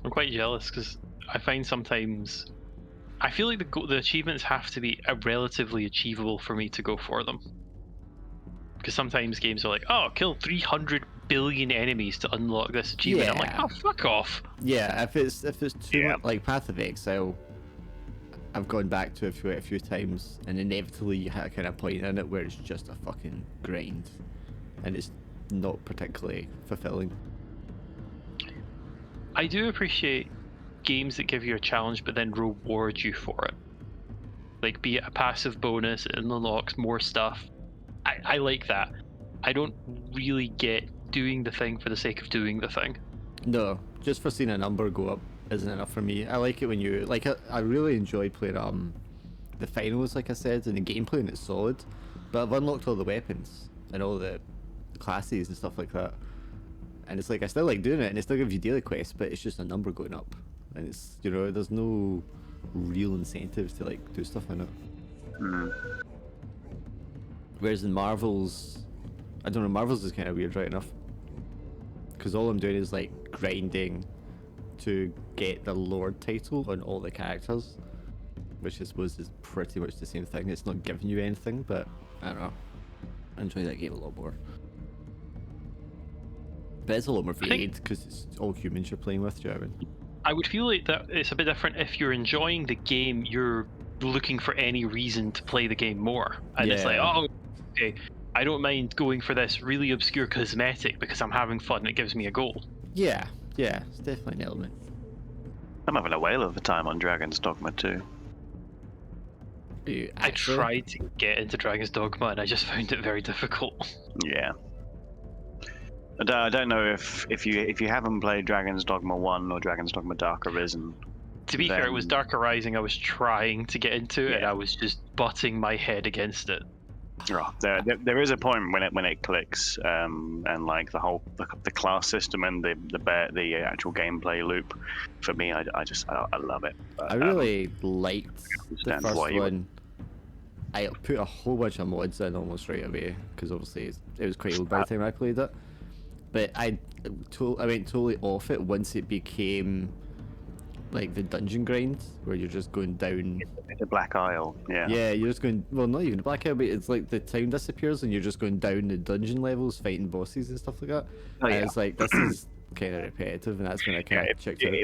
I'm quite jealous because I find sometimes I feel like the achievements have to be relatively achievable for me to go for them. Because sometimes games are like, "Oh, kill 300 billion enemies to unlock this achievement." I'm like, Yeah, "Oh, fuck off!" yeah. If it's too Yeah. much, like Path of Exile, I've gone back to it a few times, and inevitably you hit a kind of point in it where it's just a fucking grind, and it's not particularly fulfilling. I do appreciate games that give you a challenge but then reward you for it. Like, be it a passive bonus, it unlocks more stuff. I like that. I don't really get doing the thing for the sake of doing the thing. No, just for seeing a number go up isn't enough for me. I like it when you like. I really enjoy playing the finals, like I said, and the gameplay, and it's solid. But I've unlocked all the weapons and all the classes and stuff like that, and it's like I still like doing it, and it still gives you daily quests, but it's just a number going up, and it's there's no real incentives to like do stuff in it. Mm. Whereas in Marvels, I don't know, Marvels is kind of weird, right enough, because all I'm doing is like grinding to get the Lord title on all the characters, which I suppose is pretty much the same thing. It's not giving you anything, but I don't know. I enjoy that game a lot more. But it's a lot more varied because it's all humans you're playing with, do you know what I mean? I would feel like that it's a bit different if you're enjoying the game, you're looking for any reason to play the game more. And it's like, Yeah. oh, okay, I don't mind going for this really obscure cosmetic because I'm having fun and it gives me a goal. Yeah, it's definitely an element. I'm having a whale of a time on Dragon's Dogma 2. I tried to get into Dragon's Dogma and I just found it very difficult. Yeah. I don't know if you haven't played Dragon's Dogma 1 or Dragon's Dogma Dark Arisen. To be fair, it was Dark Arising I was trying to get into, and Yeah. I was just butting my head against it. Oh, there is a point when it clicks, and like the class system and the actual gameplay loop. For me, I love it. But, I really liked the understand first why you one. I put a whole bunch of mods in almost right away because obviously it was quite old by the time I played it. But I went totally off it once it became like the dungeon grind where you're just going down. The Black Isle, yeah. Yeah, you're just going. Well, not even the Black Isle, but it's like the town disappears and you're just going down the dungeon levels, fighting bosses and stuff like that. Oh, And yeah. it's like this is kind of repetitive, and that's when I kind of checked out.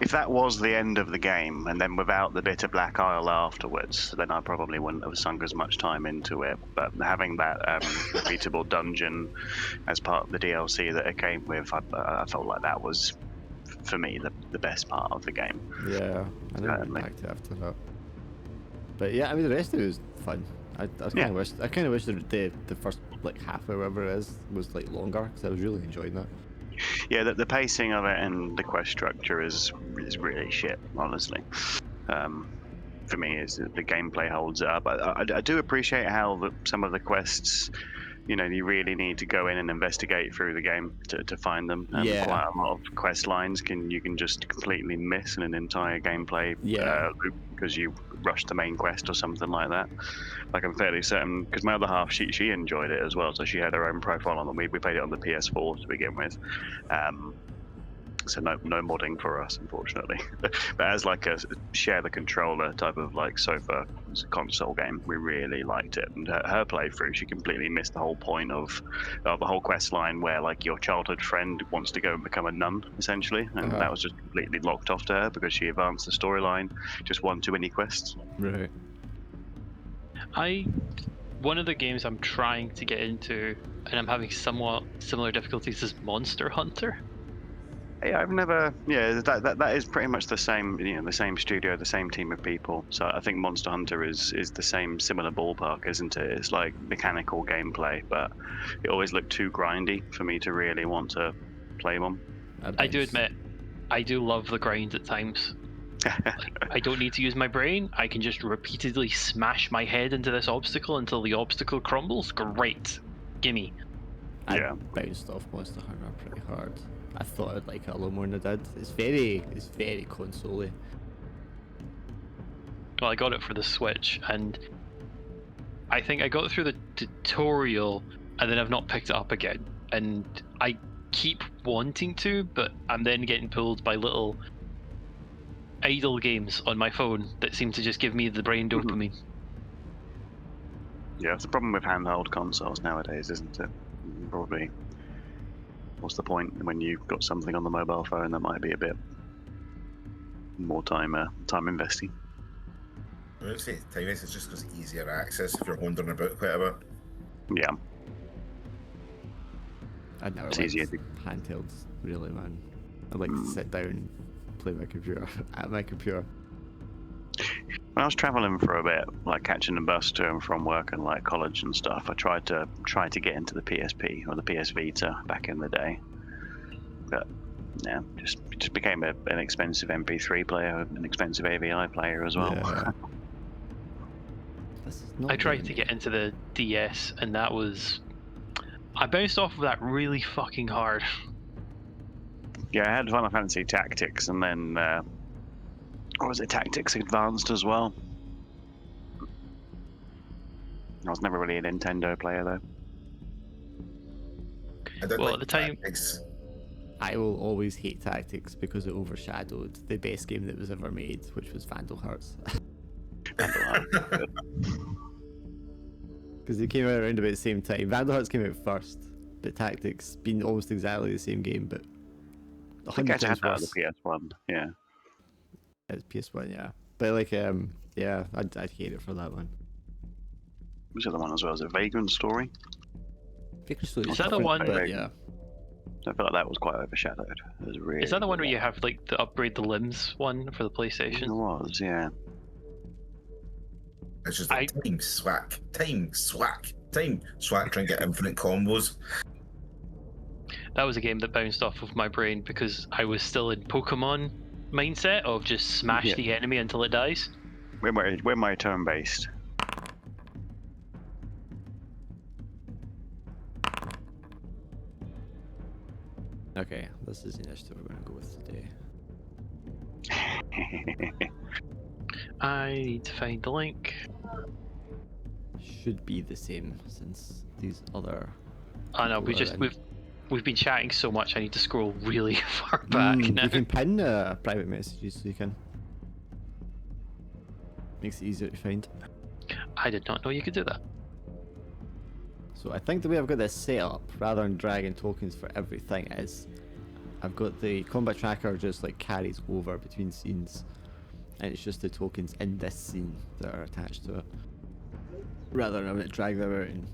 If that was the end of the game, and then without the bit of Black Isle afterwards, then I probably wouldn't have sunk as much time into it. But having that repeatable dungeon as part of the DLC that it came with, I felt like that was, for me, the best part of the game. Yeah, I never went back to after that. But yeah, I mean the rest of it was fun. I kind of wish the first like half or whatever it is was like longer because I was really enjoying that. Yeah, the pacing of it and the quest structure is really shit, honestly. For me, is the gameplay holds it up. I do appreciate how some of the quests, you really need to go in and investigate through the game to find them. And quite a lot of quest lines you can just completely miss in an entire gameplay loop because you rushed the main quest or something like that. Like I'm fairly certain, because my other half, she enjoyed it as well, so she had her own profile on it. We played it on the PS4 to begin with. So no modding for us, unfortunately. But as like a share the controller type of like sofa console game, we really liked it. And her playthrough, she completely missed the whole point of the whole quest line where like your childhood friend wants to go and become a nun, essentially, and that was just completely locked off to her because she advanced the storyline, just one too many quests. Right. One of the games I'm trying to get into, and I'm having somewhat similar difficulties, is Monster Hunter. Yeah, I've never. Yeah, that is pretty much the same. The same studio, the same team of people. So I think Monster Hunter is the same similar ballpark, isn't it? It's like mechanical gameplay, but it always looked too grindy for me to really want to play one. I do admit, I do love the grind at times. I don't need to use my brain. I can just repeatedly smash my head into this obstacle until the obstacle crumbles. Great, gimme. I bounced off Monster Hunter pretty hard. I thought I'd like it a little more than I did. It's very console-y. Well, I got it for the Switch, and I think I got through the tutorial, and then I've not picked it up again. And I keep wanting to, but I'm then getting pulled by little idle games on my phone that seem to just give me the brain dopamine. Yeah, it's the problem with handheld consoles nowadays, isn't it? Probably. What's the point when you've got something on the mobile phone that might be a bit more time investing? I would say time is just because easier access if you're wandering about quite a bit. Yeah, I'd never It's liked easier to- handhelds, really, man. I'd like to sit down, play my computer at my computer. when I was traveling for a bit, like catching the bus to and from work and like college and stuff, I tried to get into the PSP or the PS Vita back in the day, but yeah, just became an expensive MP3 player, an expensive AVI player as well. Yeah. This is not I tried getting to me. get into the DS, and that was. I bounced off of that really fucking hard. Yeah, I had Final Fantasy Tactics, and then what was it, Tactics Advanced as well. I was never really a Nintendo player though. I did Well, like at the time- Tactics. I will always hate Tactics because it overshadowed the best game that was ever made, which was Vandal Hearts. Because they came out around about the same time. Vandal Hearts came out first, but Tactics been almost exactly the same game, but I think I 100 had times that on worse. the PS1. Yeah. It's PS1, yeah. But like, yeah, I'd hate it for that one. Which other one as well? Is it Vagrant Story? Vagrant Story Is is that the different, one- But yeah. I feel like that was quite overshadowed. It was really. Is that the one where good. you have like the upgrade the limbs one for the It PlayStation? was, yeah. It's just like time swack, trying to get infinite combos. That was a game that bounced off of my brain because I was still in Pokemon mindset of just smash Yeah. the enemy until it dies. We're my turn based. Okay, this is the initiative we're going to go with today. I need to find the link. Should be the same since these other. Oh no, people are in. we've been chatting so much. I need to scroll really far back now. You can pin private messages so you can. Makes it easier to find. I did not know you could do that. So I think the way I've got this set up, rather than dragging tokens for everything, is I've got the combat tracker just like carries over between scenes, and it's just the tokens in this scene that are attached to it, rather than having to drag them out and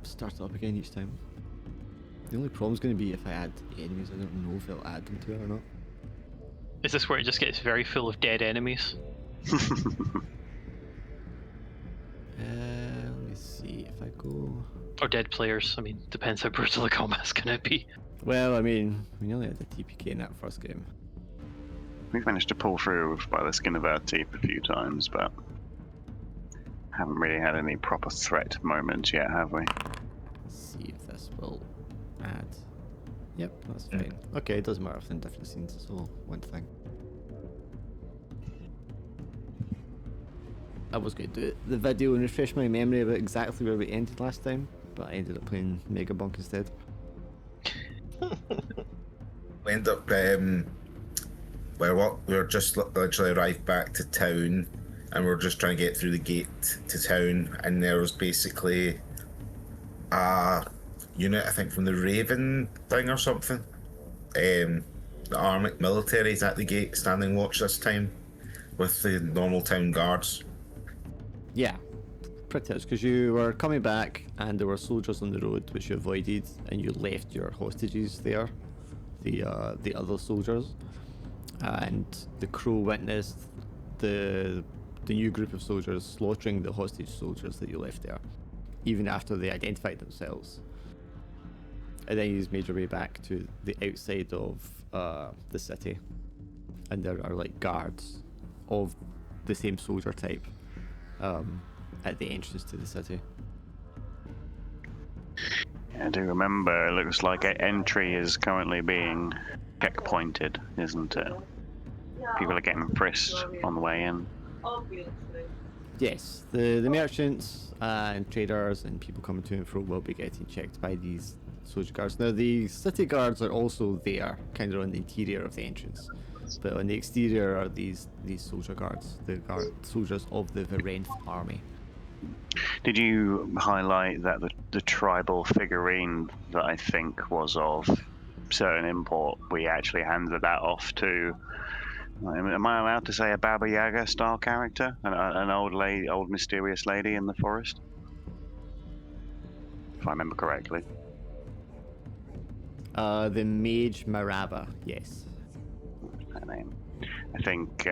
start it up again each time. The only problem's going to be if I add enemies. I don't know if it'll add them to it or not. Is this where it just gets very full of dead enemies? Let me see if I go. Or dead players? I mean, depends how brutal the combat's gonna be. Well, I mean, we nearly had the TPK in that first game. We've managed to pull through by the skin of our teeth a few times, but haven't really had any proper threat moments yet, have we? Let's see if this will add. Yep, that's fine. Okay, it doesn't matter if it's in different scenes, it's all one thing. I was going to do the video and refresh my memory about exactly where we ended last time, but I ended up playing Mega Bunk instead. We end up we were just literally arrived back to town, and we are just trying to get through the gate to town, and there was basically a unit, I think from the Raven thing or something. The armed military's at the gate standing watch this time with the normal town guards. Yeah, pretty much, because you were coming back and there were soldiers on the road which you avoided, and you left your hostages there, the other soldiers, and the Crow witnessed the new group of soldiers slaughtering the hostage soldiers that you left there, even after they identified themselves. And then you just made your way back to the outside of the city, and there are like guards of the same soldier type at the entrance to the city. Yeah, I do remember. It looks like entry is currently being checkpointed, isn't it? People are getting frisked on the way in. Yes, the merchants and traders and people coming to and fro will be getting checked by these soldier guards. Now the city guards are also there, kind of on the interior of the entrance, but on the exterior are these soldier guards, the soldiers of the Varenth army. Did you highlight that the tribal figurine that I think was of certain import, we actually handed that off to, am I allowed to say a Baba Yaga style character? An old mysterious lady in the forest? If I remember correctly. The mage Marava, yes. Her name. I think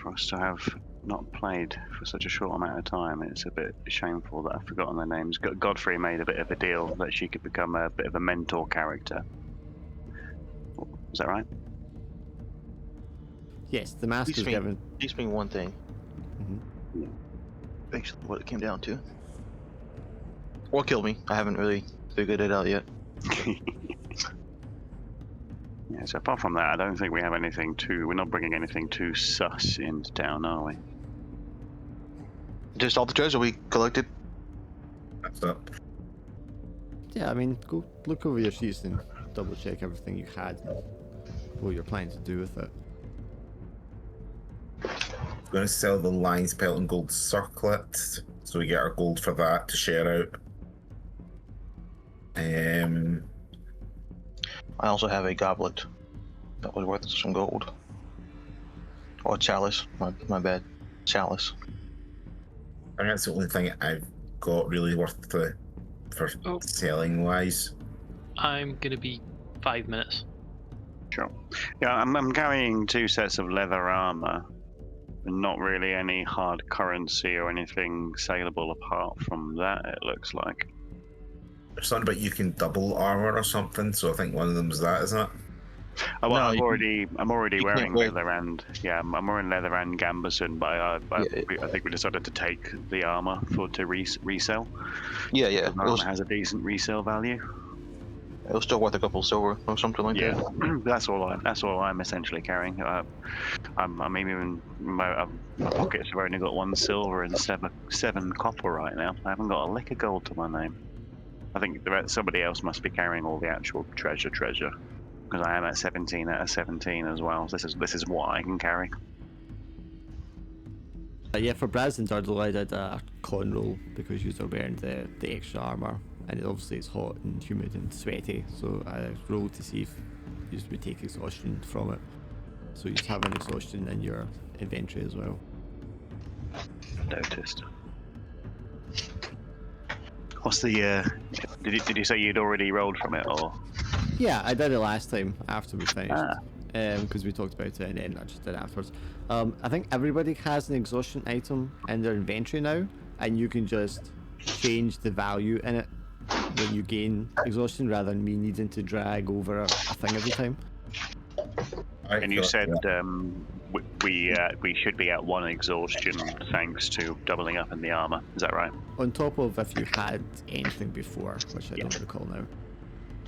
for us to have not played for such a short amount of time, it's a bit shameful that I've forgotten their names. Godfrey made a bit of a deal that she could become a bit of a mentor character. Is that right? Yes, the mask is given. Teach me one thing. Mhm. Basically, what it came down to. Or kill me. I haven't really figured it out yet. Yeah, so apart from that, I don't think we have anything too. We're not bringing anything too sus into town, are we? Just all the treasure we collected. That's up. Yeah, I mean, go look over your sheets and double check everything you had and what you're planning to do with it. We're going to sell the lion's pelt and gold circlet, so we get our gold for that to share out. I also have a goblet that was worth some gold. Or chalice. My bad. Chalice. I think that's the only thing I've got really worth for selling wise. I'm gonna be 5 minutes. Sure. Yeah, I'm carrying 2 sets of leather armor, and not really any hard currency or anything saleable apart from that. It looks like. There's something about you can double armor or something, so I think one of them is that, isn't it? Oh, well, No, I'm already you wearing can't wear- leather and I'm wearing leather and gambeson, but I think we decided to take the armor to resell. Yeah. It Armor was, has a decent resale value. it was still worth a couple silver or something like Yeah, that. that's all I'm essentially carrying. I'm even my pockets have only got 1 silver and 7 copper right now. I haven't got a lick of gold to my name. I think somebody else must be carrying all the actual treasure, because I am at 17 out of 17 as well. So this is what I can carry. Yeah, for Braz and Durdle, I did a con roll because you're wearing the extra armor, and obviously it's hot and humid and sweaty, so I rolled to see if you would take exhaustion from it. So you just have an exhaustion in your inventory as well. Noticed. What's the? Did you say you'd already rolled from it, or? Yeah, I did it last time after we finished. Ah. Because we talked about it and then I just did it afterwards. I think everybody has an exhaustion item in their inventory now, and you can just change the value in it when you gain exhaustion rather than me needing to drag over a thing every time. And you said we should be at 1 exhaustion thanks to doubling up in the armor. Is that right? On top of if you had anything before, which I don't recall now.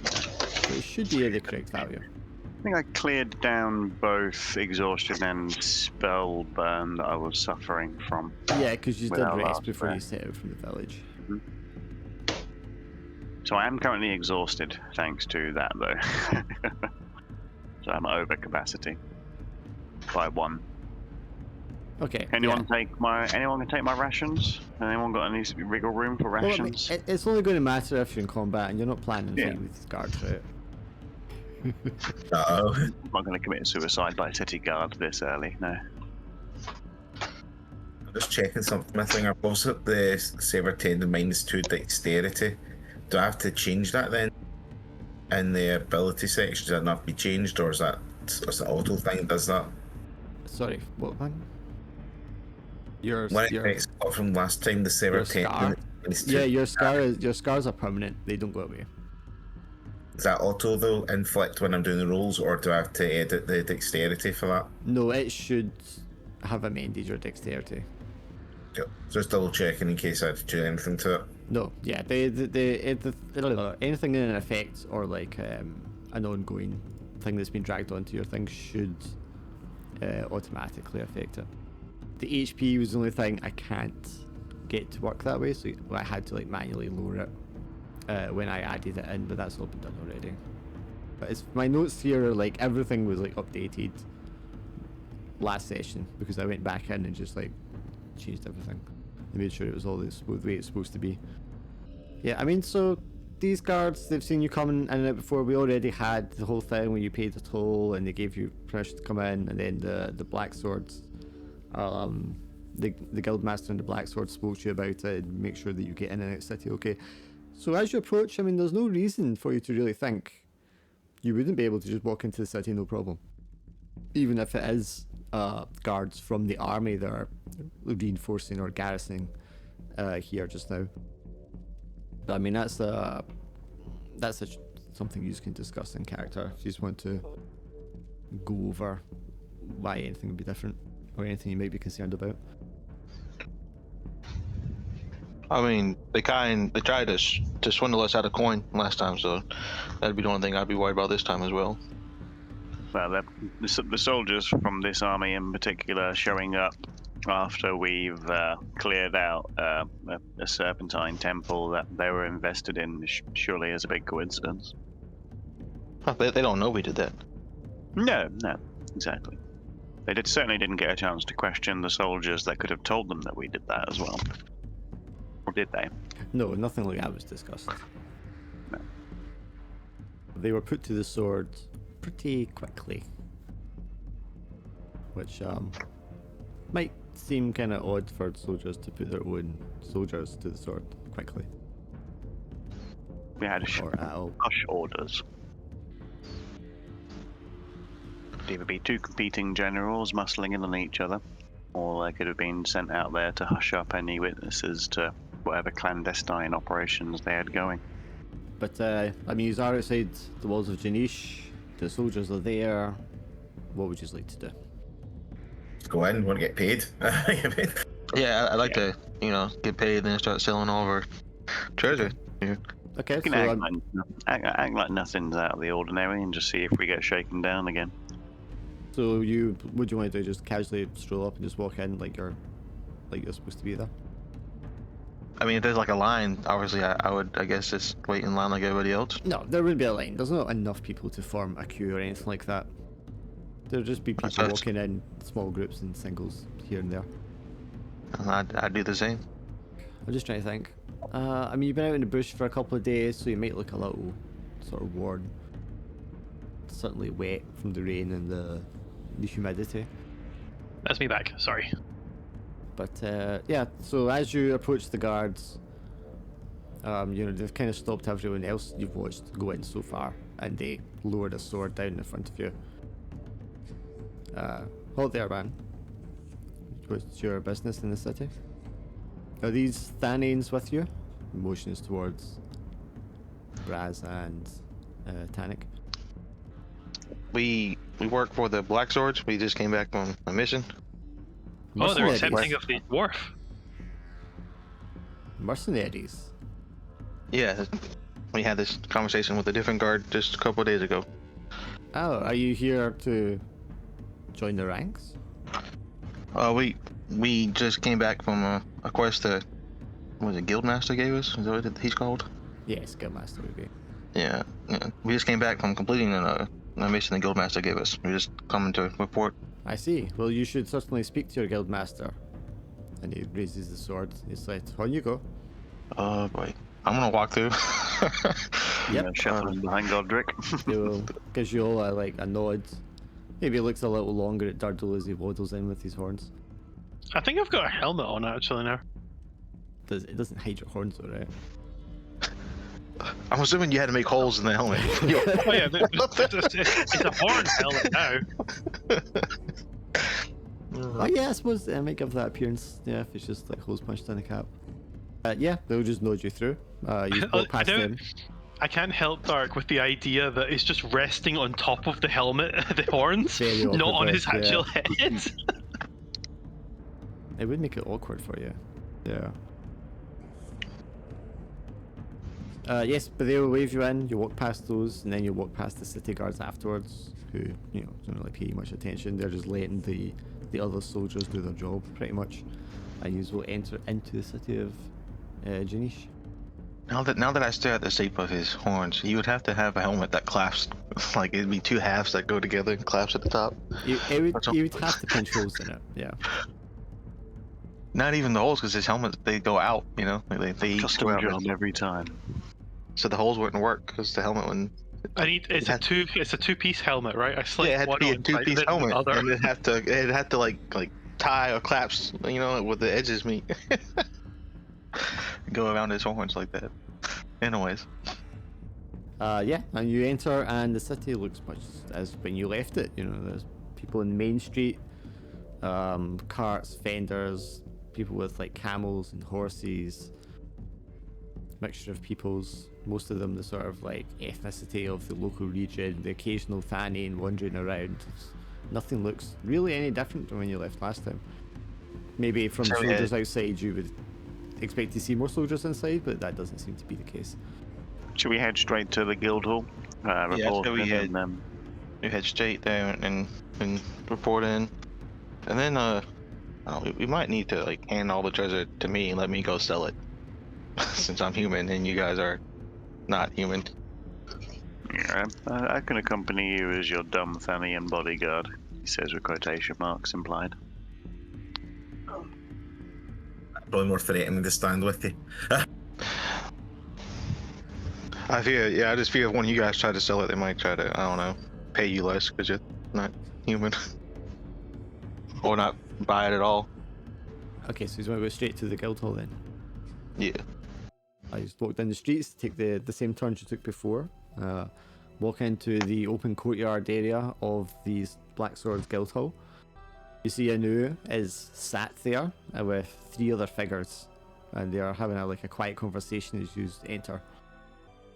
So it should be at the correct value. I think I cleared down both exhaustion and spell burn that I was suffering from. Yeah, because you With did our rest last before you rest. set out from the village. So I am currently exhausted thanks to that, though. So I'm over capacity by 1. Okay. Anyone yeah. can take my rations? Anyone got any wiggle room for Well, I mean, rations? it's only going to matter if you're in combat and you're not planning to Yeah. fight with these guards, right? Uh-oh. I'm not going to commit suicide by city guard this early. No. I'm just checking something. I think I've also got the Saber Tendon -2 dexterity. Do I have to change that then? In the ability section, does that not be changed, or is that it's the auto thing that does that? Sorry, what one? Your When it takes up from last time, the Saber your scar? Tendon -2. Yeah, your scars are permanent. They don't go away. Is that auto though, inflict when I'm doing the rolls, or do I have to edit the dexterity for that? No, it should have amended your dexterity. Yep. Just double checking in case I have to do anything to it. No, yeah, anything in an effect or like an ongoing thing that's been dragged onto your thing should automatically affect it. The HP was the only thing I can't get it to work that way, so I had to like manually lower it when I added it in, but that's all been done already. But it's, my notes here are like everything was like updated last session because I went back in and just like changed everything and made sure it was all the way it's supposed to be. Yeah, I mean, so these guards, they've seen you coming in and out before. We already had the whole thing when you paid the toll and they gave you permission to come in, and then the black swords, the guildmaster and the black sword spoke to you about it and make sure that you get in and out of the city okay. So as you approach, I mean, there's no reason for you to really think you wouldn't be able to just walk into the city no problem, even if it is guards from the army that are reinforcing or garrisoning here just now. But I mean, that's something you can discuss in character if you just want to go over why anything would be different or anything you might be concerned about. I mean, they tried to swindle us out of coin last time, so that'd be the only thing I'd be worried about this time as well. Well, the soldiers from this army in particular showing up after we've cleared out a serpentine temple that they were invested in surely is a big coincidence. They don't know we did that. No, exactly. They certainly didn't get a chance to question the soldiers that could have told them that we did that as well. Or did they? No, nothing like that was discussed. No. They were put to the sword pretty quickly, which might seem kind of odd for soldiers to put their own soldiers to the sword quickly. We had Or at all. hush orders. Could either be two competing generals muscling in on each other, or they could have been sent out there to hush up any witnesses to whatever clandestine operations they had going. But I mean, you are outside the walls of Janish. The soldiers are there. What would you like to do? Go in, want to get paid. Yeah, I'd like to, get paid and then start selling all of our treasure. Yeah. Okay, We can so act like nothing's out of the ordinary and just see if we get shaken down again. so would you want to do? Just casually stroll up and just walk in like you're supposed to be there? I mean, if there's like a line, obviously I would, I guess, just wait in line like everybody else. No, there wouldn't be a line. There's not enough people to form a queue or anything like that. There'll just be people That's- walking in small groups and singles here and there. I'd do the same. I'm just trying to think. I mean, you've been out in the bush for a couple of days, so you might look a little sort of worn. Certainly wet from the rain and the humidity. That's me back. Sorry. But yeah, so as you approach the guards, they've kind of stopped everyone else you've watched go in so far, and they lowered a sword down in front of you. Hold there, man. What's your business in the city? Are these Thananes with you? Motions towards Braz and Tannic. We work for the Black Swords. We just came back from a mission. Oh, they're Mercenaries. accepting of the dwarf. Mercenaries. Yeah, we had this conversation with a different guard just a couple of days ago. Oh, are you here to join the ranks? We just came back from a quest that was it Guildmaster gave us? Is that what he's called? Yes, Guildmaster would be. Yeah. We just came back from completing a mission the Guildmaster gave us. We're just coming to report. I see. Well, you should certainly speak to your Guildmaster. And he raises the sword. He's like, on you go. Oh boy. I'm gonna walk through. Yep. Shuffling behind Godric. He will gives you all a nod. Maybe looks a little longer at Durdle as he waddles in with his horns. I think I've got a helmet on actually now. It doesn't hide your horns though, right? I'm assuming you had to make holes in the helmet. Oh yeah, it's a horn helmet now. Oh yeah, I suppose it might give that appearance. Yeah, if it's just like holes punched in the cap. Yeah, they'll just nod you through. You walk past them. I can't help Dark with the idea that it's just resting on top of the helmet, the horns, Very not on awkward, his yeah. actual head. It would make it awkward for you. Yeah. Yes, but they'll wave you in, you walk past those, and then you walk past the city guards afterwards, who, don't really pay much attention. They're just letting the other soldiers do their job, pretty much. and you will enter into the city of Janish. Now that I stare at the shape of his horns, you would have to have a helmet that claps. Like it'd be two halves that go together and claps at the top. You would have to punch holes in it. Yeah. Not even the holes, because his helmets they go out. You know, they Custom go out. job every time. So the holes wouldn't work because the helmet wouldn't. It's a two-piece helmet, right? I slide Yeah, it had to one be a on side two-piece and then the helmet, other. and it had to like tie or claps, you know, with the edges meet. Go around his horns like that. Anyways, Yeah, and you enter, and the city looks much as when you left it. You know, there's people in Main Street, carts, vendors, people with like camels and horses, mixture of peoples. Most of them the sort of like ethnicity of the local region. The occasional fanning wandering around. Nothing looks really any different from when you left last time. Maybe from So, soldiers outside, you would expect to see more soldiers inside, but that doesn't seem to be the case. Should we head straight to the guild hall? Report so we in head- and then we head straight there and report in, and then we might need to like hand all the treasure to me and let me go sell it, since I'm human and you guys are not human. yeah, I can accompany you as your dumb Thanian bodyguard. He says with quotation marks implied. Probably more threatening to stand with you. I just fear if one of you guys try to sell it, they might try to, I don't know, pay you less because you're not human. Or not buy it at all. Okay, so you want to go straight to the guild hall then? Yeah. I just walk down the streets, take the same turns you took before. Walk into the open courtyard area of the Black Swords Guild Hall. You see Anu is sat there with three other figures, and they are having a quiet conversation as you enter.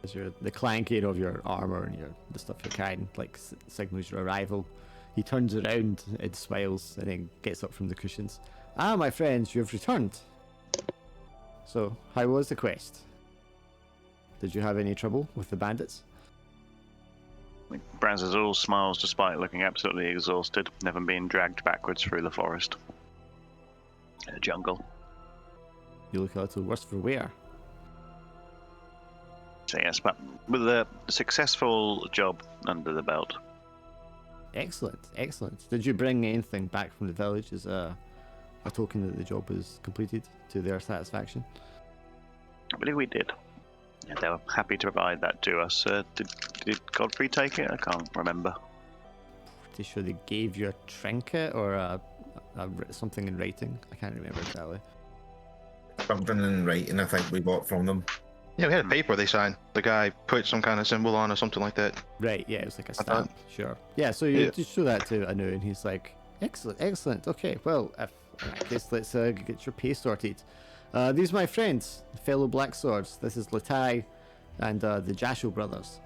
As the clanking of your armor and the stuff you're carrying signals your arrival. He turns around and smiles and then gets up from the cushions. Ah, my friends, you have returned. So, how was the quest? Did you have any trouble with the bandits? Brazazul smiles despite looking absolutely exhausted, never being dragged backwards through the forest. Jungle. You look a little worse for wear. So yes, but with a successful job under the belt. Excellent, excellent. Did you bring anything back from the village as a token that the job was completed to their satisfaction? I believe we did. Yeah, they were happy to provide that to us. Did Godfrey take it? I can't remember. Pretty sure they gave you a trinket or something in writing. I can't remember exactly. Something in writing, I think we bought from them. Yeah, we had a paper they signed. The guy put some kind of symbol on or something like that. Right, yeah, it was like a I thought- stamp. Sure. Yeah, so you Yeah. just show that to Anu, and he's like, excellent, excellent. Okay, well, in that case, let's get your pay sorted. These are my friends, fellow Black Swords. This is Latai and the Jasho brothers.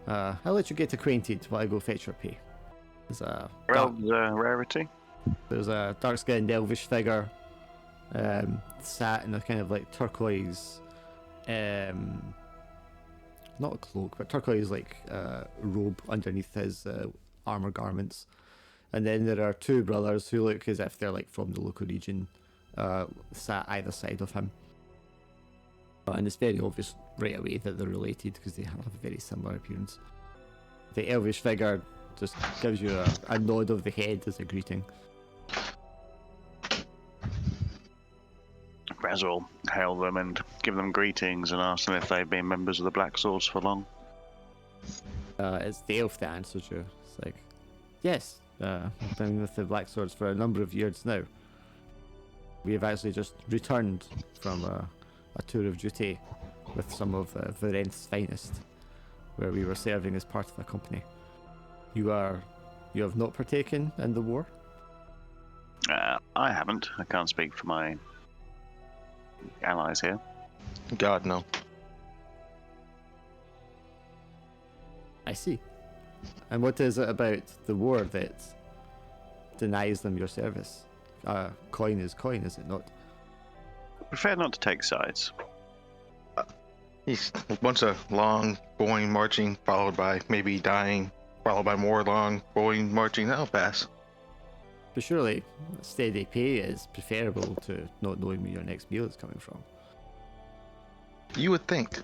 I'll let you get acquainted while I go fetch your pay. There's a Rarity. There's a dark-skinned elvish figure sat in a kind of like turquoise, not a cloak, but turquoise robe underneath his armor garments. And then there are two brothers who look as if they're like from the local region, sat either side of him. And it's very obvious right away that they're related because they have a very similar appearance. The elvish figure just gives you a nod of the head as a greeting. Braz will hail them and give them greetings and ask them if they've been members of the Black Swords for long. It's the elf that answers you. It's like, yes, I've been with the Black Swords for a number of years now. We have actually just returned from a tour of duty with some of Varenth's finest, where we were serving as part of a company. You have not partaken in the war? I haven't. I can't speak for my allies here. God, no. I see. And what is it about the war that denies them your service? Coin is coin, is it not? I prefer not to take sides. He's once a long, boring marching, followed by maybe dying, followed by more long, boring marching. That'll pass. But surely, steady pay is preferable to not knowing where your next meal is coming from. You would think.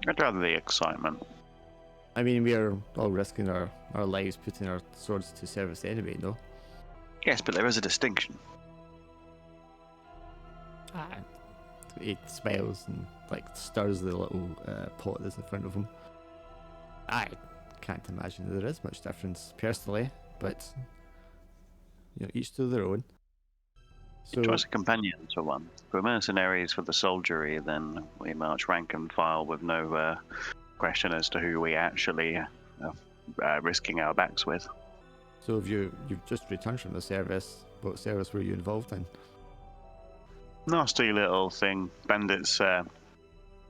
I'd rather the excitement. I mean, we are all risking our lives putting our swords to service anyway, no? Yes, but there is a distinction. Ah, he smiles and like stirs the little pot that's in front of him. I can't imagine there is much difference personally, but you know, each to their own. So Choice of companions for one. If we're mercenaries for the soldiery, then we march rank and file with no question as to who we actually risking our backs with. So if you've just returned from the service, what service were you involved in? Nasty little thing. Bandits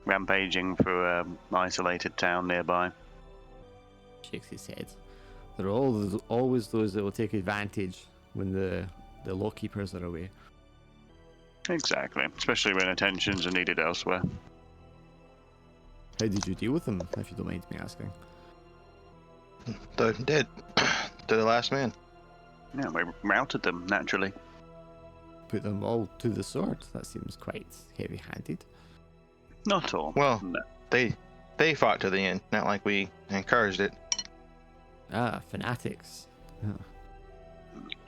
rampaging through an isolated town nearby. Shakes his head. There are always those that will take advantage when the lawkeepers are away. Exactly. Especially when attentions are needed elsewhere. How did you deal with them, if you don't mind me asking? They're dead. They're the last man. Yeah, we routed them, naturally. Put them all to the sword? That seems quite heavy-handed. Not all. Well, No. they fought to the end, not like we encouraged it. Ah, fanatics. Oh.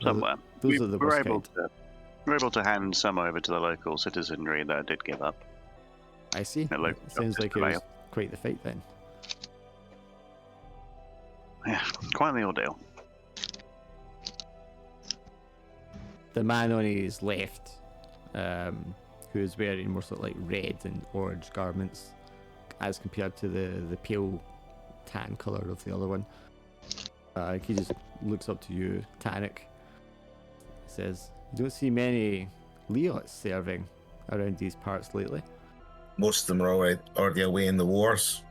Somewhere. Those are the we're worst able kind. we're able to hand some over to the local citizenry that did give up. I see. The local Sounds like it justice was quite the fight then. Yeah, quite the ordeal. The man on his left, who is wearing more sort of like red and orange garments, as compared to the pale tan colour of the other one. He just looks up to you, Tannic. Says, "You don't see many Leots serving around these parts lately." Most of them are already away in the wars.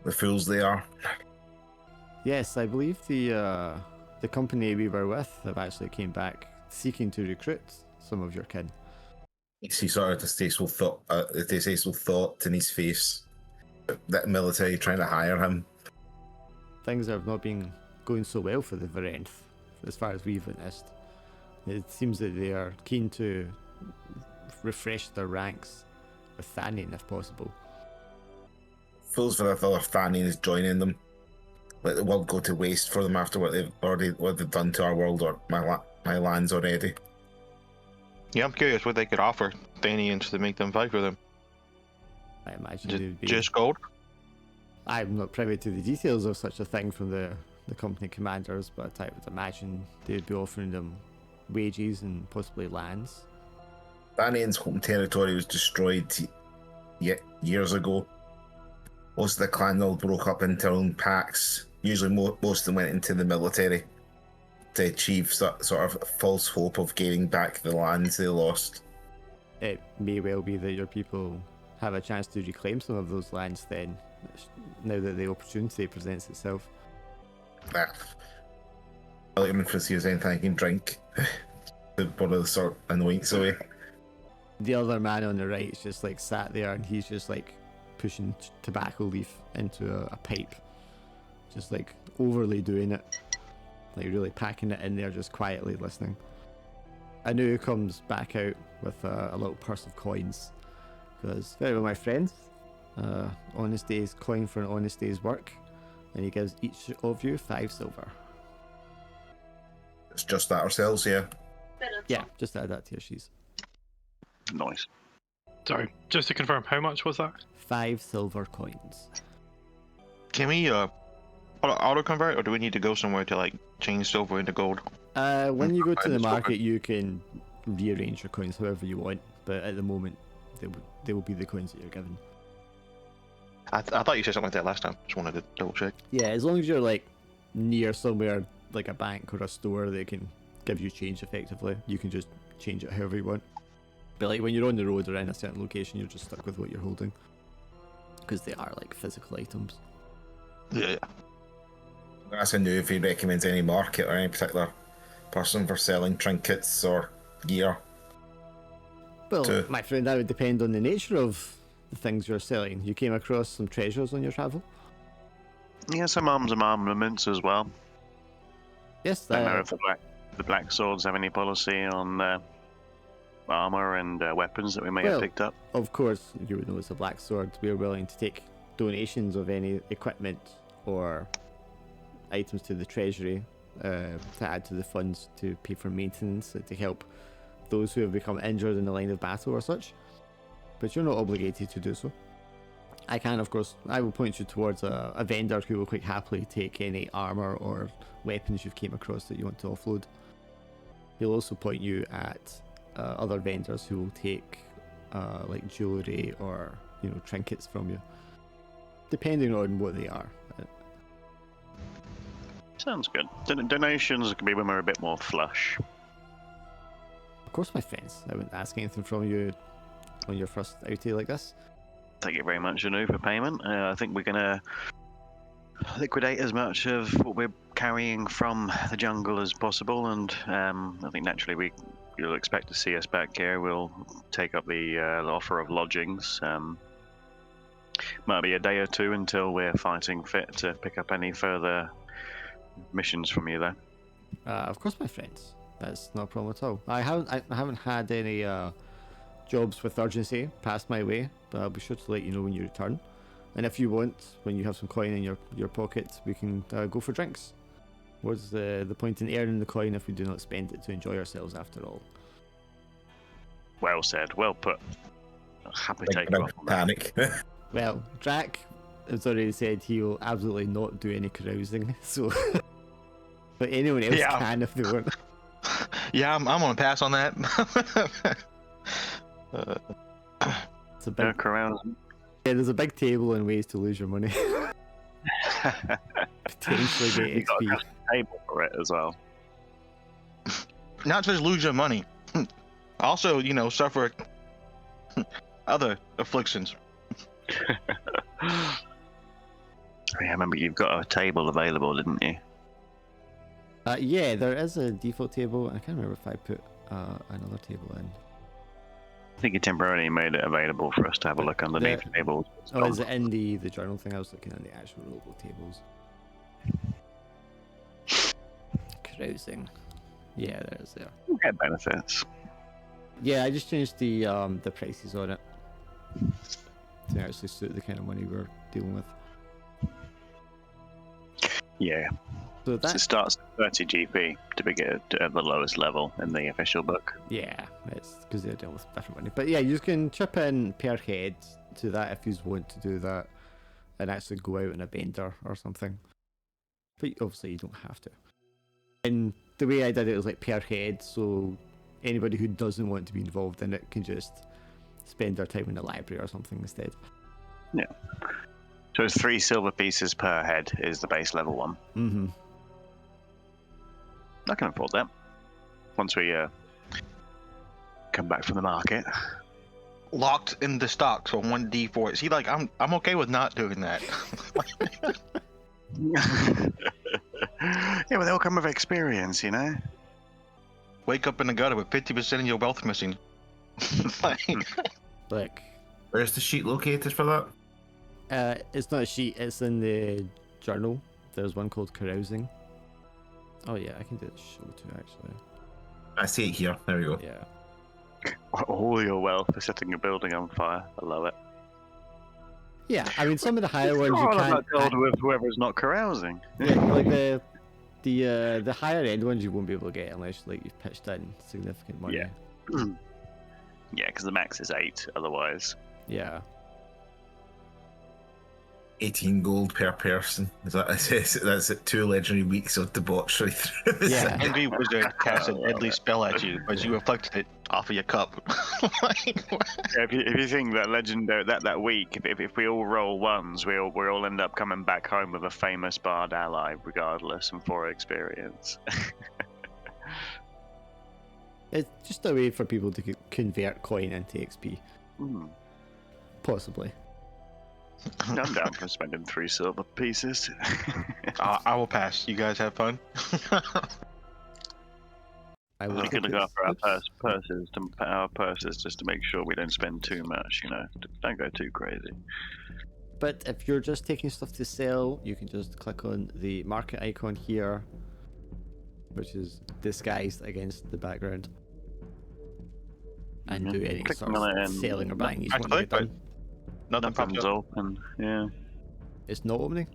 The fools they are. Yes, I believe the company we were with have actually came back seeking to recruit some of your kin. He sort of distasteful thought in his face. That military trying to hire him. Things have not been going so well for the Varenth, as far as we've witnessed. It seems that they are keen to refresh their ranks with Thanin if possible. Fools for the thought of Fanning is joining them. Let the world go to waste for them after what they've done to our world or my lands already. Yeah, I'm curious what they could offer Thanians to make them fight for them. I imagine they would be. Just gold? I'm not privy to the details of such a thing from the company commanders, but I would imagine they would be offering them wages and possibly lands. Fanning's home territory was destroyed years ago. Most of the clan all broke up into their own packs. Usually most of them went into the military to achieve sort of false hope of gaining back the lands they lost. It may well be that your people have a chance to reclaim some of those lands then, now that the opportunity presents itself. I'll let him see if there's anything I can drink to borrow the sort of annoyance away. The other man on the right is just like sat there and he's just like pushing tobacco leaf into a pipe, just like overly doing it, like really packing it in there, just quietly listening. Anu comes back out with a little purse of coins, because very well, my friends, honest day's coin for an honest day's work, and he gives each of you 5 silver. It's just that ourselves, yeah. Yeah, just add that to your sheets. Nice. Sorry, just to confirm, how much was that? 5 silver coins. Can we auto convert, or do we need to go somewhere to like change silver into gold? When you go to the Silver. market, you can rearrange your coins however you want, but at the moment, they will be the coins that you're given. I thought you said something like that last time. Just wanted to double check. Yeah, as long as you're like near somewhere like a bank or a store that can give you change effectively, you can just change it however you want. But like when you're on the road or in a certain location, you're just stuck with what you're holding, because they are like physical items. Yeah. That's a new if he recommends any market or any particular person for selling trinkets or gear. Well, my friend, that would depend on the nature of the things you're selling. You came across some treasures on your travel? Yeah, some arms and armaments as well. Yes, I don't know if the black swords have any policy on armor and weapons that we may Well, have picked up. of course, you would know it's a black sword. We are willing to take donations of any equipment or items to the treasury to add to the funds to pay for maintenance, to help those who have become injured in the line of battle or such. But you're not obligated to do so. I can, of course, I will point you towards a vendor who will quite happily take any armor or weapons you've came across that you want to offload. He'll also point you at other vendors who will take like jewelry or trinkets from you, depending on what they are. Sounds good. Donations can be when we're a bit more flush. Of course, my friends, I wouldn't ask anything from you on your first outie like this. Thank you very much, Anu, for payment. I think we're gonna liquidate as much of what we're carrying from the jungle as possible, and I think naturally you'll expect to see us back here. We'll take up the offer of lodgings. Might be a day or two until we're fighting fit to pick up any further missions from you there. Of course, my friends, that's no problem at all. I haven't had any jobs with urgency passed my way, but I'll be sure to let you know when you return. And if you want, when you have some coin in your pocket, we can go for drinks. What's the point in earning the coin if we do not spend it to enjoy ourselves after all? Well said. Well put. Happy to take Big you up on that. panic. Well, Drac has already said he will absolutely not do any carousing, so... but anyone else Yeah. can if they want. Yeah, I'm gonna pass on that. It's a No big, carousing. yeah, there's a big table and ways to lose your money. Potentially You get got a XP. custom table for it as well. Not just lose your money, also, suffer other afflictions. Yeah, I remember you've got a table available, didn't you? Yeah, there is a default table. I can't remember if I put another table in. I think you temporarily made it available for us to have a look underneath the tables. Oh, is it in the journal thing? I was looking at the actual rollable tables. Carousing. Yeah, there is there. You get benefits. Yeah, I just changed the prices on it to actually suit the kind of money we're dealing with. Yeah. So So that, it starts at 30 GP to be at the lowest level in the official book. yeah, it's because they're dealing with different money. But yeah, you can chip in per head to that if you want to do that and actually go out on a bender or something. But obviously you don't have to. And the way I did it was like per head, so anybody who doesn't want to be involved in it can just spend their time in the library or something instead. Yeah. So it's 3 silver pieces per head is the base level one. Mm-hmm. I can afford that. Once we come back from the market. Locked in the stock, so 1d4. See, like, I'm okay with not doing that. Yeah, but they'll come with experience, you know? Wake up in the gutter with 50% of your wealth missing. Like, Where's the sheet located for that? it's not a sheet, it's in the journal. There's one called Carousing. Oh yeah, I can do the show too, actually. I see it here. There we go. Yeah. All your wealth for setting a building on fire. I love it. Yeah, I mean, some of the higher ones you All can't... about gold with whoever's not carousing. Yeah, like the higher end ones you won't be able to get unless like you've pitched in significant money. Yeah. Yeah, because the max is 8 otherwise. Yeah. 18 gold per person. Is that that's it? 2 legendary weeks of debauchery. Yeah. Envy wizard cast a deadly spell at you, but you reflected it off of your cup. Yeah, if you think that legendary that week, if we all roll ones, we all end up coming back home with a famous bard ally, regardless, and 4 experience. It's just a way for people to convert coin into XP. Possibly. I'm down for spending 3 silver pieces. I will pass. You guys have fun. I We will could look after our purses just to make sure we don't spend too much, you know. Don't go too crazy. But if you're just taking stuff to sell, you can just click on the market icon here which is disguised against the background. And Mhm. do any Click sort on it of and selling or buying you I want to get clicked, done. Nothing popped Nothing's up. open. Yeah. It's not opening.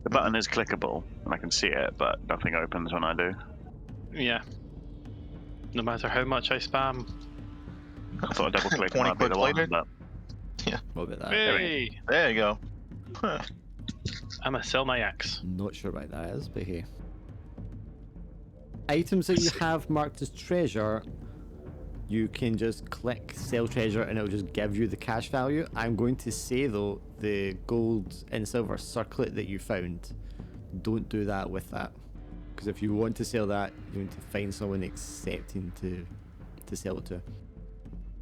The button is clickable, and I can see it, but nothing opens when I do. Yeah. No matter how much I spam. I thought a double click 20 might be the clicks one, later? but What about that? Hey! There you go. Huh. I'm gonna sell my axe. Not sure what that is, but hey. Items that you have marked as treasure, you can just click sell treasure and it'll just give you the cash value. I'm going to say though, the gold and silver circlet that you found, don't do that with that. Because if you want to sell that, you need to find someone accepting to sell it to.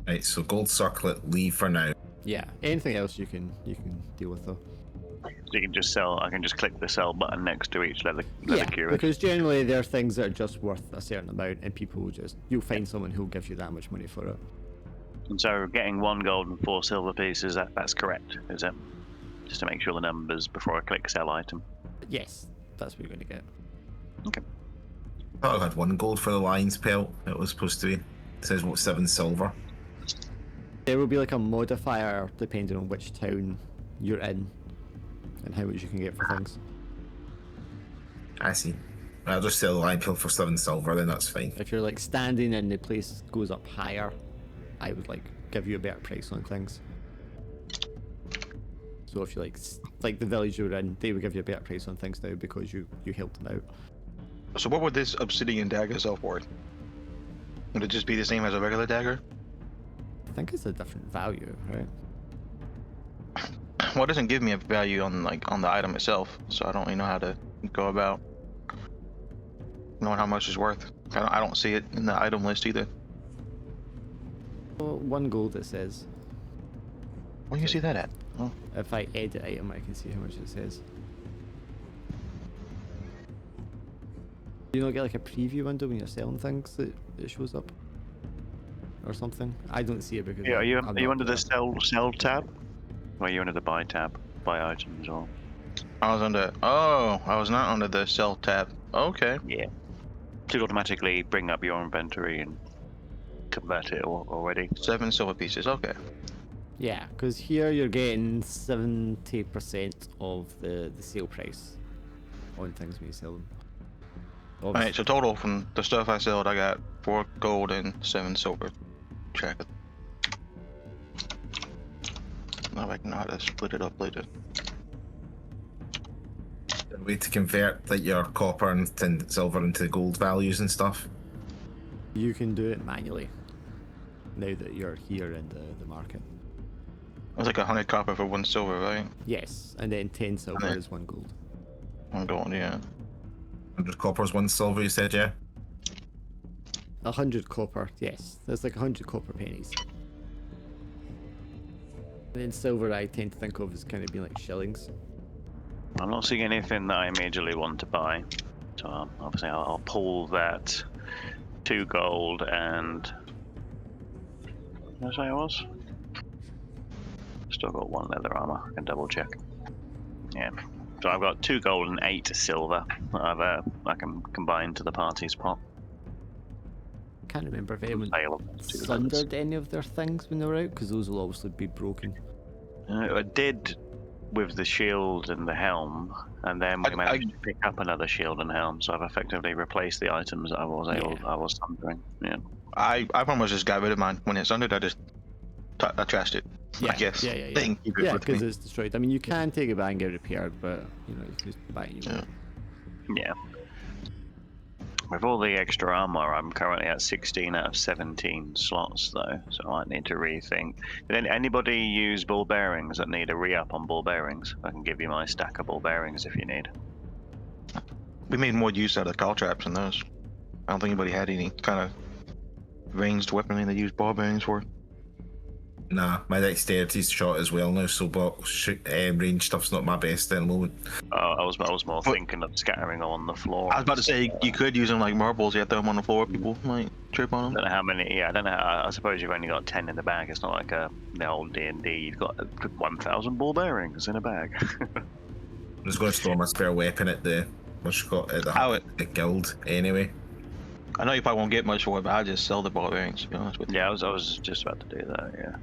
Right, so gold circlet, leave for now. Yeah, anything else you can deal with though. so you can just sell. I can just click the sell button next to each leather Yeah, curious. because generally there are things that are just worth a certain amount, and people will just, you'll find someone who'll give you that much money for it. And so getting 1 gold and 4 silver pieces, that's correct, is it? Just to make sure the numbers before I click sell item. Yes, that's what you're going to get. Okay. I thought I had 1 gold for the lion's pelt. It was supposed to be. It says what, 7 silver. There will be like a modifier depending on which town you're in and how much you can get for things. I see. I'll just sell the lion pelt for 7 silver, then that's fine. If you're like standing and the place goes up higher, I would like give you a better price on things. So if you like the village you're in, they would give you a better price on things now because you helped them out. So what would this obsidian dagger sell for? Would it just be the same as a regular dagger? I think it's a different value, right? Well, it doesn't give me a value on the item itself, so I don't really know how to go about knowing how much it's worth. I don't see it in the item list either. Well, 1 gold it says. Where do you see that at? Oh. If I edit item, I can see how much it says. Do you not get like a preview window when you're selling things that it shows up? Or something? I don't see it because Yeah, are you I'm not under the there. sell tab? Or are you under the buy tab? Buy items or? I was under. Oh, I was not under the sell tab. Okay. Yeah. Should automatically bring up your inventory and convert it already. 7 silver pieces. Okay. Yeah, because here you're getting 70% of the sale price on things when you sell them. Alright, so total from the stuff I sold, I got 4 gold and 7 silver. Check it. Now I can know how to split it up later. A way to convert like your copper and silver into gold values and stuff. You can do it manually now that you're here in the market. It was like 100 copper for 1 silver, right? Yes, and then 10 silver Okay. is 1 gold. 1 gold, yeah. 100 coppers, 1 silver, you said, yeah? 100 copper, yes. There's like 100 copper pennies. And then silver I tend to think of as kind of being like shillings. I'm not seeing anything that I immediately want to buy. So obviously I'll pull that 2 gold and... What did I say it was? Still got 1 leather armor. I can double check. Yeah. So I've got 2 gold and 8 silver that I can combine to the party's pot. Can't remember if anyone Sale of 2 leathers. sundered any of their things when they were out, because those will obviously be broken. I did with the shield and the helm, and then we managed to pick up another shield and helm. So I've effectively replaced the items that I was sundering. Yeah. I pretty much just got rid of mine. When it's sundered, I just I trashed it. Yeah, I guess. yeah. Dang, keep it Yeah, with me. because it's destroyed. I mean, you can take it back and get it repaired, but you know, you can just buy a new one. Yeah. With all the extra armor, I'm currently at 16 out of 17 slots, though, so I might need to rethink. Did anybody use ball bearings that need a re-up on ball bearings? I can give you my stack of ball bearings if you need. We made more use out of call traps than those. I don't think anybody had any kind of ranged weaponry they used ball bearings for. Nah, my dexterity's shot as well now, so range stuff's not my best at the moment. I was more thinking of scattering on the floor. I was about to say you could use them like marbles. You have to throw them on the floor. People might trip on I them. don't know how many. Yeah, I don't know. I suppose you've only got 10 in the bag. It's not like the old D&D. You've got 1,000 ball bearings in a bag. I'm just going to store my spare weapon at the much got at How the guild anyway. I know you probably won't get much for it, but I just sell the ball bearings. To be honest with you. Yeah, I was just about to do that. Yeah,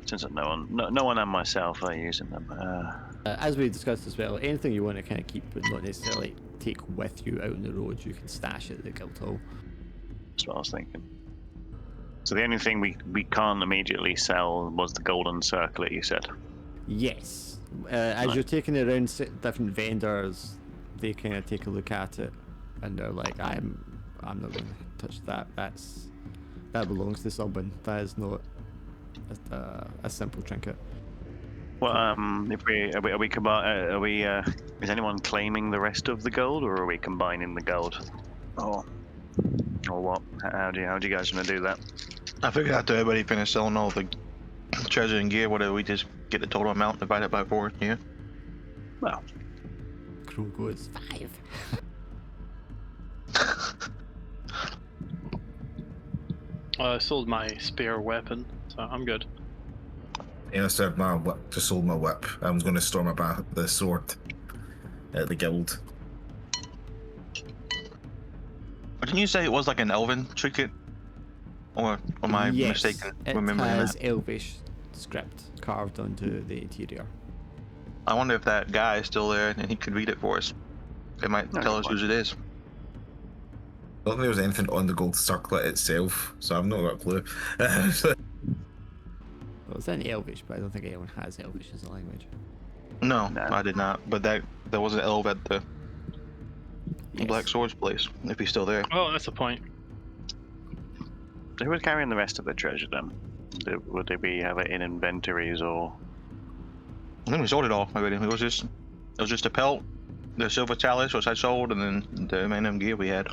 since no one and myself are using them. As we discussed as well, anything you want to kind of keep but not necessarily take with you out on the road, you can stash at the guild hall. That's what I was thinking. So the only thing we can't immediately sell was the golden circlet. You said. Yes. As Nice. you're taking it around different vendors, they kind of take a look at it, and they're like, "I'm not going to touch that. That belongs to someone. That is not a simple trinket." Well, if are we is anyone claiming the rest of the gold, or are we combining the gold, or what? How do you guys want to do that? I figured after everybody finished selling all the treasure and gear, whatever, we just get the total amount divided by 4. Yeah. Well, Crow goes 5. I sold my spare weapon, so I'm good. Yeah, I said my whip, just sold my whip. I was going to storm about the sword at the guild. Didn't you say it was like an elven trinket? Or am I Yes, mistaken it remembering has that? Elvish script carved onto the interior. I wonder if that guy is still there and he could read it for us. It might No, tell good us one. whose it is. I don't think there was anything on the gold circlet itself, so I've not got a clue. Well, it's in Elvish, but I don't think anyone has Elvish as a language. No, No. I did not. But there was an elf at the Yes. Black Swords place, if he's still there. Oh, that's a point. Who was carrying the rest of the treasure then? Would we have it in inventories or? I think we sold it all already. It was just a pelt, the silver chalice which I sold, and then the M&M gear we had.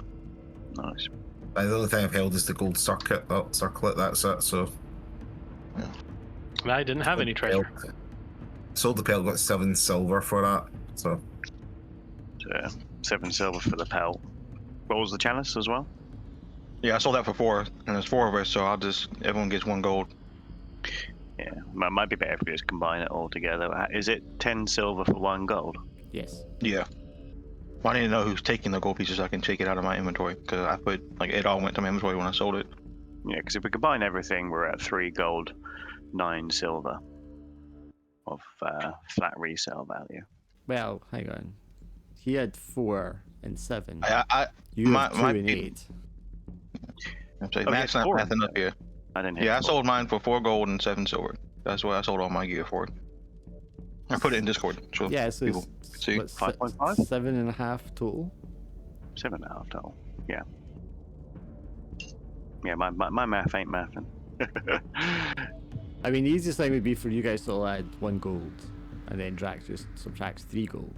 Nice. The only thing I've held is the gold circlet. That's it. So I didn't have any treasure. sold the pelt, got 7 silver for that. So 7 silver for the pelt. What was the chalice as well? Yeah, I sold that for 4, and there's 4 of us, so everyone gets 1 gold. Yeah, might be better if we just combine it all together. Is it 10 silver for 1 gold? Yes. Yeah. Well, I need to know who's taking the gold pieces so I can take it out of my inventory, because I put, it all went to my inventory when I sold it. Yeah, because if we combine everything, we're at 3 gold, 9 silver of flat resale value. Well, hang on. He had 4 and 7. I You my- have 2 my and people- 8. I'm saying, Oh, Matt's yeah, not 4 mathing up here. I didn't hit Yeah, I 4. sold mine for 4 gold and 7 silver. That's what I sold all my gear for. I put it in Discord, so Yeah, so people it's can see. what, 5.5? 7.5 total. 7.5 total. Yeah. Yeah, my math ain't mathing. I mean, the easiest thing would be for you guys to all add 1 gold, and then Drax just subtracts 3 gold.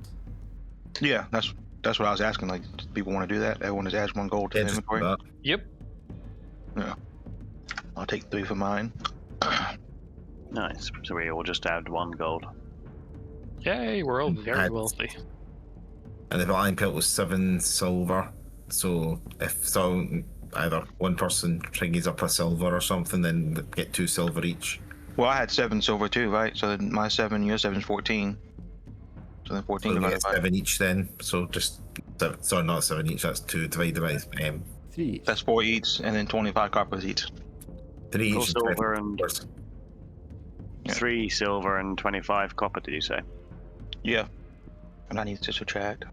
Yeah, that's what I was asking. Like, do people want to do that? Everyone just adds 1 gold to yeah, the just inventory. that. Yep. I'll take 3 for mine. Nice. So we all just add 1 gold. Yay, we're all very Add- wealthy. And the Valentine pelt was 7 silver. So if either one person tringies up a silver or something, then they get 2 silver each. Well, I had 7 silver too, right? So then my 7, your 7 is 14. So then 14 So they divided get by 7 each then. So just sorry, not 7 each. That's 2 divided by 3 each. that's 4 each, and then 25 coppers each. 3 Full each. silver and Yeah. 3 silver and 25 copper. Did you say? Yeah. And I need to subtract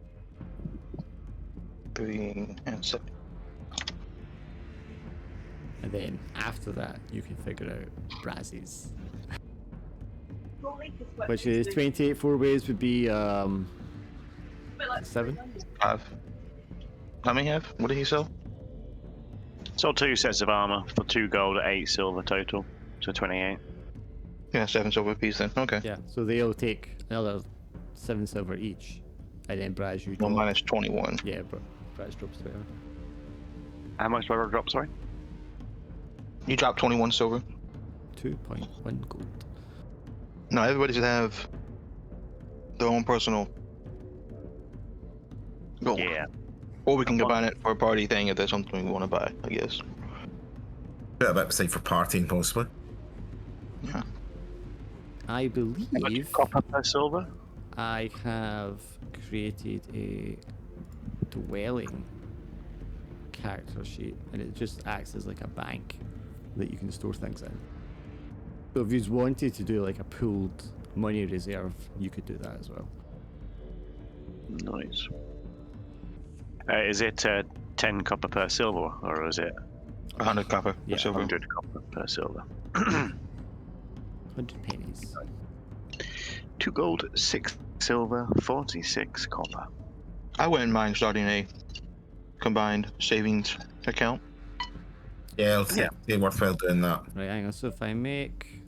3 and 7. And then after that, you can figure out Brazzies. Which is 28 4 ways would be 7. 5. How many have? What did he sell? Sold 2 sets of armor for 2 gold at 8 silver total, so 28. Yeah, 7 silver apiece then. Okay. Yeah, so they'll take another 7 silver each, and then Braz you Well, drop. minus 21. Yeah, Braz drops there. How much do I drop? Sorry. You dropped 21 silver. 2.1 gold. No, everybody should have their own personal gold. Yeah. Or we can combine it for a party thing if there's something we want to buy, I guess. Bit of upside for partying, possibly. Yeah. I believe Copper per silver. I have created a dwelling character sheet, and it just acts as like a bank that you can store things in. So if you wanted to do like a pooled money reserve, you could do that as well. Nice. Is it 10 copper per silver, or is it 100 copper per Yeah, silver. 100 copper per silver? 100 pennies. 2 gold, 6 silver, 46 copper. I wouldn't mind starting a combined savings account. Yeah, it'll be worthwhile doing that. Right, hang on. So if I make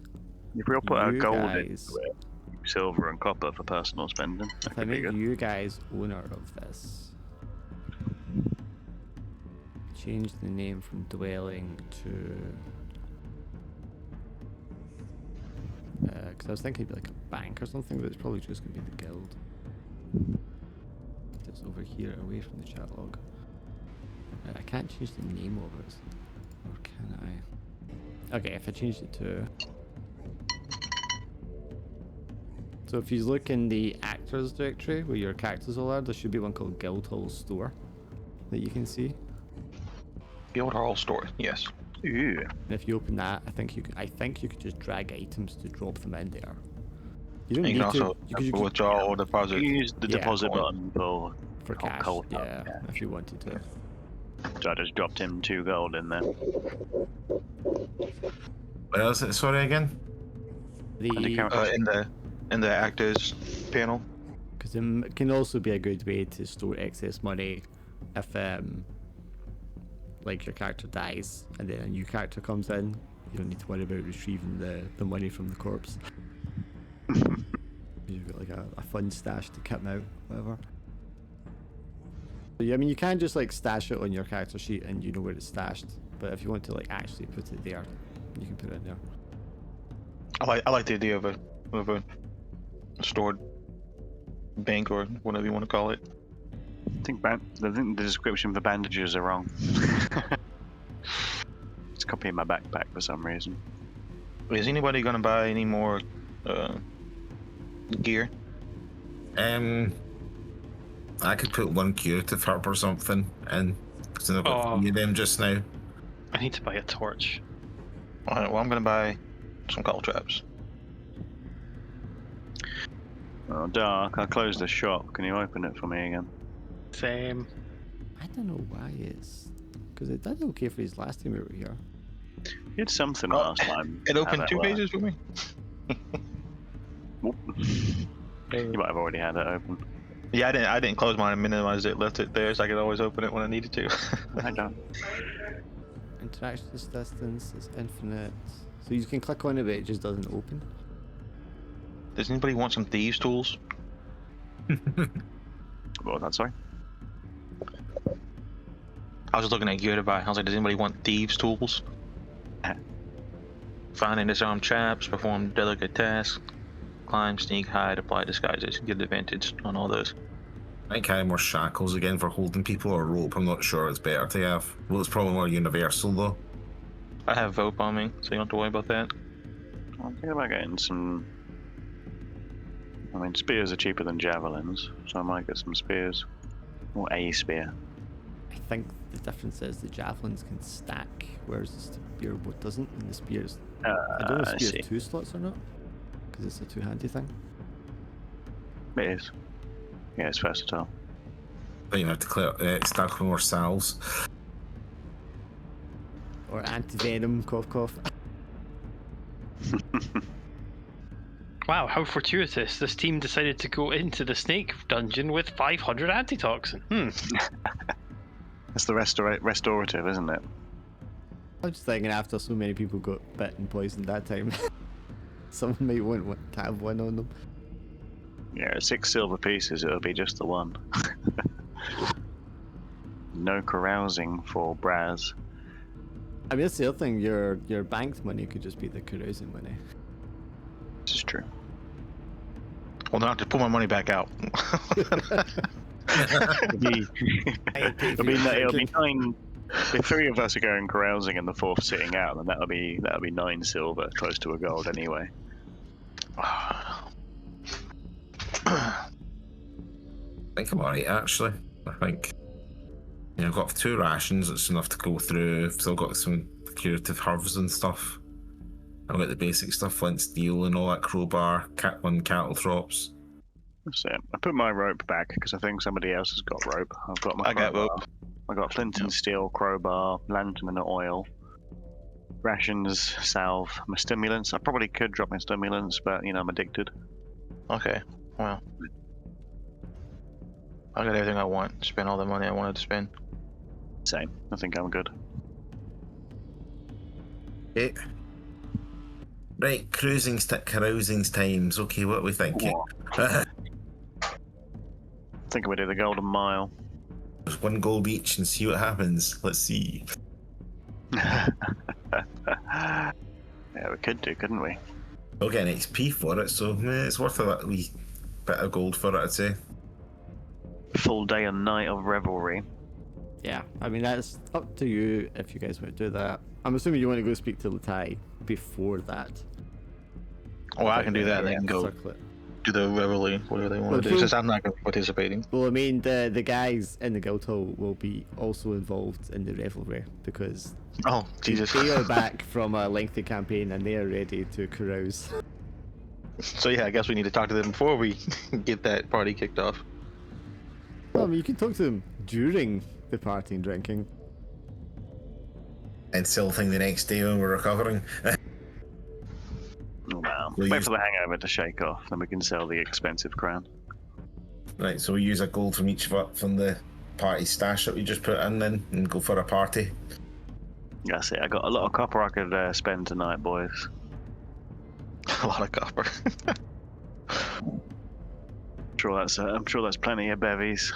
If we all put our you gold guys, into it, silver and copper for personal spending, that if I could be make good. you guys owner of this, change the name from dwelling to. Because I was thinking it'd be like a bank or something, but it's probably just going to be the guild. It's over here, away from the chat log. I can't change the name of it, or can I? Okay, if I change it to. So if you look in the actors directory where your characters all are, there should be one called Guildhall Store that you can see. Guildhall store, yes. Ooh. And if you open that, I think you could just drag items to drop them in there. You don't And need you can also to. You could withdraw or You deposit. can use the Yeah, deposit coin. button for for cash. cold Yeah, if you wanted to. So I just dropped him 2 gold in there. Where is it? Sorry again. The In the actors panel. because it can also be a good way to store excess money if like your character dies and then a new character comes in. You don't need to worry about retrieving the money from the corpse. You've got like a fun stash to kit out, whatever. So, yeah, I mean, you can just like stash it on your character sheet and you know where it's stashed. But if you want to like actually put it there, you can put it in there. I like the idea of a stored bank or whatever you want to call it. I think the description for bandages are wrong. It's copying my backpack for some reason. Is anybody gonna buy any more gear? I could put 1 curative herb or something in, because I've got 3 of them just now. I need to buy a torch. Alright, well I'm gonna buy some call traps. Oh, Dark, I closed the shop. Can you open it for me again? Same. I don't know why it's because it did okay for his last time we were here. You did something Oh, last time. It How opened that 2 work? pages for me. Whoop. You might have already had it open. Yeah, I didn't close mine and minimize it, left it there so I could always open it when I needed to. I don't. Interaction distance is infinite, so you can click on it, but it just doesn't open. Does anybody want some thieves tools? What was that, sorry? I was just looking at gear to buy. I was like, does anybody want thieves tools? Find and disarm traps, perform delicate tasks, climb, sneak, hide, apply disguises. Get advantage on all those. I think I have more shackles again for holding people, or rope. I'm not sure. It's better to have. Well, it's probably more universal though. I have vote bombing, so you don't have to worry about that. I'm thinking about getting some. I mean, spears are cheaper than javelins, so I might get some spears. Or a spear. I think the difference is the javelins can stack, whereas the spear doesn't, and the spears. I don't know if I spears see. 2 slots or not, because it's a 2-handy thing. It is. Yeah, it's versatile. But you have to stack with more salves. Or anti-venom, cough cough. Wow, how fortuitous. This team decided to go into the snake dungeon with 500 antitoxin. That's the restorative, isn't it? I'm just thinking after so many people got bit and poisoned that time, someone might want to have one on them. Yeah, 6 silver pieces, it'll be just the one. No carousing for Braz. I mean, that's the other thing, your banked money could just be the carousing money. This is true. Well, now I have to pull my money back out. It'll be 9. If 3 of us are going carousing and the 4th sitting out, then that'll be 9 silver, close to a gold anyway. I think I'm alright actually. I think I've got 2 rations. It's enough to go through. I've still got some curative herbs and stuff. I've got the basic stuff, flint, steel, and all that crowbar, one cattle drops. That's it. I put my rope back because I think somebody else has got rope. I've got my I got crowbar. rope. I got flint and steel, crowbar, lantern and oil, rations, salve, my stimulants. I probably could drop my stimulants, but I'm addicted. Okay. Wow. I got everything I want. Spent all the money I wanted to spend. Same. I think I'm good. Okay. Right, carousing times. Okay, what are we thinking? I think we do the golden mile. There's 1 gold each and see what happens. Let's see. Yeah, we could do, couldn't we? We'll get an XP for it, so it's worth a wee bit of gold for it, I'd say. Full day and night of revelry. Yeah, I mean, that's up to you if you guys want to do that. I'm assuming you want to go speak to Latai before that. Well, I can do that. They can go Circle it. do the revelry, whatever they want Well, to do. Since I'm not going to be participating. Well, I mean, the guys in the guild hall will be also involved in the revelry because Oh, Jesus. they are back from a lengthy campaign and they are ready to carouse. So yeah, I guess we need to talk to them before we get that party kicked off. Well, I mean, you can talk to them during the party and drinking. And still thing the next day when we're recovering. Well, We'll wait use- for the hangover to shake off, then we can sell the expensive crown. Right, so we use a gold from each of it from the party stash that we just put in then and go for a party. That's it. I got a lot of copper I could spend tonight, boys. A lot of copper. I'm sure that's plenty of bevies.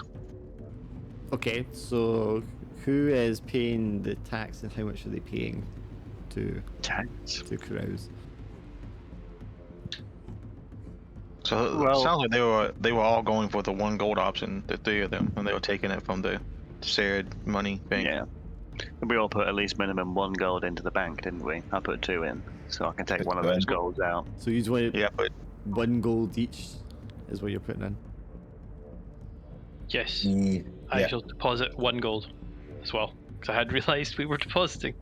Okay, so who is paying the tax and how much are they paying to Tax. carouse? So Well- it sounds like they were all going for the 1 gold option, the 3 of them, and they were taking it from the shared money bank. Yeah. We all put at least minimum 1 gold into the bank, didn't we? I put 2 in, so I can take Put one of 2 those in. golds out. So you just want Yeah, but 1 gold each is what you're putting in. Yes, Yeah. I shall deposit 1 gold as well because I had realised we were depositing.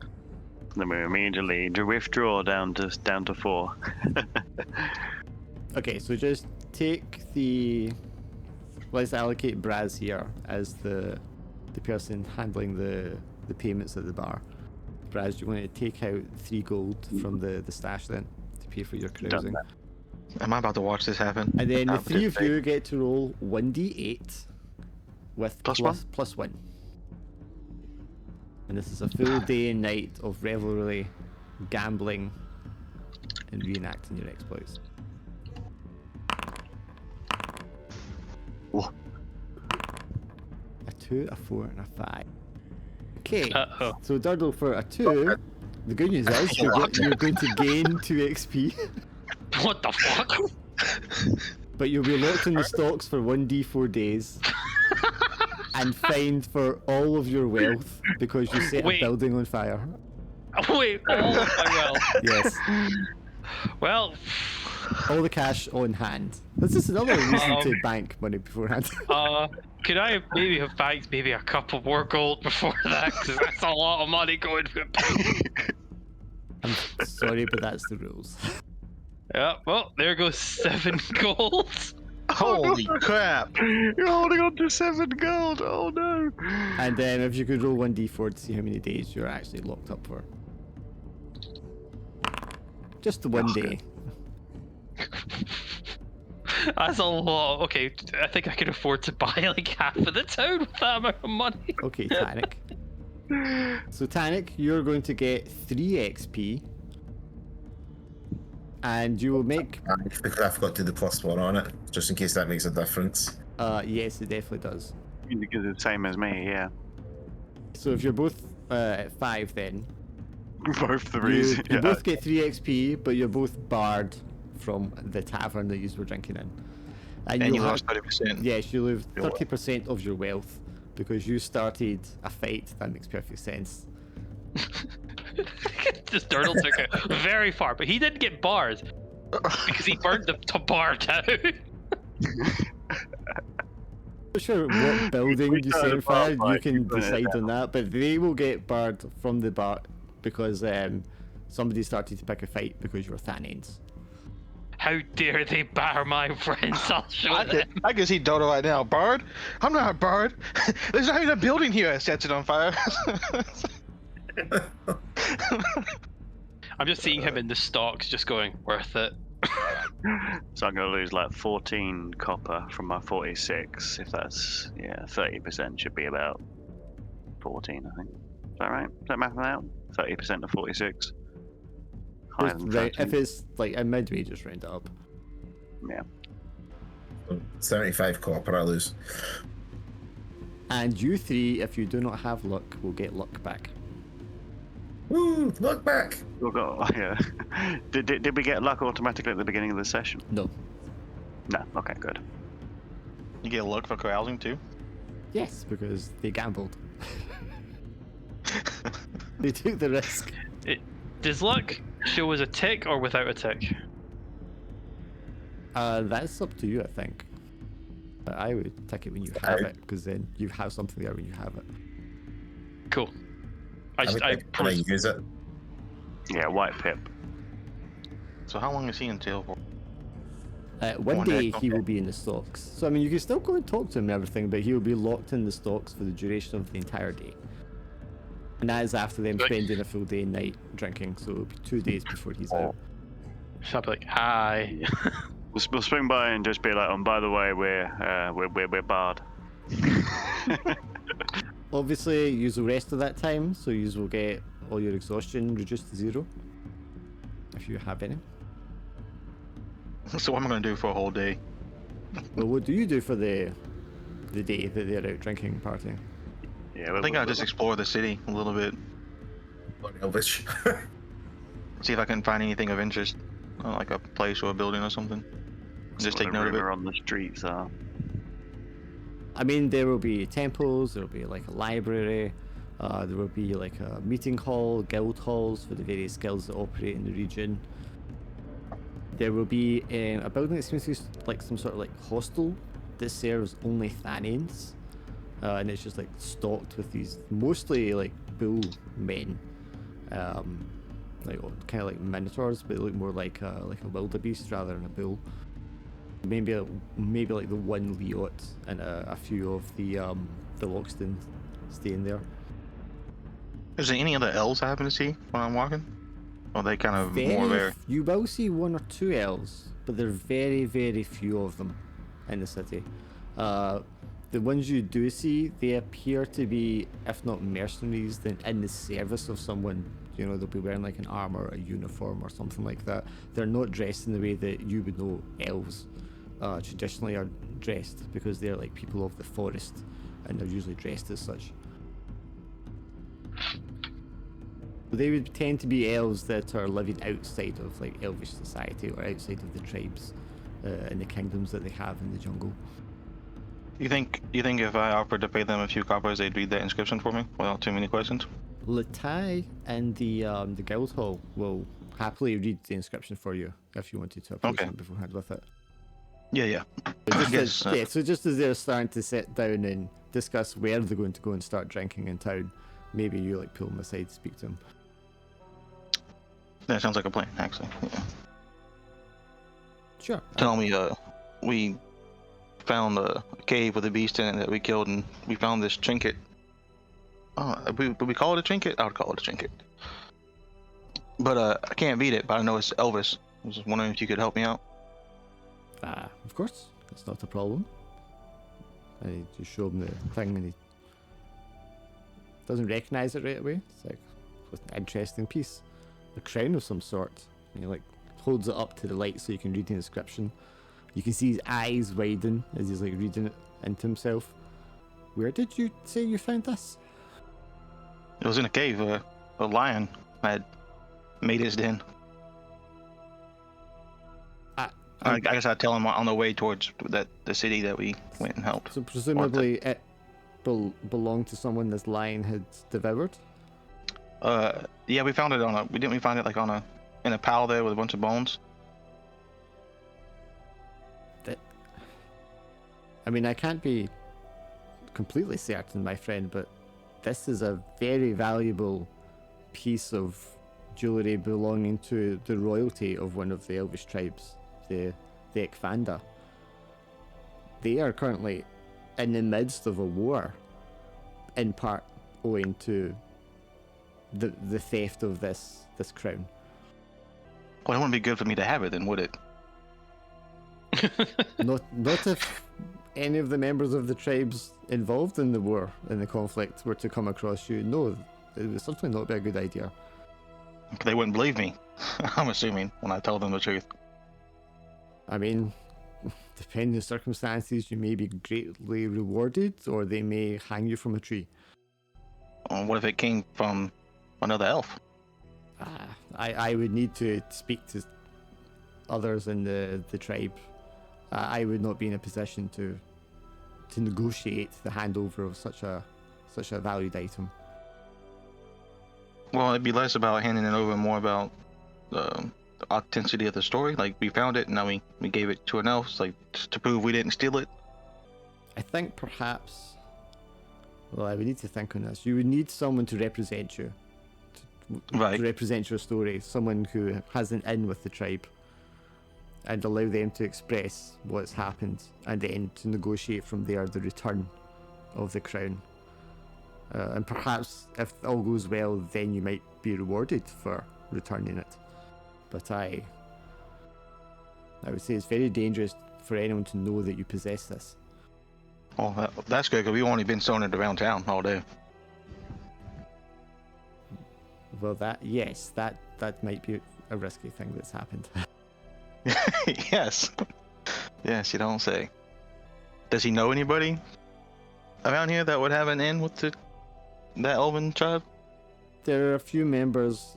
Then we immediately withdraw down to 4. Okay, so just take the. Let's allocate Braz here as the person handling the payments at the bar. Braz, do you want to take out 3 gold from the stash then to pay for your carousing? that. am I about to watch this happen? And then the I'll 3 of participate. you get to roll 1d8 with Plus plus 1. And this is a full day and night of revelry, gambling, and reenacting your exploits. Whoa. A 2, a 4, and a 5. Okay, Uh-oh. so Durdle for a 2. The good news is you're going to gain 2 XP, What the fuck? but you'll be locked in the stocks for 1d4 days and fined for all of your wealth because you set Wait. a building on fire. Wait, oh my Yes, well, all the cash on hand. This is another reason to bank money beforehand. could I maybe have banked maybe a couple more gold before that? Because that's a lot of money going for I'm sorry, but that's the rules. Yeah, well, there goes 7 gold. Holy crap! You're holding on to 7 gold. Oh no. And then if you could roll 1d4 to see how many days you're actually locked up for. Just the 1 day. That's a lot. Okay, I think I could afford to buy like half of the town with that amount of money. Okay, Tannic. So Tannic, you're going to get 3 XP. And you will make... Because I forgot to do the +1 on it, just in case that makes a difference. Yes, it definitely does. Because it's the same as me, yeah. So if you're both at 5 then, Both the you reason. Yeah. both get 3 XP, but you're both barred from the tavern that you were drinking in. And you'll you have- lost 30%. Yes, you lose Your wealth. 30% of your wealth because you started a fight. That makes perfect sense. This turtle took it very far, but he didn't get bars because he burnt the bar down. not sure what building we you start set a on fire. bonfire, You can you burn it decide down. on that, but they will get barred from the bar because somebody started to pick a fight because you were Thanins. How dare they bar my friends? I'll show them. I can see Dodo right now. Bard? I'm not a bard. There's not even a building here that sets it on fire. I'm just seeing him in the stocks, just going, worth it. So I'm going to lose like 14 copper from my 46. If that's, 30% should be about 14, I think. Is that right? Is that mathing out? 30% of 46. Higher Just than right, 13. if it's like a midway, just round it up. Yeah. 75 copper I lose. And you three, if you do not have luck, will get luck back. Woo! Look back! We'll go, yeah. Did we get luck automatically at the beginning of the session? No. No. Okay, good. You get luck for carousing too? Yes, because they gambled. They took the risk. Does luck show as a tick or without a tick? That's up to you, I think. But I would tick it when you have it, because then you have something there when you have it. Cool. Can I use it? Yeah, white pip. So how long is he in jail for? One One day day, he okay. will be in the stocks. So I mean, you can still go and talk to him and everything, but he will be locked in the stocks for the duration of the entire day. And that is after them Right. spending a full day and night drinking, so it'll be 2 days before he's out. So I'll be like, hi. We'll swing by and just be like, by the way, we're barred. Obviously, use the rest of that time, so you will get all your exhaustion reduced to 0. If you have any. So what am I gonna do for a whole day? Well, what do you do for the day that they're out drinking, partying? Yeah, I think I'll just explore the city a little bit. Elvish. See if I can find anything of interest. Like a place or a building or something. Just take note of it. on the streets are. I mean, there will be temples, there will be like a library, there will be like a meeting hall, guild halls for the various guilds that operate in the region. There will be a building that seems to be like some sort of like hostel that serves only Thanins. And it's just like stocked with these mostly like bull men. Like kind of like minotaurs, but they look more like a wildebeest rather than a bull. Maybe like the one Leot and a few of the Loxton staying there. Is there any other elves I happen to see when I'm walking? Or are they kind of more there? You will see 1 or 2 elves, but there are very, very few of them in the city. The ones you do see, they appear to be, if not mercenaries, then in the service of someone. You know, they'll be wearing like an armor, a uniform, or something like that. They're not dressed in the way that you would know elves traditionally are dressed, because they're like people of the forest, and they're usually dressed as such. They would tend to be elves that are living outside of like elvish society or outside of the tribes in the kingdoms that they have in the jungle. You think if I offered to pay them a few coppers, they'd read that inscription for me without too many questions? Latai and the guild hall will happily read the inscription for you if you wanted to approach Okay. them beforehand with it. Yeah. So just, Yes, so just as they're starting to sit down and discuss where they're going to go and start drinking in town, maybe you like pull them aside to speak to them. That sounds like a plan, actually. Yeah. Sure. Tell me, we found a cave with a beast in it that we killed, and we found this trinket. Would we call it a trinket? I would call it a trinket. But I can't beat it, but I know it's Elvis. I was just wondering if you could help me out. Of course, that's not a problem. I just show him the thing and he doesn't recognize it right away. It's like, it's an interesting piece. A crown of some sort. And he like holds it up to the light so you can read the inscription. You can see his eyes widen as he's like reading it into himself. Where did you say you found this? It was in a cave. A lion had made his den. I guess I'd tell him on the way towards the city that we went and helped. So presumably it belonged to someone this lion had devoured? Yeah, we found it we find it like in a pile there with a bunch of bones. I mean, I can't be completely certain, my friend, but this is a very valuable piece of jewellery belonging to the royalty of one of the Elvish tribes, the Ekvanda. They are currently in the midst of a war, in part owing to the theft of this crown. Well, it wouldn't be good for me to have it then, would it? Not if any of the members of the tribes involved in the war, in the conflict, were to come across you. No, it would certainly not be a good idea. They wouldn't believe me. I'm assuming when I told them the truth. I mean, depending on the circumstances, you may be greatly rewarded, or they may hang you from a tree. What if it came from another elf? I would need to speak to others in the tribe. I would not be in a position to negotiate the handover of such a valued item. Well, it'd be less about handing it over, more about the authenticity of the story. Like, we found it, and now we gave it to an elf, like, to prove we didn't steal it. I think perhaps, well, I would need to think on this. You would need someone to represent you, Right. to represent your story. Someone who has an in with the tribe, and allow them to express what's happened, and then to negotiate from there the return of the crown. And perhaps if all goes well, then you might be rewarded for returning it. But I would say it's very dangerous for anyone to know that you possess this. Oh, that's good, because we've only been selling it around town all day. Well, that might be a risky thing that's happened. Yes. Yes, you don't say. Does he know anybody around here that would have an in with that elven tribe? There are a few members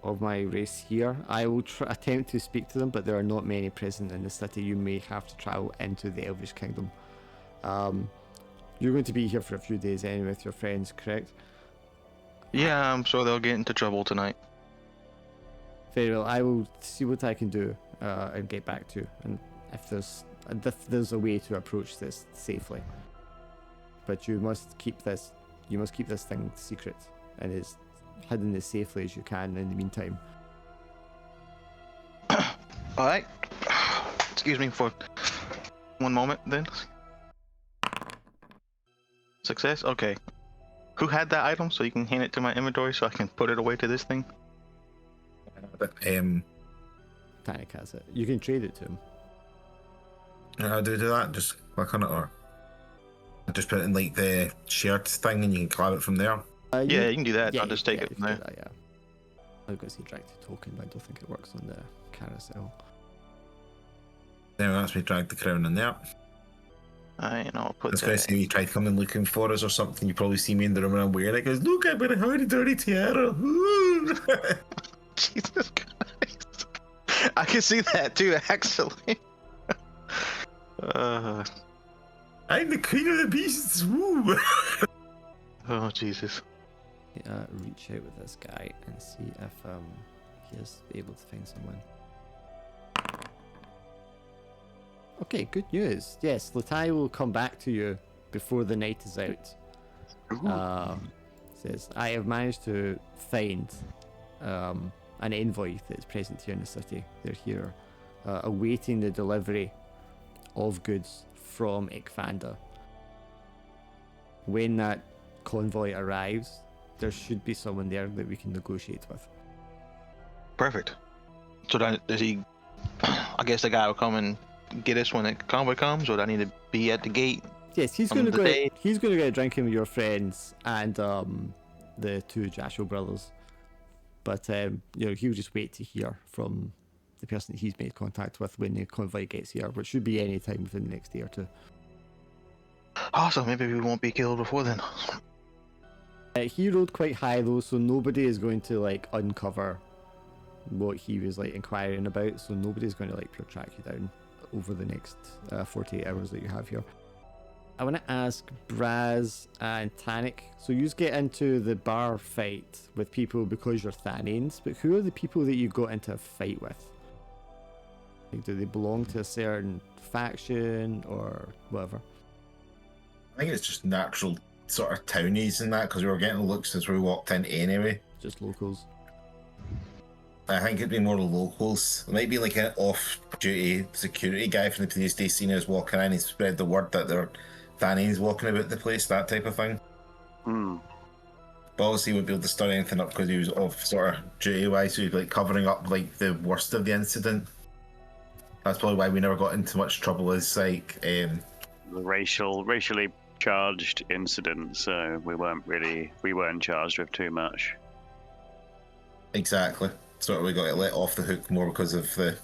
of my race here. I will attempt to speak to them, but there are not many present in the city. You may have to travel into the Elvish Kingdom. You're going to be here for a few days anyway with your friends, correct? Yeah, I'm sure they'll get into trouble tonight. Very well. I will see what I can do and get back to you. And if there's a way to approach this safely. But you must keep this thing secret and as hidden as safely as you can in the meantime. Alright. Excuse me for one moment then. Success? Okay. Who had that item so you can hand it to my inventory so I can put it away to this thing? Tanic has it. You can trade it to him. How do we do that? Just click on it, or I just put it in like the shared thing and you can grab it from there? Yeah, you can do that. Yeah, I'll just take it from there. That, yeah. I was going to say drag to token, but I don't think it works on the carousel. There, that's me drag the crown in there. Alright, I'll I put was going to that. say, you tried coming looking for us or something, you probably see me in the room and I'm wearing it. Goes, look, I've got a howdy dirty tiara. Jesus Christ. I can see that too, actually. I'm the queen of the beasts. Woo! Oh, Jesus. Reach out with this guy and see if he is able to find someone. Okay, good news. Yes, Latai will come back to you before the night is out. Says, I have managed to find an envoy that is present here in the city. They're here awaiting the delivery of goods from Ekvanda. When that convoy arrives, there should be someone there that we can negotiate with. Perfect. So then, does he... I guess the guy will come and get us when the convoy comes, or do I need to be at the gate? Yes, he's On going to the go. day? He's going to get a drink in with your friends and the two Jasho brothers. But he'll just wait to hear from the person that he's made contact with when the convoy gets here, which should be any time within the next day or two. Awesome, maybe we won't be killed before then. He rolled quite high though, so nobody is going to uncover what he was inquiring about. So nobody's going to pure track you down over the next 48 hours that you have here. I want to ask Braz and Tanic. So you get into the bar fight with people because you're Thanians, but who are the people that you got into a fight with? Do they belong to a certain faction or whatever? I think it's just natural sort of townies and that, because we were getting looks as we walked in anyway. Just locals. I think it'd be more locals. It might be like an off-duty security guy from the police station who's walking in. He spread the word that there are fannies walking about the place, that type of thing. But obviously, he wouldn't be able to stir anything up because he was off sort of duty-wise, so he'd be like covering up like the worst of the incident. That's probably why we never got into much trouble. Is like The racially charged incident, so we weren't charged with too much. exactly. Sort of we got let off the hook more because of the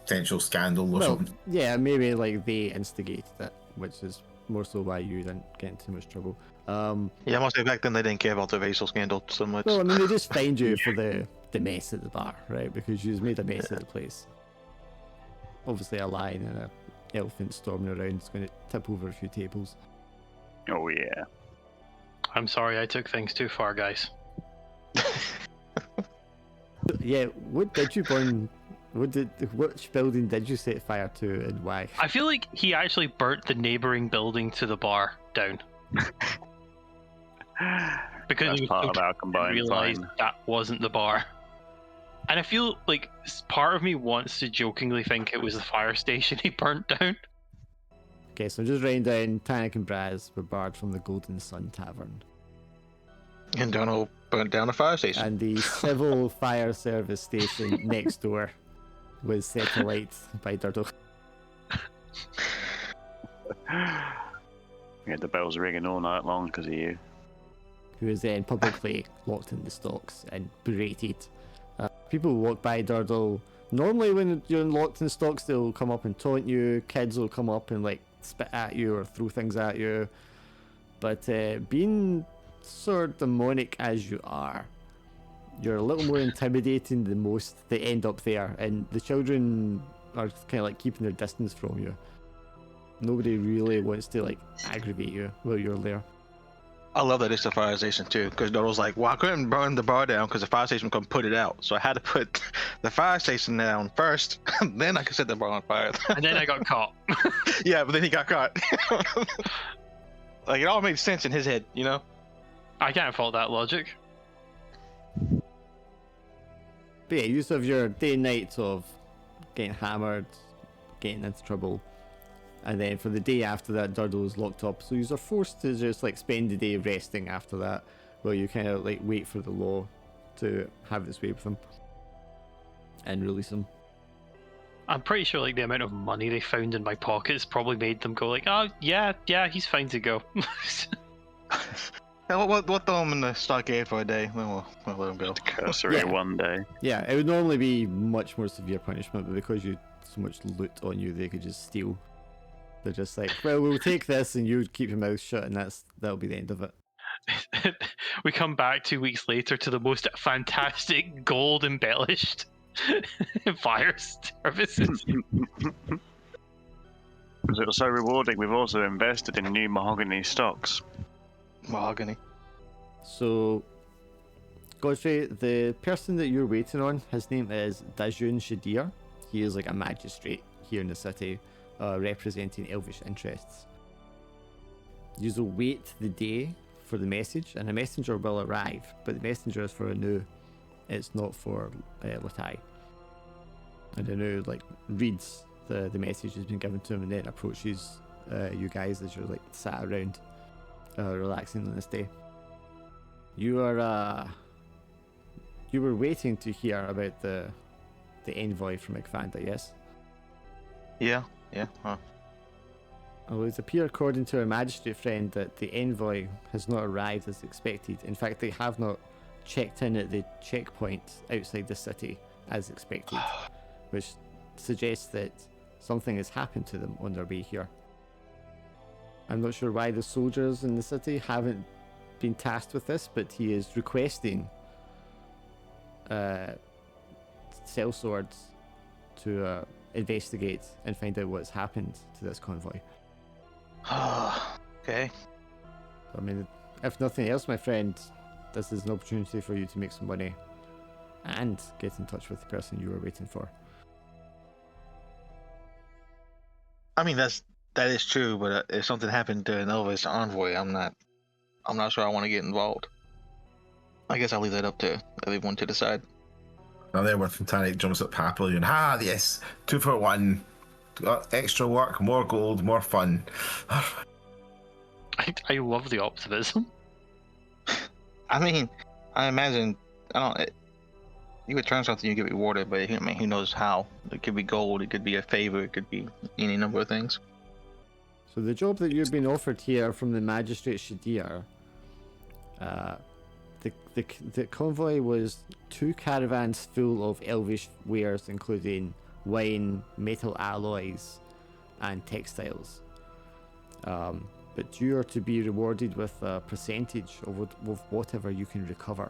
potential scandal or Well, something. yeah, maybe like they instigated it, which is more so why you didn't get into too much trouble. Yeah, mostly back then they didn't care about the racial scandal so much. Well, I mean, they just fined you for the mess at the bar, right? Because you made a mess at the place. Obviously, a lion and an elephant storming around is going to tip over a few tables. Oh yeah. I'm sorry I took things too far, guys. Yeah, what did you burn? Which building did you set fire to, and why? I feel like he actually burnt the neighboring building to the bar down. Because That's he was part so of our combined realized fine. that wasn't the bar. And I feel like part of me wants to jokingly think it was the fire station he burnt down. Okay, so just writing down Tannic and Braz were barred from the Golden Sun Tavern. And Donald burnt down a fire station. And the civil fire service station next door was set alight by Durdle. We had the bells ringing all night long because of you. Who was then publicly locked in the stocks and berated. People who walk by Durdle, normally when you're locked in stocks, they'll come up and taunt you. Kids will come up and like spit at you or throw things at you. But being sort of demonic as you are, you're a little more intimidating than most that end up there, and the children are kind of like keeping their distance from you. Nobody really wants to like aggravate you while you're there. I love that it's the fire station too, because Donald's like, well, I couldn't burn the bar down because the fire station couldn't put it out, so I had to put the fire station down first, then I could set the bar on fire. And then I got caught. Yeah, but then he got caught. Like, it all made sense in his head, you know? I can't fault that logic. But yeah, use of your day and nights of getting hammered, getting into trouble, and then for the day after that, Durdle is locked up, so you are forced to just like spend the day resting after that, while you kind of like wait for the law to have its way with him and release him. I'm pretty sure like the amount of money they found in my pockets probably made them go like, oh yeah, he's fine to go. Yeah, we'll throw him in the stockade for a day, then we'll let him go. Cursory Yeah. one day. Yeah, it would normally be much more severe punishment, but because you had so much loot on you, they could just steal. They're just like, well, we'll take this and you keep your mouth shut, and that'll be the end of it. We come back 2 weeks later to the most fantastic gold embellished fire services. Because it was so rewarding, we've also invested in new mahogany stocks. Mahogany. So, Godfrey, the person that you're waiting on, his name is Dajun Shadir. He is like a magistrate here in the city, representing elvish interests. You will wait the day for the message, and a messenger will arrive, but the messenger is for Anu. It's not for Latai. And Anu like reads the message has been given to him, and then approaches you guys as you're like sat around relaxing on this day. You were waiting to hear about the envoy from Ekvanda, yes? Yeah. Well, it appear according to our magistrate friend that the envoy has not arrived as expected. In fact, they have not checked in at the checkpoint outside the city as expected, which suggests that something has happened to them on their way here. I'm not sure why the soldiers in the city haven't been tasked with this, but he is requesting cell swords to investigate and find out what's happened to this convoy. Okay. I mean, if nothing else, my friend, this is an opportunity for you to make some money and get in touch with the person you were waiting for. I mean, that's That is true, but if something happened to an Elvis envoy, I'm not sure I want to get involved. I guess I'll leave that up to everyone to decide. Now there when Titanic jumps up happily and yes, 2 for 1. Extra work, more gold, more fun. I love the optimism. I mean, I imagine you would turn something, you get rewarded, but I mean, who knows how? It could be gold, it could be a favor, it could be any number of things. So the job that you've been offered here from the Magistrate Shadir, the convoy was 2 caravans full of elvish wares, including wine, metal alloys, and textiles. But you are to be rewarded with a percentage of whatever you can recover,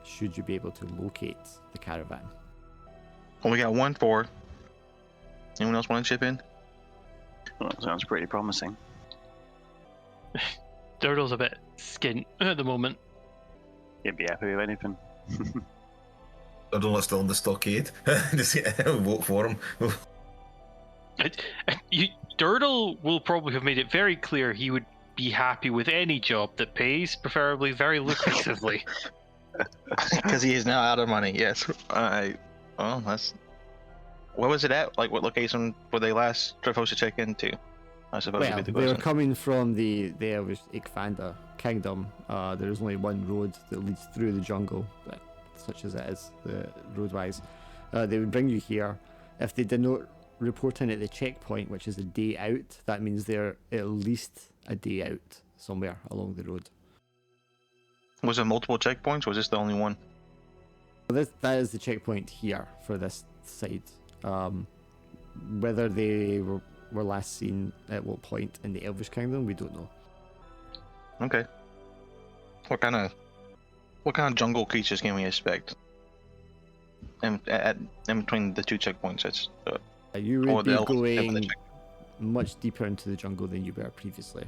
should you be able to locate the caravan. Well, we got 1 for. Anyone else want to chip in? Well, that sounds pretty promising. Dirtle's a bit skint at the moment. You'd be happy with anything. I don't know, still in the stockade. Just vote for him. Dirtle will probably have made it very clear he would be happy with any job that pays, preferably very lucratively. Because he is now out of money. Yes. Well, that's. Where was it at? Like, what location were they last supposed to check into? I suppose Well, would be the they were question. coming from the Elvish Ikfanda kingdom. There is only one road that leads through the jungle, but such as it is, the road-wise. They would bring you here. If they did not report in at the checkpoint, which is a day out, that means they're at least a day out somewhere along the road. Was there multiple checkpoints, or was this the only one? That is the checkpoint here for this side. Whether they were last seen at what point in the Elvish Kingdom, we don't know. Okay. What kind of jungle creatures can we expect? In between the 2 checkpoints, that's. You Or would the be elves within the going check- much deeper into the jungle than you were previously.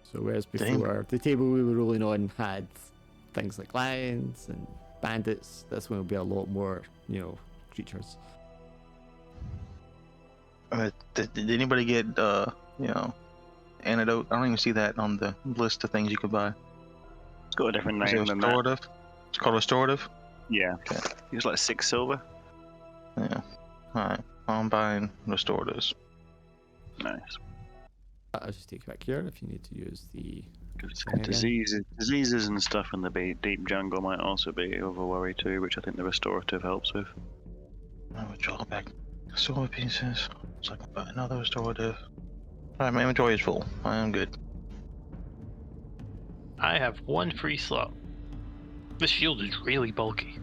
So whereas Damn. before, the table we were rolling on had things like lions and bandits, this one will be a lot more, creatures. Did anybody get antidote? I don't even see that on the list of things you could buy. It's got a different Is it name than that. restorative? It's called restorative? Yeah. Okay. It's like 6 silver. Yeah. Alright. I'm buying restoratives. Nice. I'll just take you back here if you need to use the... Because Again. diseases and stuff in the deep jungle might also be of a worry too, which I think the restorative helps with. I would draw back sword pieces. So I can buy another restorative. Alright, my inventory is full. I am good. I have 1 free slot. This shield is really bulky.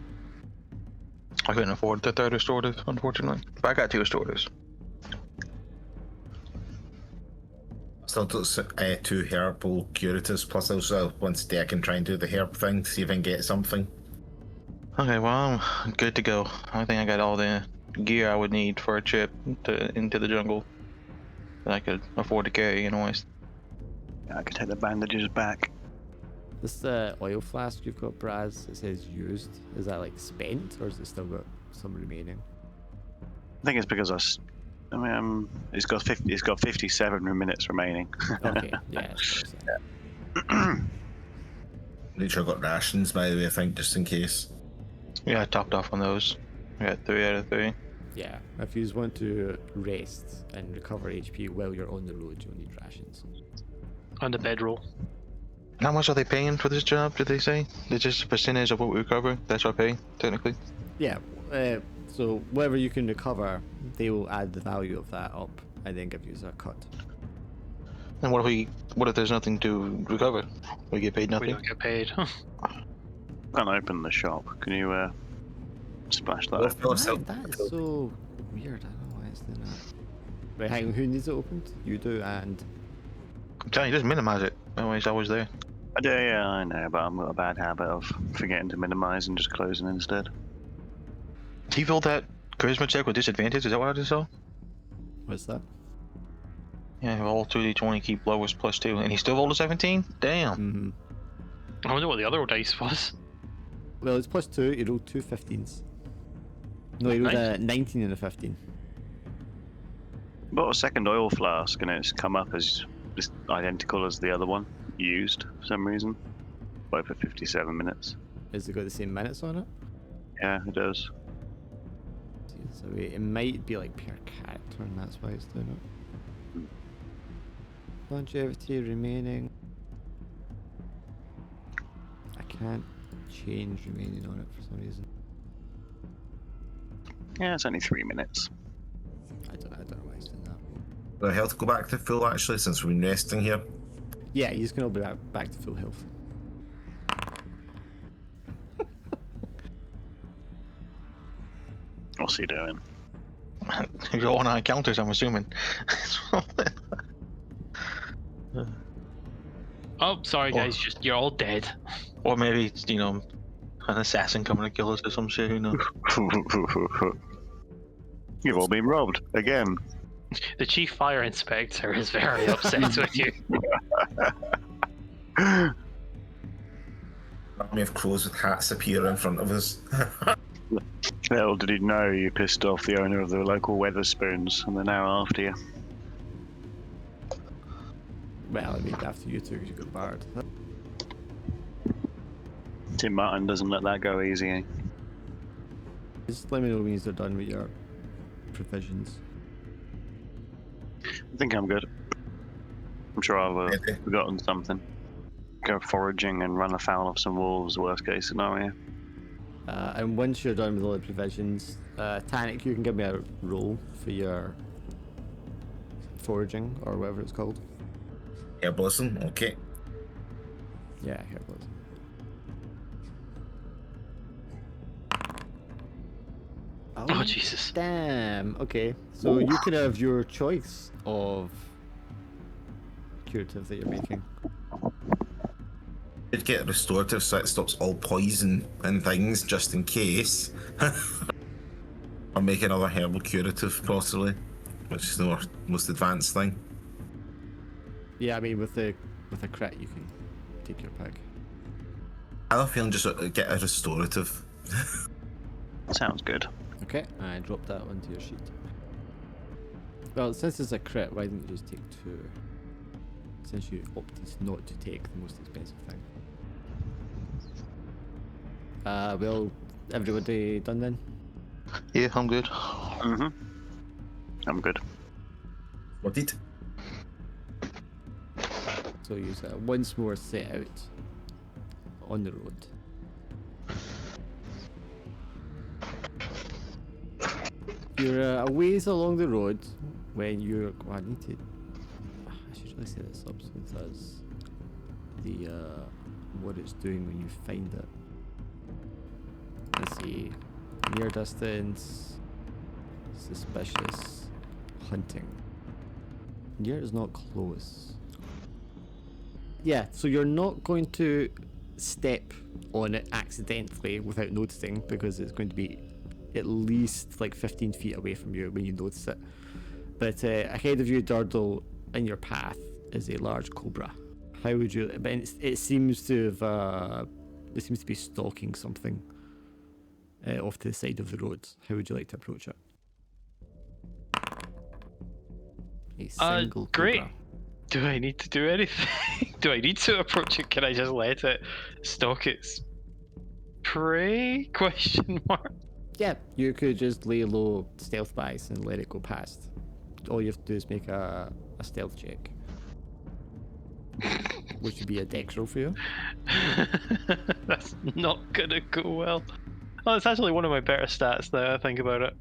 I couldn't afford the 3rd restorative, unfortunately. But I got 2 restoratives. Still does 2 herbal curatives, plus also once a day I can try and do the herb thing to see if I can get something. Okay, well, I'm good to go. I think I got all the gear I would need for a trip into the jungle that I could afford to carry, anyways. Yeah, I could take the bandages back. This oil flask you've got, Braz, it says used. Is that like spent, or is it still got some remaining? I think it's because it's got 57 minutes remaining. Okay, yeah. That's what I said. Make sure I got rations, by the way, I think, just in case. Yeah, I topped off on those. I got 3 out of 3. Yeah, if you want to rest and recover HP while you're on the road, you'll need rations. On the bedroll. How much are they paying for this job, did they say? It's just a percentage of what we recover? That's our pay, technically? Yeah, so whatever you can recover, they will add the value of that up and then give you a cut. And what if there's nothing to recover? We get paid We nothing? don't get paid. Can't open the shop. Can you splash that Well, open? no, so- Right, that is so weird. I don't know why it's doing that. Right, hang on, who needs it opened? You do, and... I'm telling you, just minimize it. Otherwise, it's always there. I do, yeah, I know, but I've got a bad habit of forgetting to minimize and just closing instead. He filled that charisma check with disadvantage, is that what I just saw? What's that? Yeah, all 2d20 keep lowest +2, and he still rolled a 17? Damn. Mm-hmm. I wonder what the other dice was. Well, it's +2, he rolled 2 15s. No, he rolled Nice. a 19 and a 15. Bought a second oil flask and it's come up as just identical as the other one used for some reason. Both for 57 minutes. Has it got the same minutes on it? Yeah, it does. So it might be like per character, and that's why it's doing it. Longevity remaining. I can't change remaining on it for some reason. Yeah, it's only 3 minutes. I don't know why it's doing that. Will the health go back to full actually since we've been resting here? Yeah, he's gonna be back to full health. What's he doing? You're all on encounters, I'm assuming. Oh, sorry guys, just you're all dead. Or maybe it's, you know, an assassin coming to kill us or some shit, who knows? You've all been robbed again. The chief fire inspector is very upset with you. Army of crows with hats appear in front of us. Little did he know you pissed off the owner of the local Weatherspoons, and they're now after you. Well, I mean, after you two, 'cause you got barred. Tim Martin doesn't let that go easy. Eh? Just let me know when you're done with your provisions. I think I'm good. I'm sure I've Okay. forgotten something. Go foraging and run afoul of some wolves, worst case scenario. And once you're done with all the provisions, Tanic, you can give me a roll for your foraging or whatever it's called. Herbalism, okay. Yeah, here it was. Oh Jesus. Damn. Okay, so you can have your choice of curative that you're making. Could get restorative so it stops all poison and things just in case. Or make another herbal curative possibly, which is the most advanced thing. Yeah, I mean with a crit you can take your pick. I have a feeling just get a restorative. Sounds good. Okay, I dropped that onto your sheet. Well, since it's a crit, why didn't you just take 2? Since you opted not to take the most expensive thing. Well, everybody done then? Yeah, I'm good. Mm-hmm. I'm good. What did? So you once more set out on the road. You're a ways along the road when you're. Oh, I need to. I should really set this up so it does the what it's doing when you find it. Let's see. Near distance. Suspicious. Hunting. Near is not close. Yeah, so you're not going to step on it accidentally without noticing because it's going to be at least like 15 feet away from you when you notice it. But ahead of you, Durdle, in your path is a large cobra. How would you? But it seems to have. It seems to be stalking something off to the side of the road. How would you like to approach it? A single Great. cobra. Do I need to do anything? Do I need to approach it? Can I just let it stalk its prey? Question mark. Yeah, you could just lay low, stealth wise, and let it go past. All you have to do is make a stealth check. Which would be a dex roll for you. That's not gonna go well. Oh, it's actually one of my better stats now I think about it.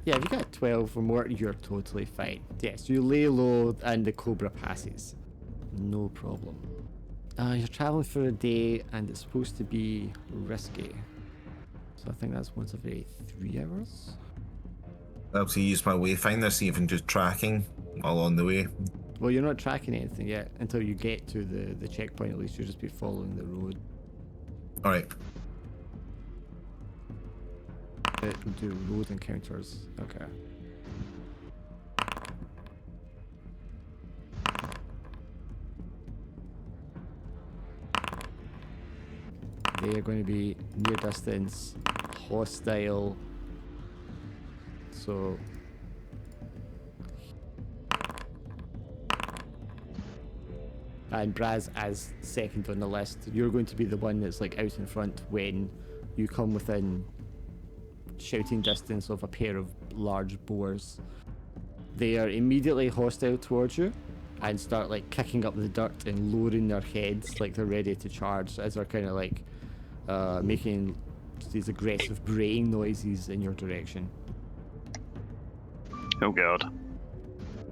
Yeah, if you got 12 or more, you're totally fine. Yeah, so you lay low and the cobra passes. No problem. You're traveling for a day and it's supposed to be risky. So I think that's once every 3 hours. I'll have to use my wayfinder, see if I can do tracking while on the way. Well, you're not tracking anything yet until you get to the checkpoint. At least you'll just be following the road. Alright. We'll do road encounters. Okay. They are going to be near distance, hostile, So and Braz, as second on the list, you're going to be the one that's like out in front when you come within shouting distance of a pair of large boars. They are immediately hostile towards you and start like kicking up the dirt and lowering their heads like they're ready to charge, as they're kind of like making these aggressive braying noises in your direction. Oh god.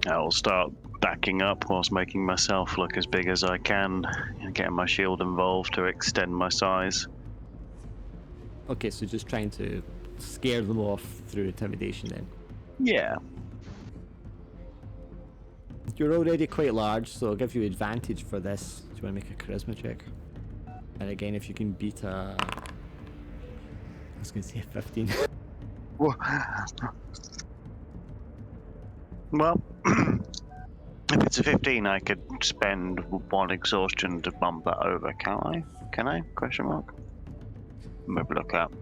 I'll start backing up whilst making myself look as big as I can and getting my shield involved to extend my size. Okay, so just trying to scare them off through intimidation then. Yeah. You're already quite large, so I'll give you advantage for this. Do you want to make a charisma check? And again, if you can beat a... I was going to say 15. Well, if it's a 15, I could spend one exhaustion to bump that over, can't I? Can I? Question mark. Maybe look up.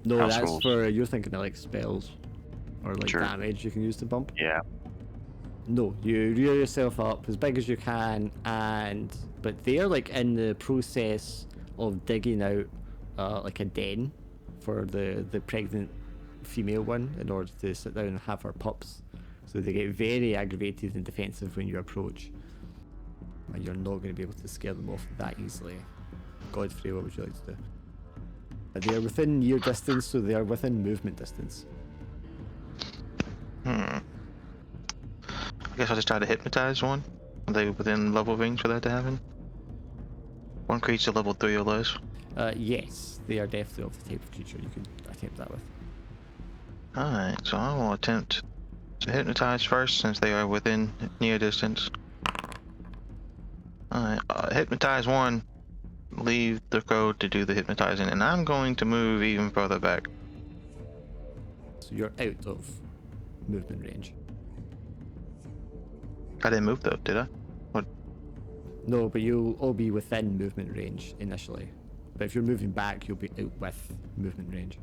No, House that's rules. for... You're thinking of like spells. Or like Sure. damage you can use to bump. Yeah. No, you rear yourself up as big as you can, but they're like in the process of digging out like a den for the pregnant female one in order to sit down and have her pups. So they get very aggravated and defensive when you approach, and you're not going to be able to scare them off that easily. Godfrey, what would you like to do? They are within near distance, so they are within movement distance. I guess I'll just try to hypnotize one. Are they within level range for that to happen? One creature level 3 or less. Yes, they are definitely of the type of creature you could attempt that with. Alright, so I will attempt to hypnotize first since they are within near distance. Alright, hypnotize one. Leave the code to do the hypnotizing, and I'm going to move even further back. So you're out of movement range. I didn't move though, did I? No, but you'll all be within movement range initially. But if you're moving back, you'll be out with movement range.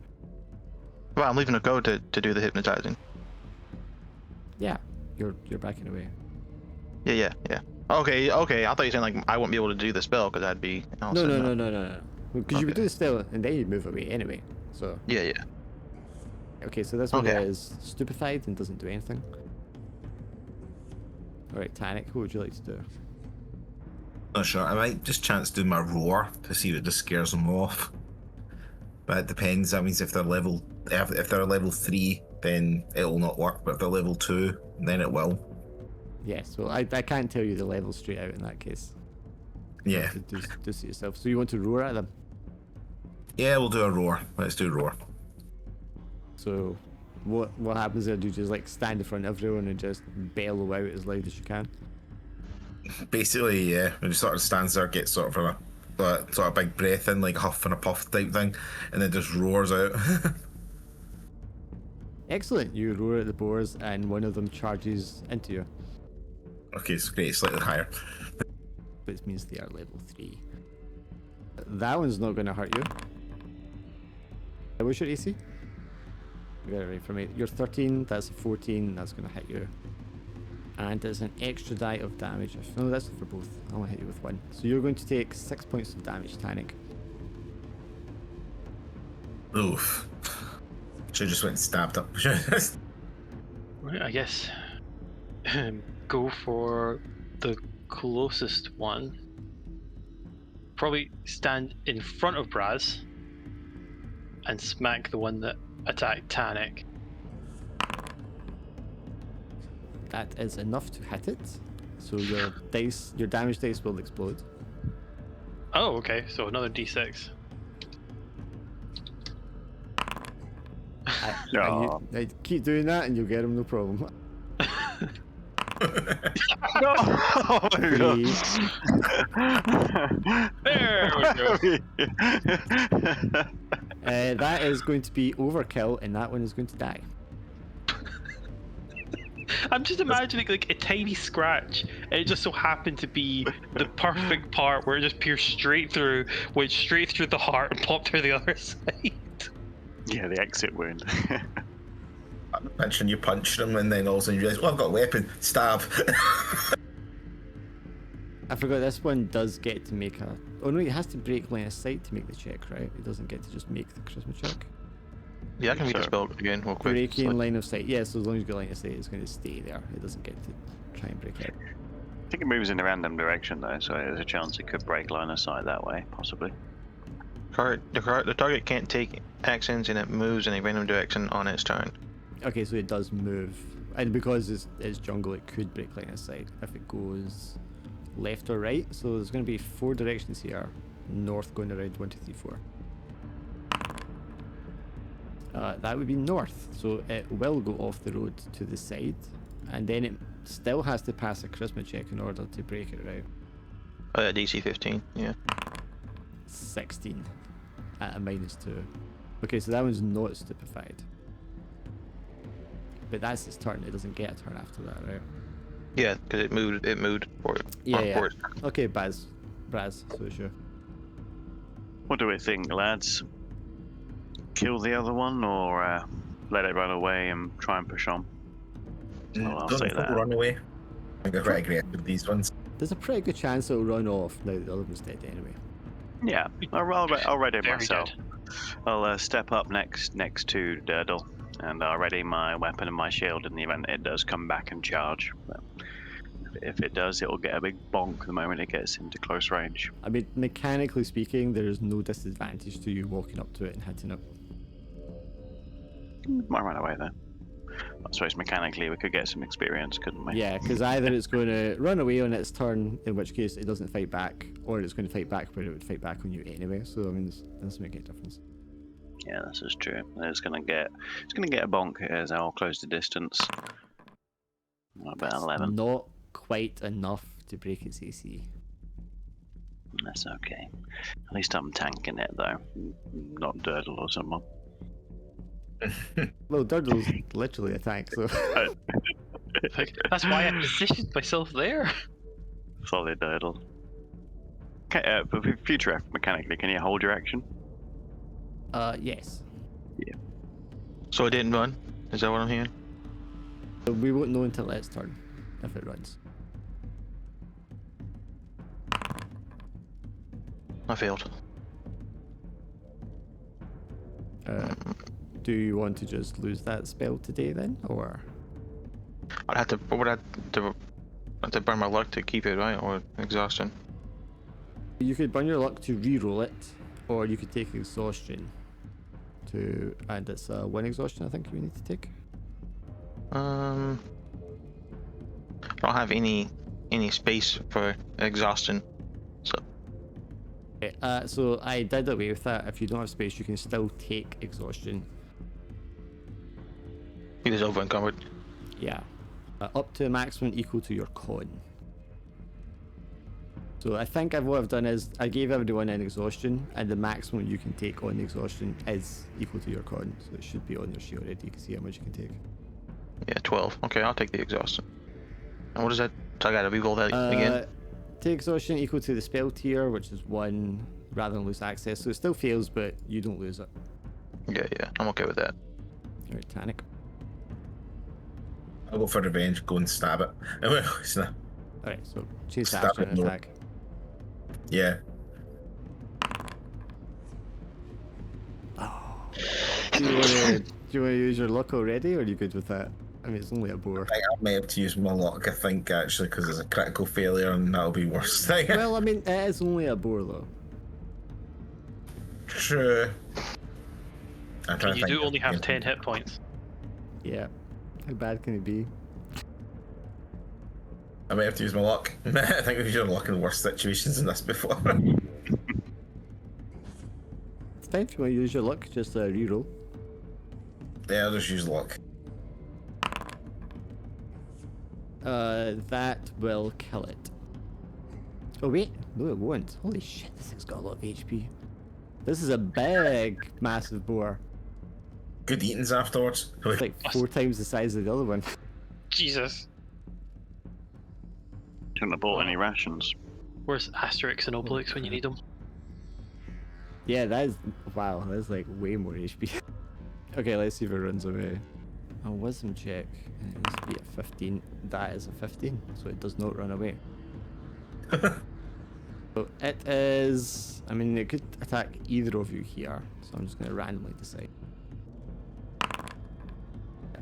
Well, I'm leaving a code to do the hypnotizing. Yeah, you're backing away. Yeah. Okay. I thought you were saying like I wouldn't be able to do the spell because I'd be. No. Because you would Okay. do the spell and then you'd move away anyway. So Yeah. okay, so this one Okay. is stupefied and doesn't do anything. All right, Tanic, what would you like to do? Not sure. I might just chance do my roar to see if it just scares them off. But it depends. That means if they're level 3, then it'll not work. But if they're level 2, then it will. Yes, well, I can't tell you the level straight out in that case. You Yeah. have to do it yourself. So you want to roar at them? Yeah, we'll do a roar. Let's do roar. So what happens there? Do you just like stand in front of everyone and just bellow out as loud as you can? Basically, yeah. When he sort of stands there, gets sort of a big breath in, like a huff and a puff type thing, and then just roars out. Excellent. You roar at the boars and one of them charges into you. Okay, so great, slightly higher. Which means they are level 3. That one's not going to hurt you. What's your AC? Get it right for me. You're 13, that's a 14, that's going to hit you. And it's an extra die of damage. No, that's for both. I'll hit you with 1. So you're going to take 6 points of damage, Tanic. Oof. Should've just went and stabbed up. Right, I guess go for the closest one. Probably stand in front of Braz and smack the one that attacked Tanic. That is enough to hit it. So your damage dice will explode. Oh, okay. So another D6. And you keep doing that and you'll get him, no problem. No! 3. There we go. That is going to be overkill and that one is going to die. I'm just imagining like a tiny scratch, and it just so happened to be the perfect part where it just pierced straight through, went straight through the heart, and popped through the other side. Yeah, the exit wound. Punching you punch them, and then all of a sudden you realise, oh, I've got a weapon. Stab. I forgot this one does get to make a. Oh no, it has to break line of sight to make the check, right? It doesn't get to just make the charisma check. Yeah, I can read the So- spell again real quick. It's Breaking like- line of sight. Yeah, so as long as you get line of sight, it's going to stay there. It doesn't get to try and break it. I think it moves in a random direction though, so there's a chance it could break line of sight that way, possibly. the target can't take actions and it moves in a random direction on its turn. Okay, so it does move, and because it's jungle, it could break line of sight if it goes left or right. So there's going to be 4 directions here. North going around 1, 2, 3, 4. That would be north, so it will go off the road to the side, and then it still has to pass a charisma check in order to break it, right? DC 15, yeah. 16 at a -2. Okay, so that one's not stupefied. But that's its turn. It doesn't get a turn after that, right? Yeah, because it moved for it. Yeah, for yeah. it. Okay, Braz, so sure. What do we think, lads? Kill the other one, or let it run away and try and push on? Well, I'll Don't say know if it'll that. run away. I think they're quite aggressive, these ones. There's a pretty good chance it'll run off now that the other one's dead anyway. Yeah, I'll ready Very myself. I'll step up next to Durdle, and I'll ready my weapon and my shield in the event it does come back and charge. But if it does, it'll get a big bonk the moment it gets into close range. I mean, mechanically speaking, there is no disadvantage to you walking up to it and hitting it. Might run away though. I suppose mechanically we could get some experience, couldn't we? Yeah, because either it's going to run away on its turn, in which case it doesn't fight back, or it's going to fight back where it would fight back on you anyway. So I mean, it doesn't make any difference. Yeah, this is true. It's gonna get a bonk as I'll close the distance. About 11. Not quite enough to break its AC. That's okay. At least I'm tanking it though, not Durdle or someone. Well, Durdle's literally a tank, so Like, that's why I positioned myself there. Solid Durdle. Okay, for future mechanically, can you hold your action? yes. So it didn't run? Is that what I'm hearing? So we won't know until its turn if it runs. I failed. Do you want to just lose that spell today then, or? I'd have to. What would I do? I'd have to burn my luck to keep it, right? Or exhaustion. You could burn your luck to re-roll it, or you could take exhaustion. And it's 1 exhaustion I think you need to take. I don't have any space for exhaustion. So Okay, so I did away with that. If you don't have space, you can still take exhaustion. it is over encumbered. Yeah. Up to a maximum equal to your con. So I think what I've done is I gave everyone an exhaustion, and the maximum you can take on the exhaustion is equal to your con. So it should be on your sheet already. You can see how much you can take. Yeah, 12. Okay, I'll take the exhaustion. And what is that? So I gotta reroll that again. Take exhaustion equal to the spell tier, which is 1, rather than lose access. So it still fails, but you don't lose it. Yeah, I'm okay with that. Alright, Tannic. I'll go for revenge, go and stab it. Well, it's not. Alright, so chase Stab action it and more. attack. Yeah. Do you want to use your luck already, or are you good with that? I mean, it's only a bore. I think I might have to use my luck, I think, actually, because it's a critical failure and that'll be worse. Well, I mean, it is only a bore, though. True. I'm trying to You think do of only have anything. 10 hit points. Yeah. How bad can it be? I might have to use my luck. I think we've used our luck in worse situations than this before. It's fine if you want to use your luck, just reroll. Yeah, I'll just use luck. That will kill it. Oh wait, no it won't. Holy shit, this thing's got a lot of HP. This is a big, massive boar. Good eatings afterwards. It's like 4 times the size of the other one. Jesus. Shouldn't have bought any rations. Where's Asterix and Obelix when you need them? Yeah, that is, wow, that's like way more HP. Okay, let's see if it runs away. a wisdom check, and it needs to be a 15. That is a 15, so it does not run away. So it is. I mean, it could attack either of you here, so I'm just going to randomly decide.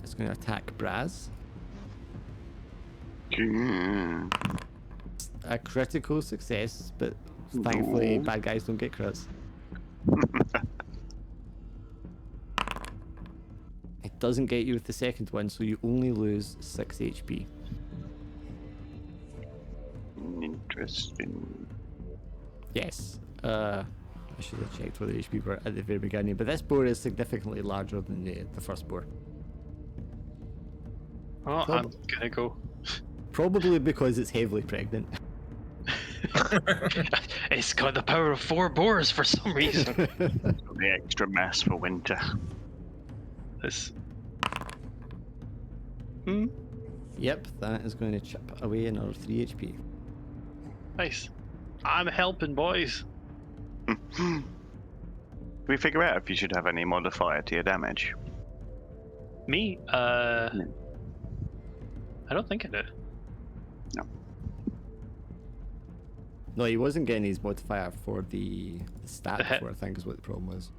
It's going to attack Braz. A critical success, but thankfully No. bad guys don't get crits. It doesn't get you with the second one, so you only lose 6 HP. Interesting. Yes. I should have checked what the HP were at the very beginning, but this boar is significantly larger than the first boar. Oh, I'm gonna go. Probably because it's heavily pregnant. It's got the power of 4 boars for some reason. The extra mass for winter. This. Yep, that is going to chip away another 3 HP. Nice. I'm helping, boys. Can we figure out if you should have any modifier to your damage? Me? I don't think I do. No, he wasn't getting his modifier for the stat The hit. before, I think is what the problem was.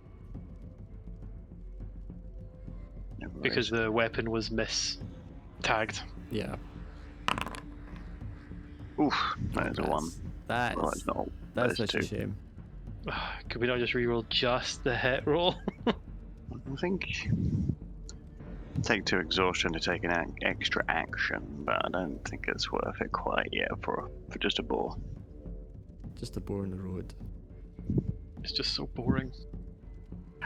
No worries. Because the weapon was tagged. Yeah. Oof, that is a 1. That's, Well, that's not. that's That is such a 2. shame. Could we not just reroll just the hit roll? I think take 2 exhaustion to take an extra action, but I don't think it's worth it quite yet for just a boar. Just a boar in the road. It's just so boring.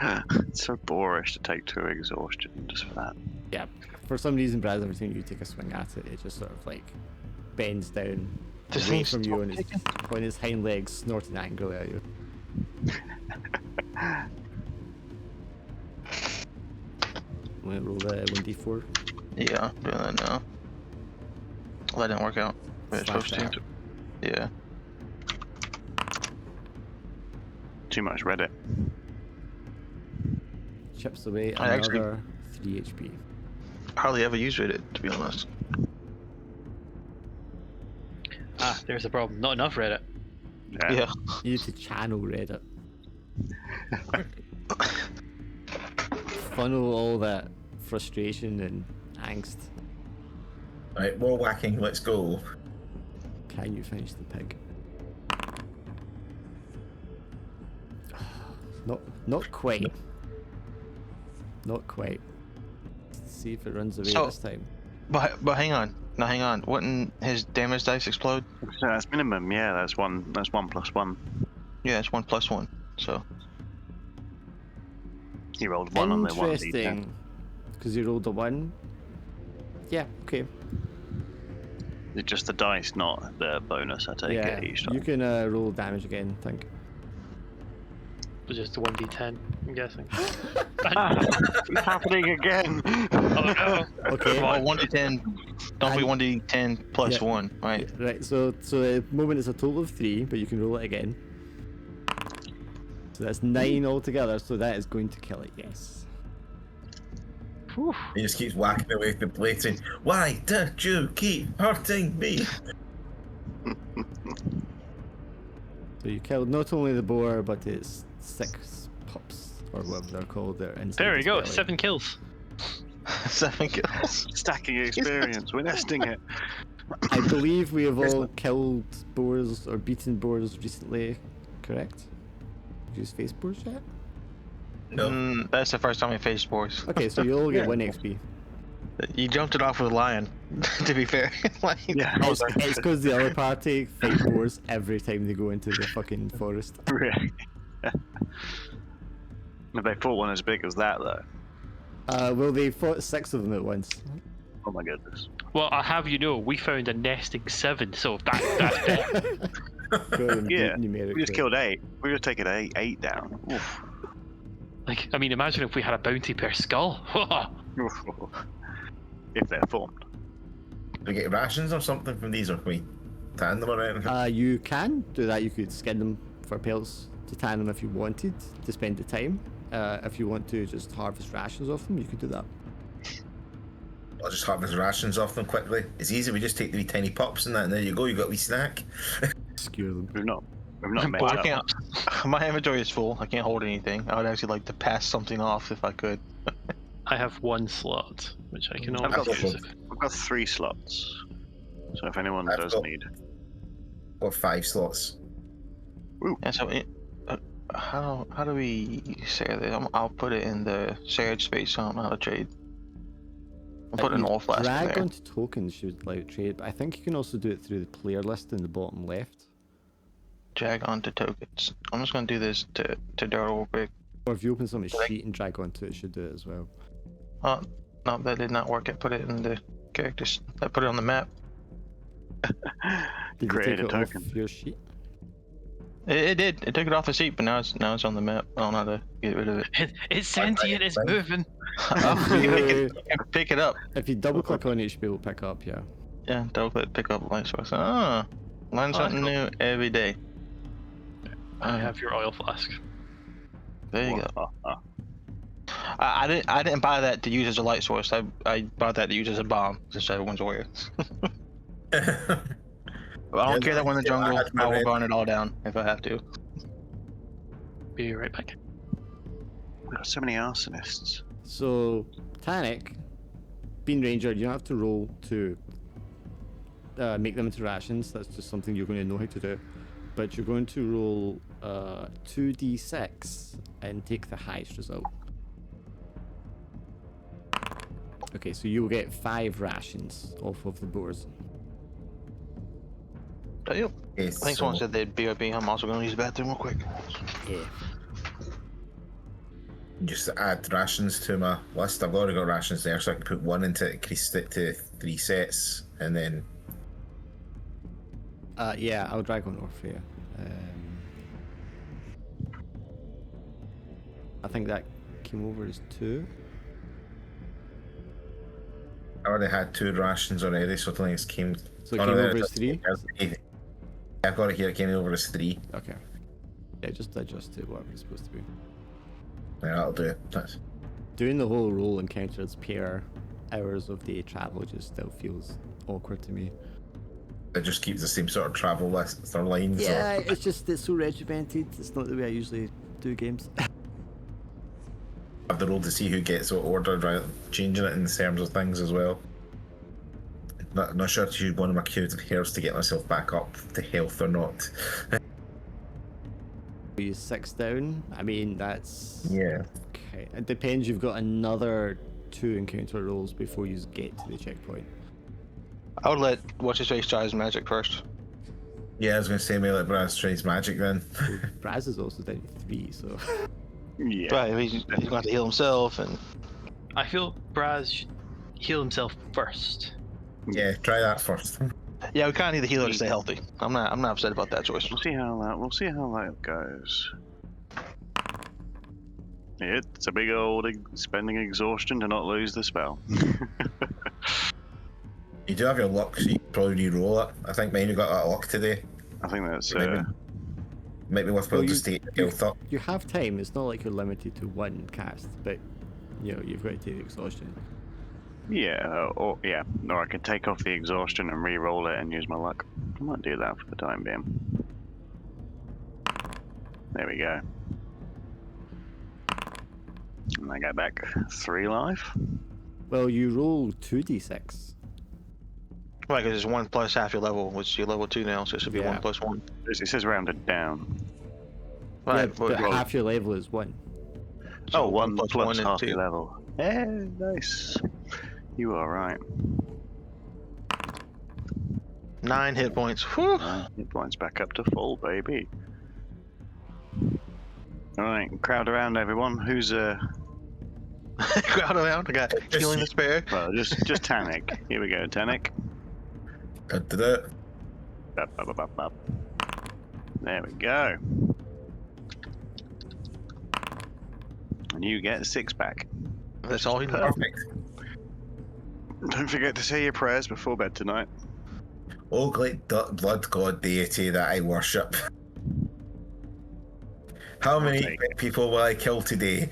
It's so boorish to take 2 exhaustion just for that. Yeah. For some reason, Braz, every time you take a swing at it, it just sort of like bends down Does away he from you stop on his hind legs, snorting angrily at you. I'm gonna roll the 1d4. Yeah, I'm doing that now. Well, that didn't work out. But it's Slash supposed to. Yeah. Too much Reddit. Chips away I actually- another 3 HP. Hardly ever use Reddit, to be honest. There's the problem. Not enough Reddit. Yeah. You need to channel Reddit. Funnel all that frustration and angst. Right, more whacking, let's go. Can you finish the pig? Not quite. Not quite. Let's see if it runs away So- this time. But hang on. Now hang on. Wouldn't his damage dice explode? So that's minimum, yeah, that's 1 plus 1. Yeah, it's 1 plus 1. So He rolled 1 on the 1d10. Interesting. Because you rolled a 1. Yeah, okay. It's just the dice, not the bonus I take Yeah, it each time. you can roll damage again, I think. It's just a 1d10, I'm guessing. It's happening again! Oh no! Okay. oh, 1d10. Don't be And- 1d10 plus Yeah. 1, right? Right, so at the moment it's a total of 3, but you can roll it again. So that's 9 altogether, so that is going to kill it, yes. He just keeps whacking away with the blade saying, "Why did you keep hurting me?" So you killed not only the boar, but its 6 pups, or whatever they're called. They're inside There we its go, belly. 7 kills. 7 kills. Stacking experience, we're nesting it. I believe we have all killed boars or beaten boars recently, correct? Did you use face boars yet? No. That's the first time I faced boars. Okay, so you all get 1 XP. You jumped it off with a lion, to be fair. Like, Yeah, It's because the other party fight boars every time they go into the fucking forest. really. If they fought one as big as that, though. Well, they fought 6 of them at once. Oh my goodness. Well, I'll have you know, we found a nesting 7, so that's better. Go ahead and Yeah, beat numerically. We just killed 8. We just taken 8 down. Oof. Like, I mean, imagine if we had a bounty per skull. If they're formed. Do we get rations or something from these, or can we tan them around? You can do that. You could skin them for pelts to tan them if you wanted to spend the time. If you want to just harvest rations off them, you could do that. I'll just harvest rations off them quickly. It's easy. We just take the wee tiny pups and that, and there you go. You got a wee snack. Skewer them. We've not met Well, I up. can't. My inventory is full. I can't hold anything. I would actually like to pass something off if I could. I have 1 slot, which I can I've always got, use. I've got 3 slots. So if anyone I've does got- need. Got 5 slots. And so, how do we say this? I'll put it in the shared space. So I don't know how to trade. I'll put an You all flask in drag there. onto tokens, you would like trade, but I think you can also do it through the player list in the bottom left. Drag onto tokens. I'm just gonna do this to Daryl real quick. Or if you open somebody's sheet and drag onto it, it should do it as well. Oh, no, that did not work. I put it in the characters. I put it on the map. Did you Create take a it token. off your sheet? It did. It took it off the sheet, but now it's on the map. I don't know how to get rid of it. It's sentient, it's moving. Pick it up. If you double click on it, you should be able to pick up, yeah. Yeah, double click, pick up light source. Ah, learn something new every day. I have your oil flask. There you go. I didn't buy that to use as a light source. I bought that to use as a bomb, since everyone's aware. But I don't care that we're in the jungle. I will burn it all down if I have to. Be right back. We've got so many arsonists. So, Tanic, being Ranger, you don't have to roll to make them into rations. That's just something you're going to know how to do. But you're going to roll 2d6 and take the highest result. Okay, so you will get 5 rations off of the boars. I Okay, think someone said they'd BRB. I'm also going to use the bathroom real quick. Yeah. Just add rations to my list. I've already got rations there, so I can put 1 into it, increase it to 3 sets, and then Yeah, I'll drag one off here. I think that came over as 2. I already had 2 rations already, so I don't think it's came. So it Oh, came no, over it as 3? I've got it here. It came over as 3. Okay. Yeah, just adjust it whatever it's supposed to be. Yeah, that'll do it. That's... Doing the whole roll encounters per hours of day travel just still feels awkward to me. It just keeps the same sort of travel lists or lines. Yeah, Or... it's so regimented. It's not the way I usually do games. have the roll to see who gets what order, right? Changing it in terms of things as well. Not sure to use one of my curative herbs to get myself back up to health or not. Use 6 down. I mean, that's Yeah. okay. It depends. You've got another 2 encounter rolls before you get to the checkpoint. I would let what's his face try his magic first. Yeah, I was gonna say maybe let Braz try his magic then. Braz is also down to 3, so Yeah. Right, he's going to have to heal himself, and I feel Braz should heal himself first. Yeah, try that first. yeah, we kind of need the healer to stay healthy. I'm not upset about that choice. We'll see how that goes. It's a big old spending exhaustion to not lose the spell. You do have your luck, so you can probably re-roll it. I think mine you got that luck today. I think that's Might be worthwhile Well, just to take health up. you have time. It's not like you're limited to 1 cast, but you know you've got to take the exhaustion. or I could take off the exhaustion and re-roll it and use my luck. I might do that for the time being. There we go. And I get back 3 life. Well, you roll 2d6. Right, because it's 1 plus half your level, which you're level 2 now, so it should be Yeah. 1 plus 1. It says rounded down. Right, Yeah, but well, half your level is 1. so 1 plus one and half 2. your level. Yeah, nice. You are right. 9 hit points. Whew. Hit points back up to full, baby. Alright, crowd around everyone. Who's Crowd around. I got healing to spare. well, just Tanic. Here we go, Tanic. Da-da-da. Bup, bup, bup, bup, bup. There we go. And you get a 6-pack. That's all he knows. Perfect. Don't forget to say your prayers before bed tonight. Oh, great blood god deity that I worship. How many take- people will I kill today?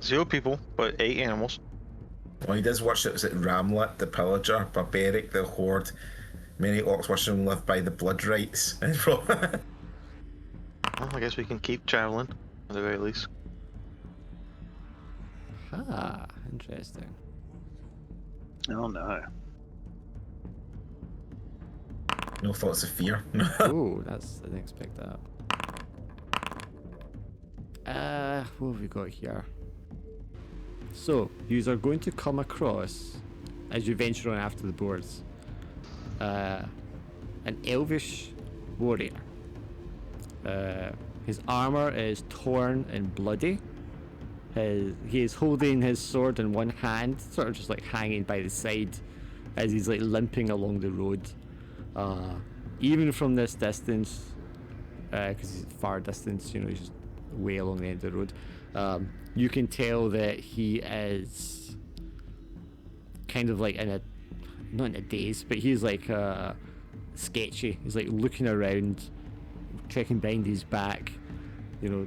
0 people, but 8 animals. Well, he does worship, is it Ramlet, the pillager, Barbaric, the horde. Many orcs worship him live by the blood rites. Well, I guess we can keep traveling, at the very least. Ah, interesting. Oh no. No thoughts of fear. Oh, I didn't expect that. What have we got here? So, you are going to come across, as you venture on after the boards, an elvish warrior. His armor is torn and bloody. He is holding his sword in one hand, sort of just like hanging by the side, as he's like limping along the road. Even from this distance, because he's far distance, you know, he's just way along the end of the road. You can tell that he is kind of like not in a daze, but he's like sketchy. He's like looking around, checking behind his back, you know,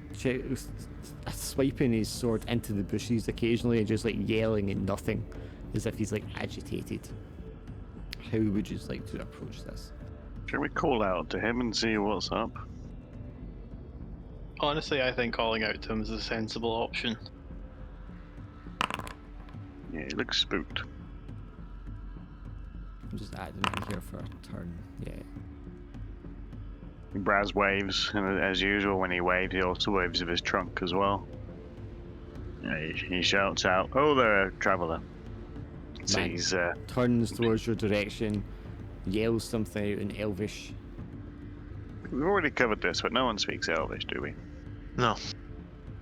swiping his sword into the bushes occasionally and just like yelling at nothing, as if he's like agitated. How would you like to approach this? Shall we call out to him and see what's up? Honestly, I think calling out to him is a sensible option. Yeah, he looks spooked. I'm just adding in here for a turn. Yeah. Braz waves, and as usual, when he waves, he also waves with his trunk as well. Yeah, he shouts out, "Oh there, traveller!" So Man. he's Turns towards your direction, yells something out in Elvish. we've already covered this, but no one speaks Elvish, do we? No.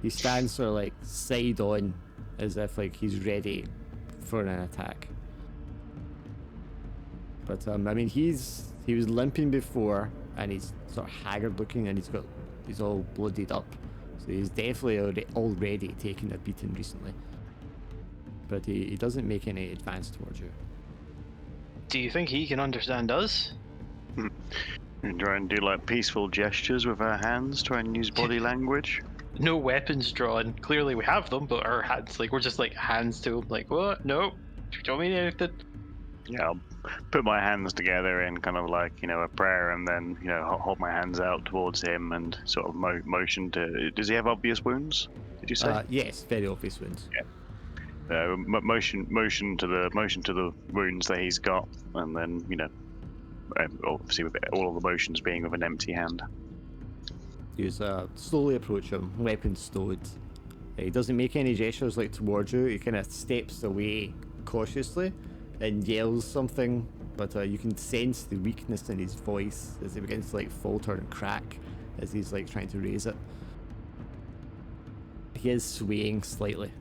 He stands sort of like side on, as if like he's ready for an attack. But I mean, he was limping before, and he's sort of haggard looking, and he's all bloodied up. So he's definitely already taken a beating recently. But he doesn't make any advance towards you. Do you think he can understand us? And try and do like peaceful gestures with our hands, try and use body language. No weapons drawn. Clearly we have them, but our hands, like, we're just like hands to him, like, what? No. Don't mean anything. Yeah, I'll put my hands together in kind of like, you know, a prayer, and then, you know, hold my hands out towards him and sort of motion to. Does he have obvious wounds? Did you say? Yes, very obvious wounds. Yeah. Motion to the wounds that he's got, and then, you know, obviously with all of the motions being with an empty hand. You slowly approach him, weapon stowed. He doesn't make any gestures like towards you. He kind of steps away cautiously and yells something, but you can sense the weakness in his voice as he begins to like falter and crack as he's like trying to raise it. He is swaying slightly.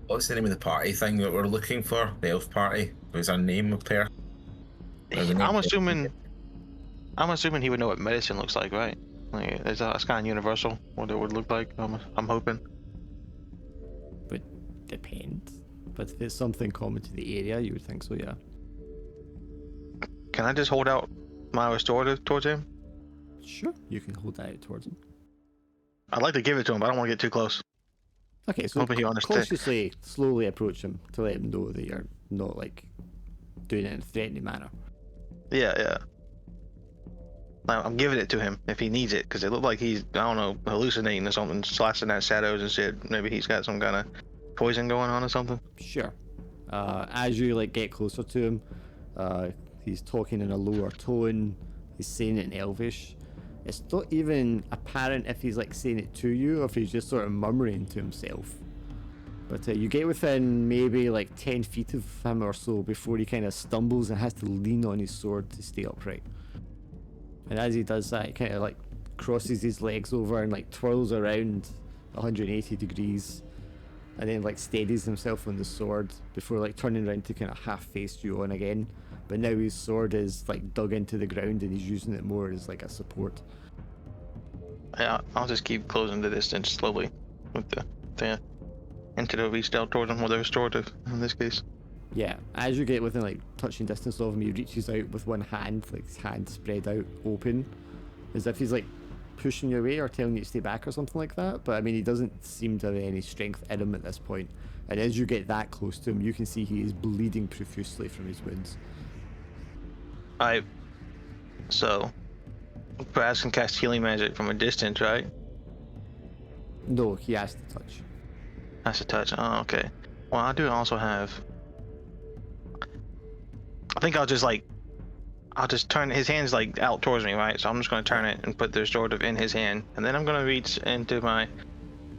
What's the name of the party thing that we're looking for? The elf party? Was our name up there? I'm assuming he would know what medicine looks like, right? Like, that's kind of universal, what it would look like. I'm hoping. But depends. But if it's something common to the area, you would think so, yeah. Can I just hold out my restorative towards him? Sure, you can hold that out towards him. I'd like to give it to him, but I don't want to get too close. Okay, so Hoping he understands. cautiously, slowly approach him to let him know that you're not like doing it in a threatening manner. Yeah. I'm giving it to him if he needs it, because it looked like he's, I don't know, hallucinating or something, slashing at shadows and shit. Maybe he's got some kind of poison going on or something. Sure. As you like get closer to him, he's talking in a lower tone. He's saying it in Elvish. It's not even apparent if he's like saying it to you or if he's just sort of murmuring to himself. But you get within maybe like 10 feet of him or so before he kind of stumbles and has to lean on his sword to stay upright. And as he does that, he kind of like crosses his legs over and like twirls around 180 degrees and then like steadies himself on the sword before like turning around to kind of half face you on again. But now his sword is like dug into the ground and he's using it more as like a support. Yeah, I'll just keep closing the distance slowly with the antidote reached out towards him, or the restorative in this case. Yeah, as you get within like touching distance of him, he reaches out with one hand, like his hand spread out open, as if he's like pushing you away or telling you to stay back or something like that. But I mean, he doesn't seem to have any strength in him at this point. And as you get that close to him, you can see he is bleeding profusely from his wounds. So, perhaps can cast healing magic from a distance, right? No, he has to touch. Has to touch. Oh, okay. Well, I do also have. I think I'll just turn his hands like out towards me, right? So I'm just going to turn it and put the sword in his hand, and then I'm going to reach into my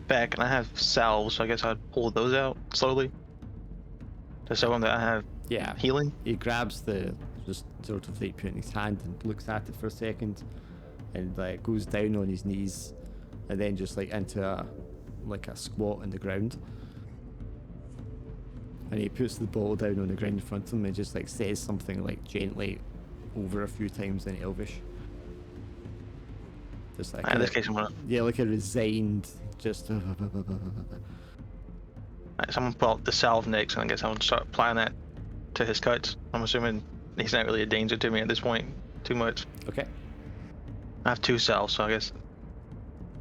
back, and I have salves. So I guess I'd pull those out slowly to show him that I have healing. He grabs the just sort of like put in his hand and looks at it for a second, and like goes down on his knees, and then just like into a squat on the ground. And he puts the bottle down on the ground in front of him and just like says something like gently over a few times in Elvish. Just like In this case, I'm gonna. yeah, like a resigned, just. Someone pull out the salve next, and I guess I'll start applying that to his cuts. I'm assuming he's not really a danger to me at this point, too much. Okay. I have 2 salves, so I guess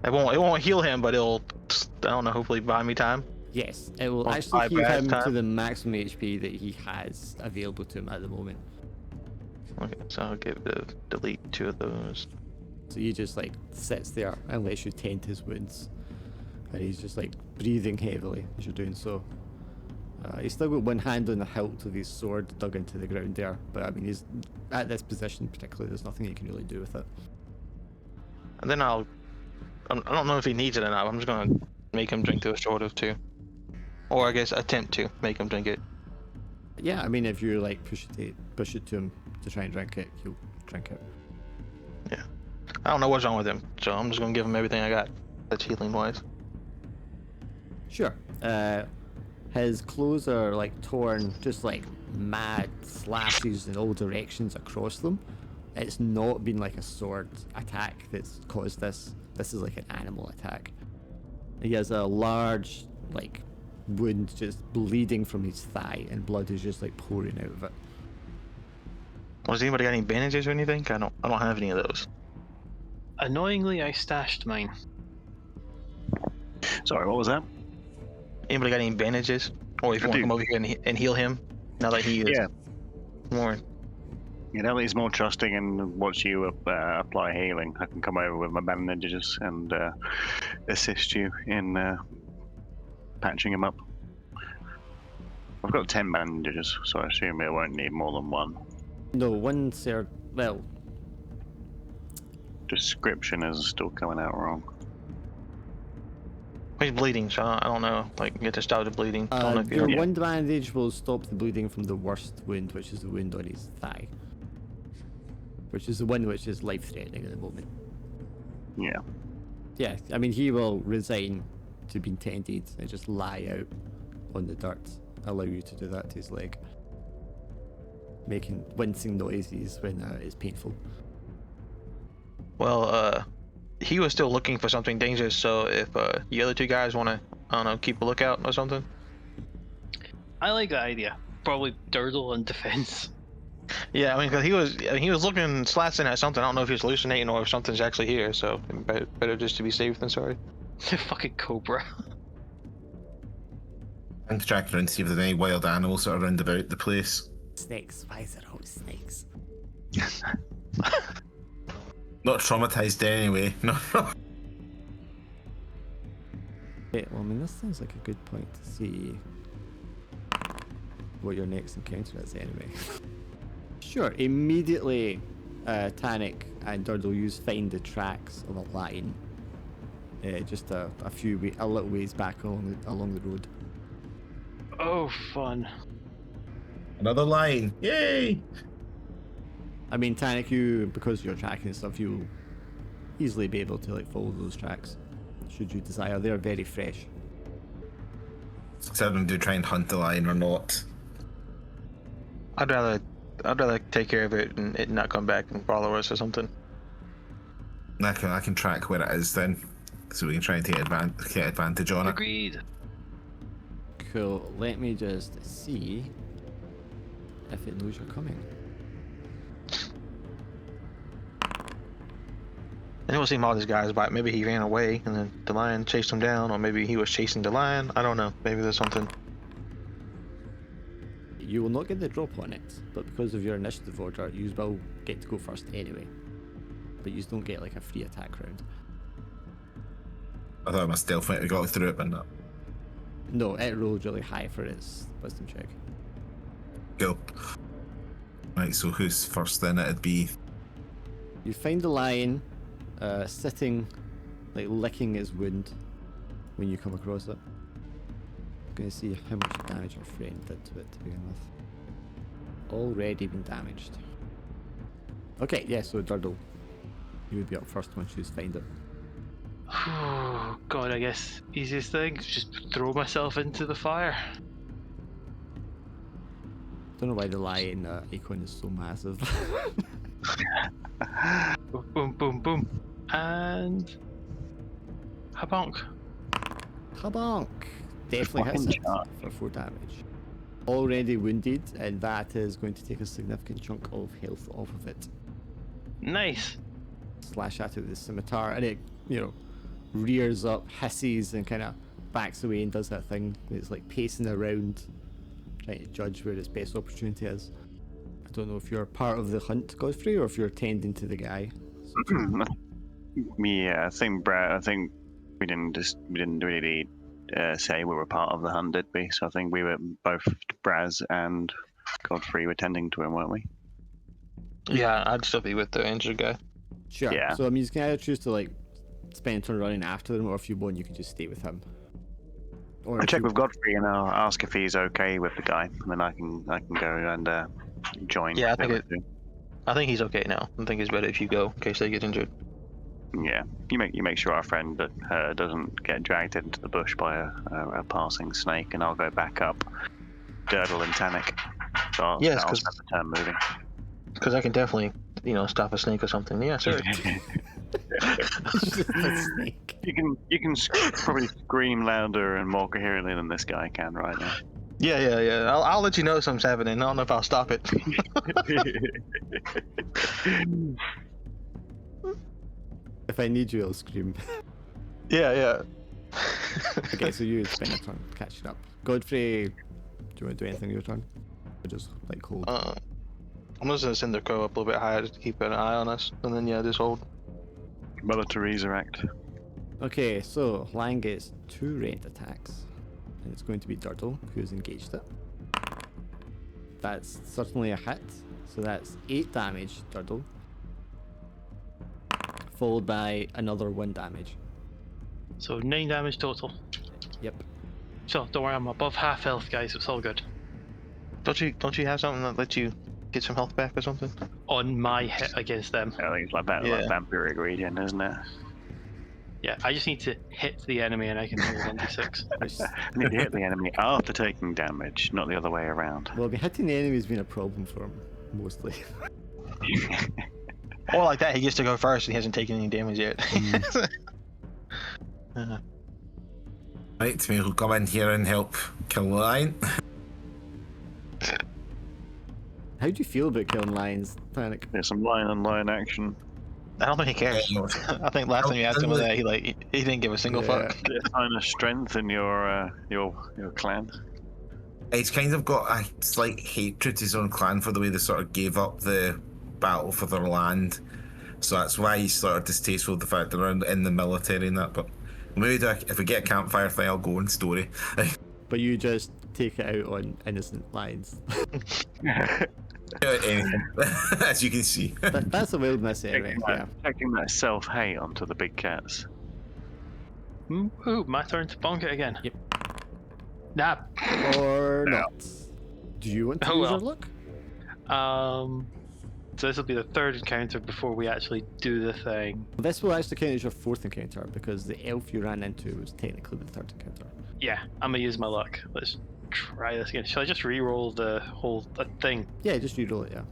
it won't heal him, but it'll, I don't know, hopefully buy me time. Yes, it will Well, actually heal bad him to time. the maximum HP that he has available to him at the moment. Okay, so I'll delete 2 of those. So he just like sits there and lets you tend his wounds, and he's just like breathing heavily as you're doing so. He's still got one hand on the hilt of his sword dug into the ground there, but I mean he's at this position particularly. There's nothing he can really do with it. And then I don't know if he needs it or not. I'm just gonna make him drink the sword of 2, or I guess attempt to make him drink it. Yeah, I mean if you like push it to him to try and drink it, he'll drink it. Yeah, I don't know what's wrong with him, so I'm just gonna give him everything I got. That's healing wise. Sure. His clothes are like torn, just like mad slashes in all directions across them. It's not been like a sword attack that's caused this. This is like an animal attack. He has a large like wound just bleeding from his thigh, and blood is just like pouring out of it. Has anybody got any bandages or anything? I don't have any of those. Annoyingly, I stashed mine. Sorry, what was that? Anybody got any bandages? Or if you want to come over here and heal him, now that he is more. You know, he's more trusting and watch you apply healing. I can come over with my bandages and assist you in patching him up. I've got 10 bandages, so I assume it won't need more than 1. No, one sir. Well, Description is still coming out wrong. He's bleeding, so I don't know. Like, get to stop the bleeding. I don't know if your you. one bandage will stop the bleeding from the worst wound, which is the wound on his thigh, which is the one which is life-threatening at the moment. Yeah. Yeah, I mean he will resign to being tended and just lie out on the dirt, allow you to do that to his leg, making wincing noises when it's painful. Well, he was still looking for something dangerous, so if the other 2 guys want to, I don't know, keep a lookout or something. I like that idea. Probably Durdle in defense. Yeah, I mean, because he was looking, slashing at something. I don't know if he's hallucinating or if something's actually here, so better just to be safe than sorry. Fucking cobra. I'm to track around to see if there's any wild animals that are around about the place. Snakes, why is it always snakes? Not traumatized anyway. No. Okay, well, I mean, this sounds like a good point to see what your next encounter is anyway. Sure, immediately Tannic and Durdle find the tracks of a lion. Just a little ways back along the road. Oh, fun. Another line. Yay! I mean, Tannic, you, because you're tracking and stuff, you'll easily be able to like follow those tracks, should you desire. They're very fresh. So I'm to try and hunt the lion or not. I'd rather take care of it and it not come back and follow us or something. I can track where it is then, so we can try and get advantage on it. Agreed. Cool. Let me just see if it knows you're coming. never seen all these guys, but maybe he ran away and then the lion chased him down, or maybe he was chasing the lion. I don't know. Maybe there's something. You will not get the drop on it, but because of your initiative order, you will get to go first anyway. But you don't get like a free attack round. I thought my stealth might have got through it, but no. No, it rolled really high for its wisdom check. Cool. Right, so who's first then? It'd be... You find the lion sitting, like licking its wound when you come across it. I'm gonna see how much damage your friend did to it to begin with. Already been damaged. Okay, yeah, so Durdle, you would be up first once you find it. Oh God, I guess easiest thing is just throw myself into the fire. Don't know why the lion icon is so massive. Boom, boom, boom, boom, and habonk. Habonk! Definitely hits fucking it shot. for 4 damage. Already wounded, and that is going to take a significant chunk of health off of it. Nice. Slash at it with the scimitar, and it, you know, rears up, hisses, and kind of backs away and does that thing. It's like pacing around, trying to judge where its best opportunity is. I don't know if you're part of the hunt, Godfrey, or if you're tending to the guy. Yeah, I think Brad. I think we didn't really say we were part of the hunt, did we? So I think we were both Braz and Godfrey were tending to him, weren't we? Yeah, I'd still be with the injured guy. Sure. Yeah. So I mean, you can either choose to like spend a turn running after them, or if you want, you can just stay with him. Or I'll if check you- with Godfrey and I'll ask if he's okay with the guy, and then I can go and join. Yeah, I the think other two. I think he's okay now. I think it's better if you go in case they get injured. Yeah, you make sure our friend doesn't get dragged into the bush by a passing snake, and I'll go back up, Durdle and Tannic. So I'll, Yes, I'll 'cause- spend the turn moving. Because I can definitely, stop a snake or something. Yeah, sure. It's just a snake. You can probably scream louder and more coherently than this guy can right now. Yeah. I'll let you know if something's happening. I don't know if I'll stop it. If I need you, I'll scream. yeah. Okay, so you spend a turn catching up. Godfrey, do you want to do anything your turn? Or just like hold? I'm just gonna send the crow up a little bit higher just to keep an eye on us, and then just hold. Mother Teresa act. Okay, so Lion gets 2 ranged attacks, and it's going to be Durdle who's engaged it. That's certainly a hit, so that's 8 damage, Durdle, followed by another 1 damage. So 9 damage total. Yep. So don't worry, I'm above half health, guys. It's all good. Don't you have something that lets you get some health back or something? On my hit against them. I think it's like that, Yeah. like vampiric regen, isn't it? Yeah, I just need to hit the enemy and I can roll 1d6. Which, You need to hit the enemy after taking damage, not the other way around. well, hitting the enemy has been a problem for him, mostly. Or like that, he gets to go first and he hasn't taken any damage yet. Right, we'll come in here and help kill the lion. How do you feel about killing lions, Panic? There's some lion on lion action. I don't think he cares. I think last time you asked him that, he didn't give a single Yeah. fuck. Bit of sign of strength in your clan. He's kind of got a slight hatred to his own clan for the way they sort of gave up the battle for their land. So that's why he's sort of distasteful of the fact they're in the military and that. But maybe if we get a campfire thing, I'll go in story. But you just take it out on innocent lions. Anything, as you can see. That's a wilderness area, yeah. Taking that self-hate onto the big cats. Ooh, my turn to bonk it again. Yep. Nah. Or not. Do you want to Oh, use your well. luck? So this will be the 3rd encounter before we actually do the thing. This will actually count as your 4th encounter because the elf you ran into was technically the 3rd encounter. Yeah, I'm gonna use my luck. Let's try this again. Shall I just re-roll the whole thing? Yeah, just reroll it, yeah.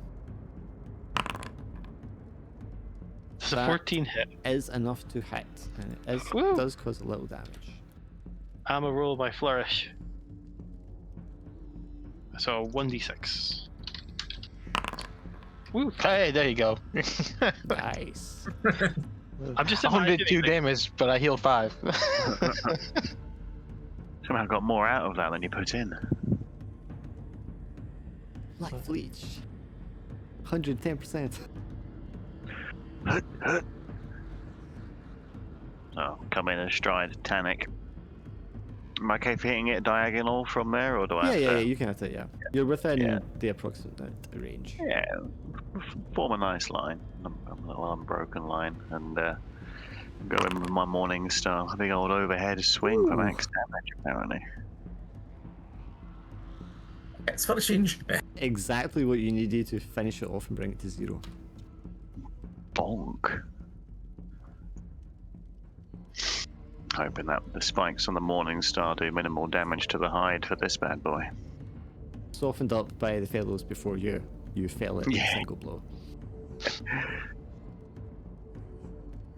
It's a That- 14 hit. Is enough to hit, and it Woo. does cause a little damage. I'm a roll by flourish. So 1d6. Woo. Hey, there you go. Nice. I'm just 102 imagining damage, but I healed 5. Somehow got more out of that than you put in. Life leech. 110%. Oh, come in and stride Tannic. Am I okay for hitting it diagonal from there, or do I Yeah, have yeah, to? yeah, you can hit it, yeah. You're within Yeah. the approximate range. Yeah, form a nice line, a little unbroken line, and go in with my morning star. A big old overhead swing for Ooh. max damage, apparently. It's for a change. Exactly what you needed to finish it off and bring it to 0. Bonk. Hoping that the spikes on the morning star do minimal damage to the hide for this bad boy. Softened up by the fellows before you fell it with a single blow.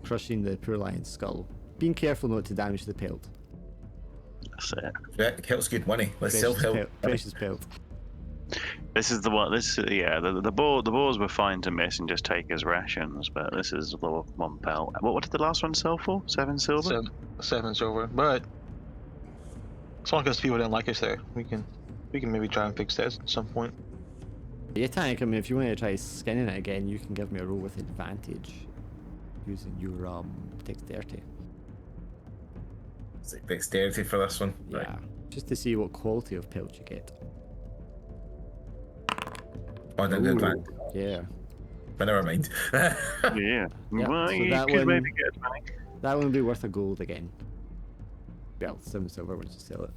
Crushing the poor lion's skull. Being careful not to damage the pelt. That's it. That helps good money. Let's Precious self-help. pelt. Precious pelt. This is the one. The boars were fine to miss and just take as rations, but this is the one pelt. What did the last one sell for? 7 silver. 7 silver, but as long as people didn't like us there, we can maybe try and fix that at some point. Yeah, Tank, I mean, if you want to try skinning it again, you can give me a roll with advantage. Using your dexterity. It's like dexterity for this one. Yeah. Right. Just to see what quality of pelt you get. Oh, I didn't do Ooh, advantage. yeah. But never mind. Yeah. Yeah, Well, so you that could one- maybe get money. That one would be worth a gold again. Well, 7 silver once you sell it.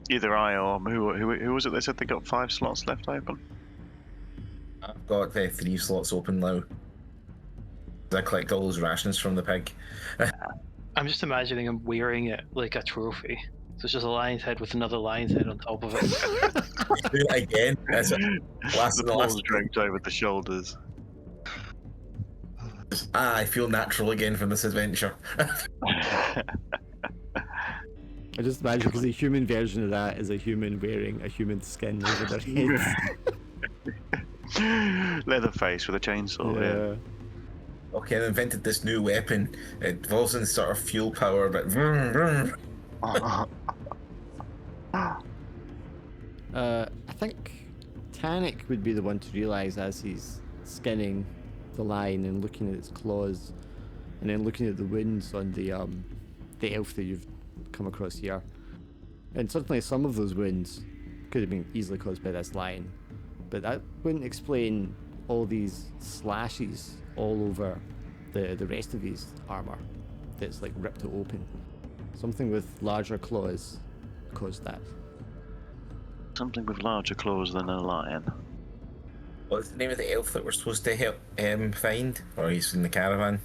Either I or who was it? They said they got 5 slots left open. I've got 3 slots open now. I collect all those rations from the pig. I'm just imagining him wearing it like a trophy. So it's just a lion's head with another lion's head on top of it. Do it again. That's it. Last The and the balls last. draped over the shoulders. I feel natural again from this adventure. I just imagine because the human version of that is a human wearing a human skin over their heads. Leatherface with a chainsaw. Yeah. Okay, I invented this new weapon. It involves in sort of fuel power, but vroom, vroom. I think Tannic would be the one to realise as he's skinning the lion and looking at its claws, and then looking at the wounds on the elf that you've come across here. And certainly some of those wounds could have been easily caused by this lion, but that wouldn't explain all these slashes all over the rest of his armour that's like ripped it open. Something with larger claws caused that. Something with larger claws than a lion. What's the name of the elf that we're supposed to help find? Or he's in the caravan?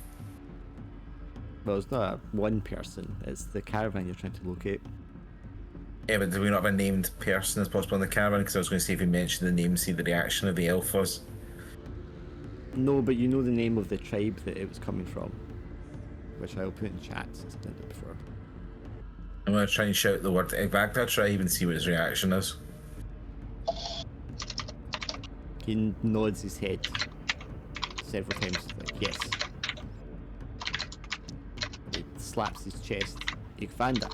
Well, it's not one person, it's the caravan you're trying to locate. Yeah, but do we not have a named person as possible in the caravan? Because I was going to say if you mention the name, see the reaction of the elf was. No, but you know the name of the tribe that it was coming from, which I'll put in chat since I did it before. I'm going to try and shout the word Evagda tribe and see what his reaction is. He nods his head several times, like, yes. He slaps his chest. Igvanda.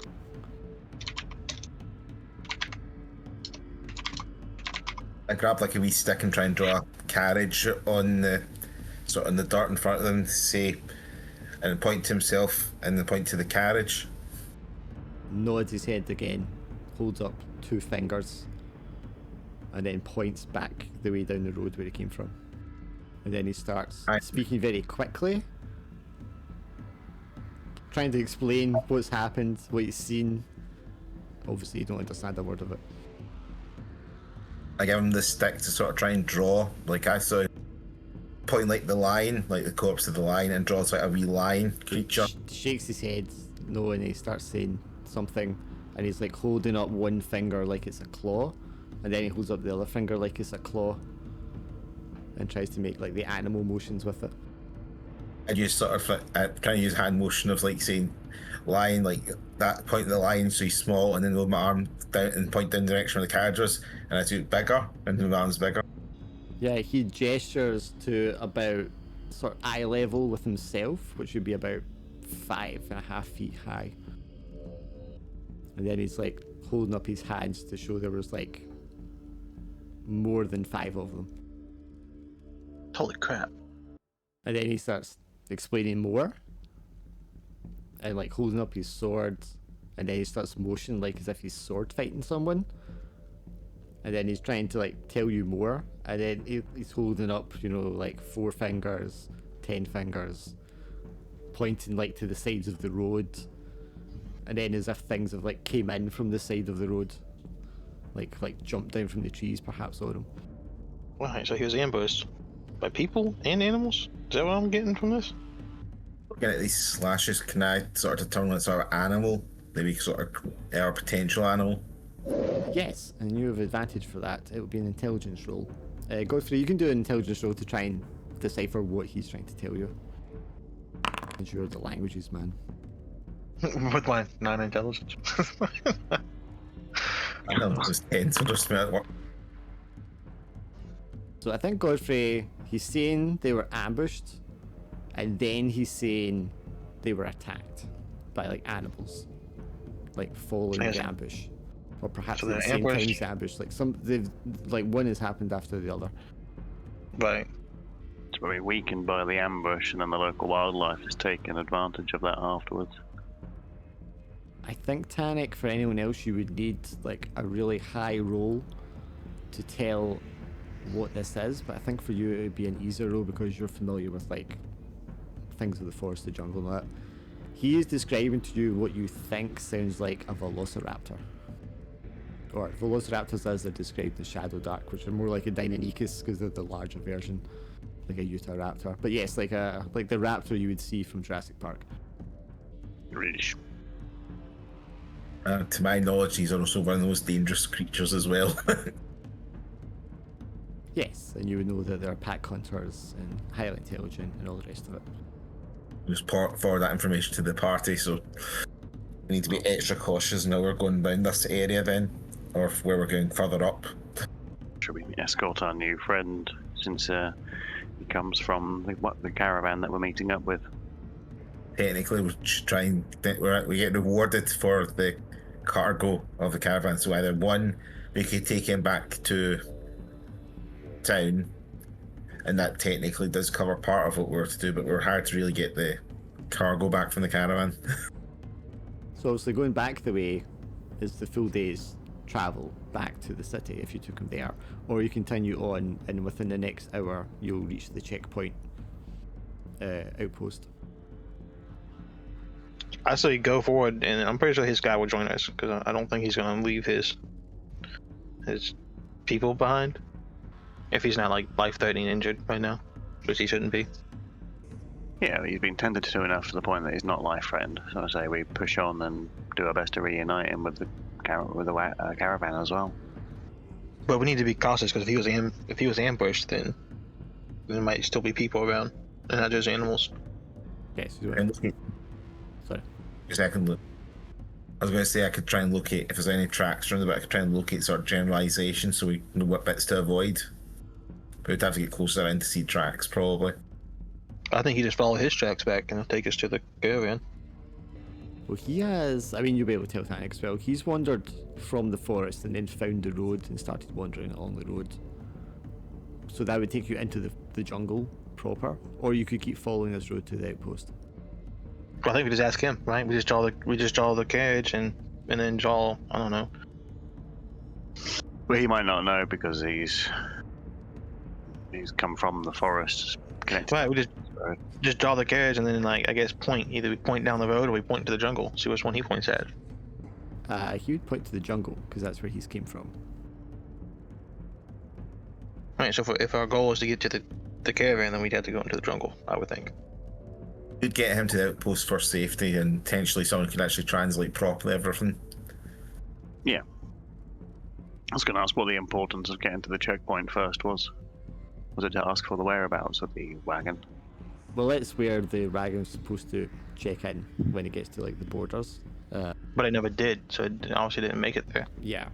I grab like a wee stick and try and draw a carriage on the sort of on the dirt in front of them to say, and point to himself and then point to the carriage. Nods his head again, holds up 2 fingers, and then points back the way down the road where he came from. And then he starts speaking very quickly, trying to explain what's happened, what he's seen. Obviously, you don't understand a word of it. I give him the stick to sort of try and draw, like I saw, point like the lion, like the corpse of the lion, and draws like a wee lion creature. Shakes his head no, and he starts saying something, and he's like holding up one finger like it's a claw, and then he holds up the other finger like it's a claw, and tries to make like the animal motions with it. I use sort of trying to use hand motion of like saying lion, like that point of the lion so he's small, and then move my arm down and point down the direction where the carriage was, and I do it bigger and move my arms bigger. Yeah, he gestures to about sort of eye level with himself, which would be about 5.5 feet high. And then he's like holding up his hands to show there was like more than 5 of them. Holy crap. And then he starts explaining more and like holding up his sword, and then he starts motioning like as if he's sword fighting someone, and then he's trying to like tell you more, and then he's holding up, you know, like 4 fingers, 10 fingers, pointing like to the sides of the road, and then as if things have like came in from the side of the road, like jumped down from the trees perhaps on him. Right, so he was ambushed by people and animals? Is that what I'm getting from this? Looking at these slashes, can I sort of determine what sort of animal, maybe sort of or potential animal? Yes, and you have advantage for that. It would be an intelligence roll. Godfrey, you can do an intelligence roll to try and decipher what he's trying to tell you. Because you're the languages man. With my 9 intelligence. I know this is 10, so just what? So I think Godfrey, he's saying they were ambushed, and then he's saying they were attacked by like animals, like following the ambush, or perhaps So at the they're same time ambushed. as ambushed. Like they've like one has happened after the other. Right. It's very weakened by the ambush, and then the local wildlife has taken advantage of that afterwards. I think Tannic, for anyone else, you would need like a really high roll to tell what this is, but I think for you it would be an easier roll because you're familiar with like things of the forest, the jungle, and all that. He is describing to you what you think sounds like a velociraptor. Or velociraptors as they're described as Shadowdark, which are more like a Deinonychus because they're the larger version, like a Utahraptor. But yes, like the raptor you would see from Jurassic Park. Really. To my knowledge, he's also one of the most dangerous creatures as well. Yes, and you would know that they're pack hunters and highly intelligent and all the rest of it. Just forward that information to the party, so we need to be extra cautious now we're going down this area then, or if where we're going further up. Should we escort our new friend, since he comes from the caravan that we're meeting up with? Technically, we should try and we get rewarded for the cargo of the caravan, so either one, we could take him back to town, and that technically does cover part of what we're to do, but we're hard to really get the cargo back from the caravan. So obviously going back the way is the full day's travel back to the city if you took him there, or you continue on and within the next hour you'll reach the checkpoint outpost. I say go forward, and I'm pretty sure his guy will join us because I don't think he's gonna leave his people behind if he's not like life-threatening injured right now, which he shouldn't be. Yeah, he's been tended to enough to the point that he's not life-threatened. So I say we push on and do our best to reunite him with the caravan as well. But we need to be cautious because if he was ambushed, then there might still be people around and not just animals. Yes, And look at, sorry. because I can look. I was going to say I could try and locate if there's any tracks around, but I could try and locate sort of generalisation so we know what bits to avoid. But we'd have to get closer in to see tracks, probably. I think he just follow his tracks back and he'll take us to the caravan. Well, he has, I mean, you'll be able to tell Tannic as well, he's wandered from the forest and then found the road and started wandering along the road. So that would take you into the jungle proper, or you could keep following this road to the outpost. I think we just ask him, right? We just draw the carriage and then draw, I don't know. Well, he might not know because he's come from the forest. Right, we just draw the carriage and then, like, I guess point. Either we point down the road or we point to the jungle. See which one he points at. He would point to the jungle because that's where he's came from. Right, so if our goal is to get to the caravan, then we'd have to go into the jungle, I would think. We'd get him to the outpost for safety, and potentially someone could actually translate properly everything. Yeah. I was going to ask what the importance of getting to the checkpoint first was. Was it to ask for the whereabouts of the wagon? Well, that's where the wagon's supposed to check in when it gets to like the borders. But I never did, so it obviously didn't make it there. Yeah.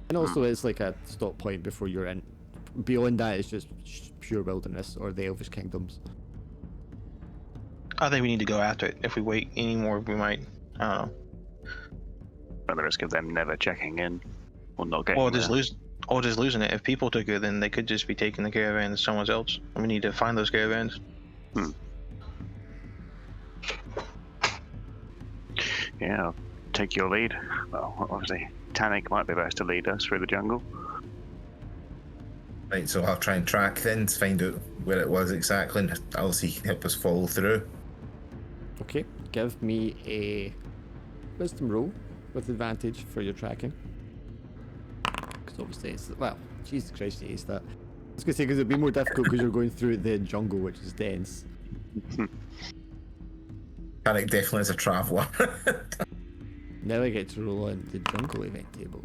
And also it's like a stop point before you're in. Beyond that it's just pure wilderness or the Elvish Kingdoms. I think we need to go after it. If we wait anymore, we might. I don't know. Run the risk of them never checking in or not getting Or just there. losing it. If people took it, then they could just be taking the caravan to someone else. And we need to find those caravans. Yeah, I'll take your lead. Well, obviously, Tannic might be best to lead us through the jungle. Right, so I'll try and track then to find out where it was exactly, and obviously help us follow through. Okay, give me a wisdom roll with advantage for your tracking. Because obviously it's, well, Jesus Christ, it is that. I was going to say, because it'd be more difficult because you're going through the jungle, which is dense. Panic definitely is a traveller. Now I get to roll on the jungle event table.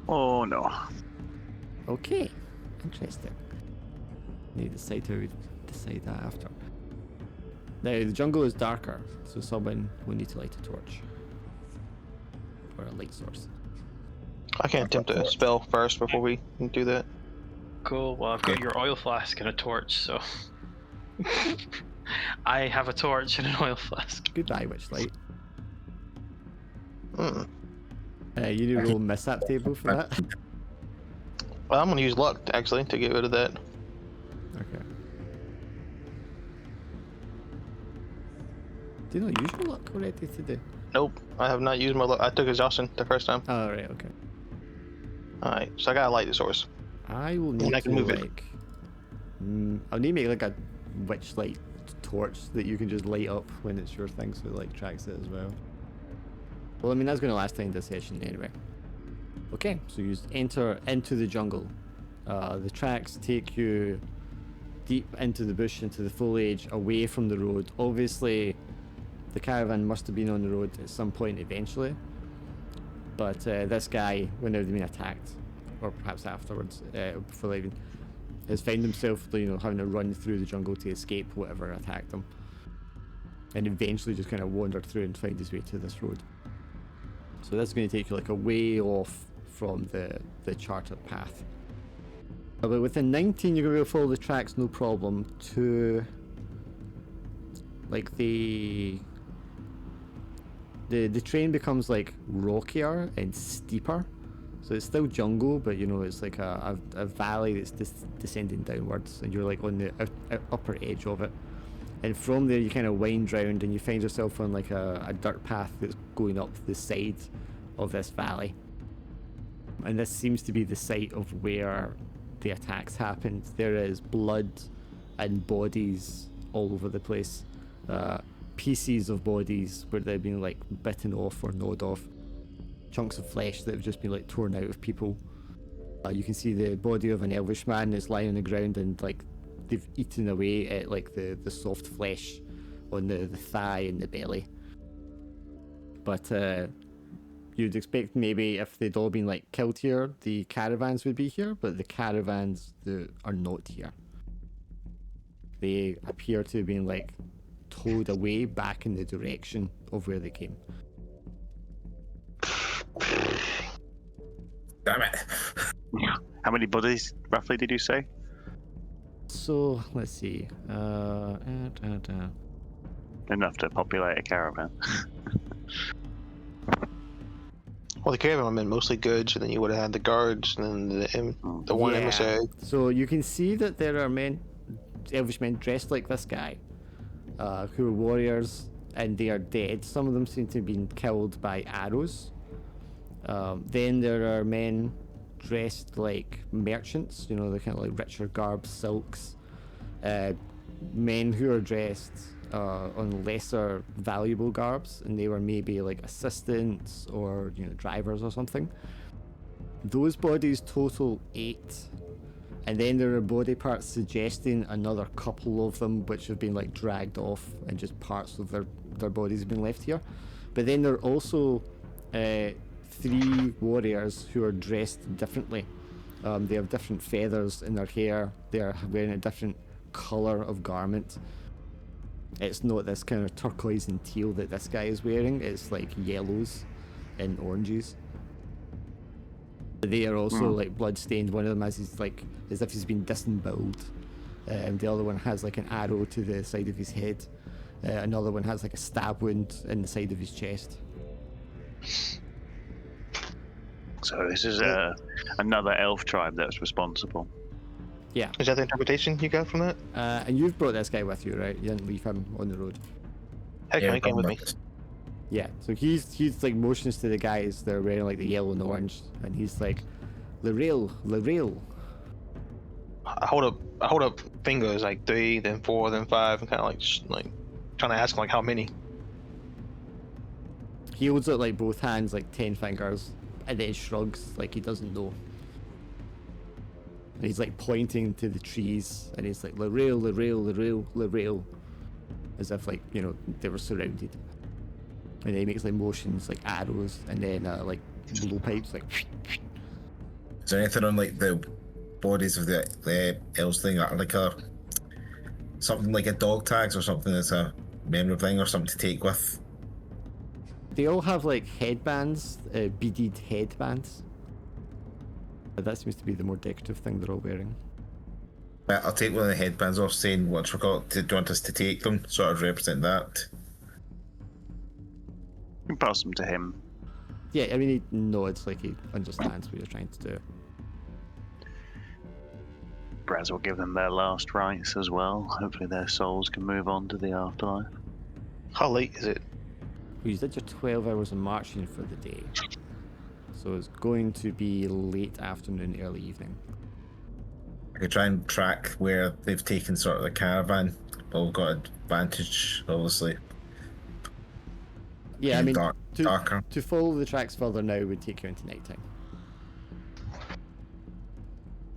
Oh no. Okay, interesting. Need to decide how we decide that after. Now, the jungle is darker, so someone will need to light a torch. Or a light source. I can attempt a spell first before we do that. Cool. Well, I've got your oil flask and a torch, so I have a torch and an oil flask. Goodbye, Witchlight. Mm. You need to roll mishap table for that. Well, I'm gonna use luck actually to get rid of that. Okay. Do you not use your luck already today? Nope, I have not used my luck. I took exhaustion the first time. Oh, right, okay. Alright, so I gotta light the source. I will need I can to, move it. like... I'll need to make, like, a witchlight torch that you can just light up when it's your thing, so it, like, tracks it as well. Well, I mean, that's going to last the end of the session anyway. Okay, so you enter into the jungle. The tracks take you deep into the bush, into the foliage, away from the road. Obviously, the caravan must have been on the road at some point eventually. But this guy, whenever they've been attacked, or perhaps afterwards, before leaving, has found himself, you know, having to run through the jungle to escape whatever attacked him. And eventually just kind of wandered through and found his way to this road. So that's going to take you like a way off from the charted path. But within 19 you're going to be able to follow the tracks no problem to like the terrain becomes like rockier and steeper. So it's still jungle, but you know, it's like a valley that's descending downwards, and you're like on the upper edge of it. And from there you kind of wind round and you find yourself on like a dirt path that's going up the side of this valley. And this seems to be the site of where the attacks happened. There is blood and bodies all over the place. Pieces of bodies where they've been like bitten off or gnawed off. Chunks of flesh that have just been like torn out of people. You can see the body of an elvish man is lying on the ground, and like they've eaten away at like the soft flesh on the thigh and the belly. But you'd expect maybe if they'd all been like killed here, the caravans would be here, but the caravans are not here. They appear to have been like towed away back in the direction of where they came. Damn it. How many bodies roughly did you say? So let's see. Enough to populate a caravan. Well, the caravan would have been mostly goods, and then you would have had the guards, and then the one Yeah. emissary. So you can see that there are elvish men dressed like this guy, who are warriors, and they are dead. Some of them seem to have been killed by arrows. Then there are men dressed like merchants, you know, the kind of like richer garbs, silks. Men who are dressed on lesser valuable garbs, and they were maybe like assistants or, you know, drivers or something. Those bodies total 8. And then there are body parts suggesting another couple of them which have been like dragged off, and just parts of their bodies have been left here. But then there are also 3 warriors who are dressed differently. They have different feathers in their hair. They are wearing a different colour of garment. It's not this kind of turquoise and teal that this guy is wearing. It's like yellows and oranges. They are also like blood stained. One of them has his like as if he's been disemboweled. The other one has like an arrow to the side of his head. Another one has like a stab wound in the side of his chest. So this is another elf tribe that's responsible. Yeah. Is that the interpretation you got from that? And you've brought this guy with you, right? You didn't leave him on the road. Heck, Yeah, he came with me. Yeah, so he's like motions to the guys that are wearing like the yellow and orange, and he's like, Lorel. I hold up fingers like 3, then 4, then 5, and kind of like trying to ask him like how many. He holds out like both hands, like 10 fingers, and then shrugs like he doesn't know. And he's like pointing to the trees, and he's like, Lorel, as if like, you know, they were surrounded. And then he makes like motions like arrows, and then like blowpipes, like. Is there anything on like the bodies of the elves thing, like something like a dog tags or something that's a memory thing or something to take with? They all have like headbands, beaded headbands. But that seems to be the more decorative thing they're all wearing. I'll take one of the headbands off, saying what's forgot. Do you want us to take them? Sort of represent that. You can pass them to him. Yeah, I mean, he nods like he understands what you're trying to do. Braz will give them their last rites as well. Hopefully their souls can move on to the afterlife. How late is it? Well, you did your 12 hours of marching for the day. So it's going to be late afternoon, early evening. I could try and track where they've taken sort of the caravan, but we've got advantage, obviously. Yeah, I mean, darker. to follow the tracks further now would take you into nighttime.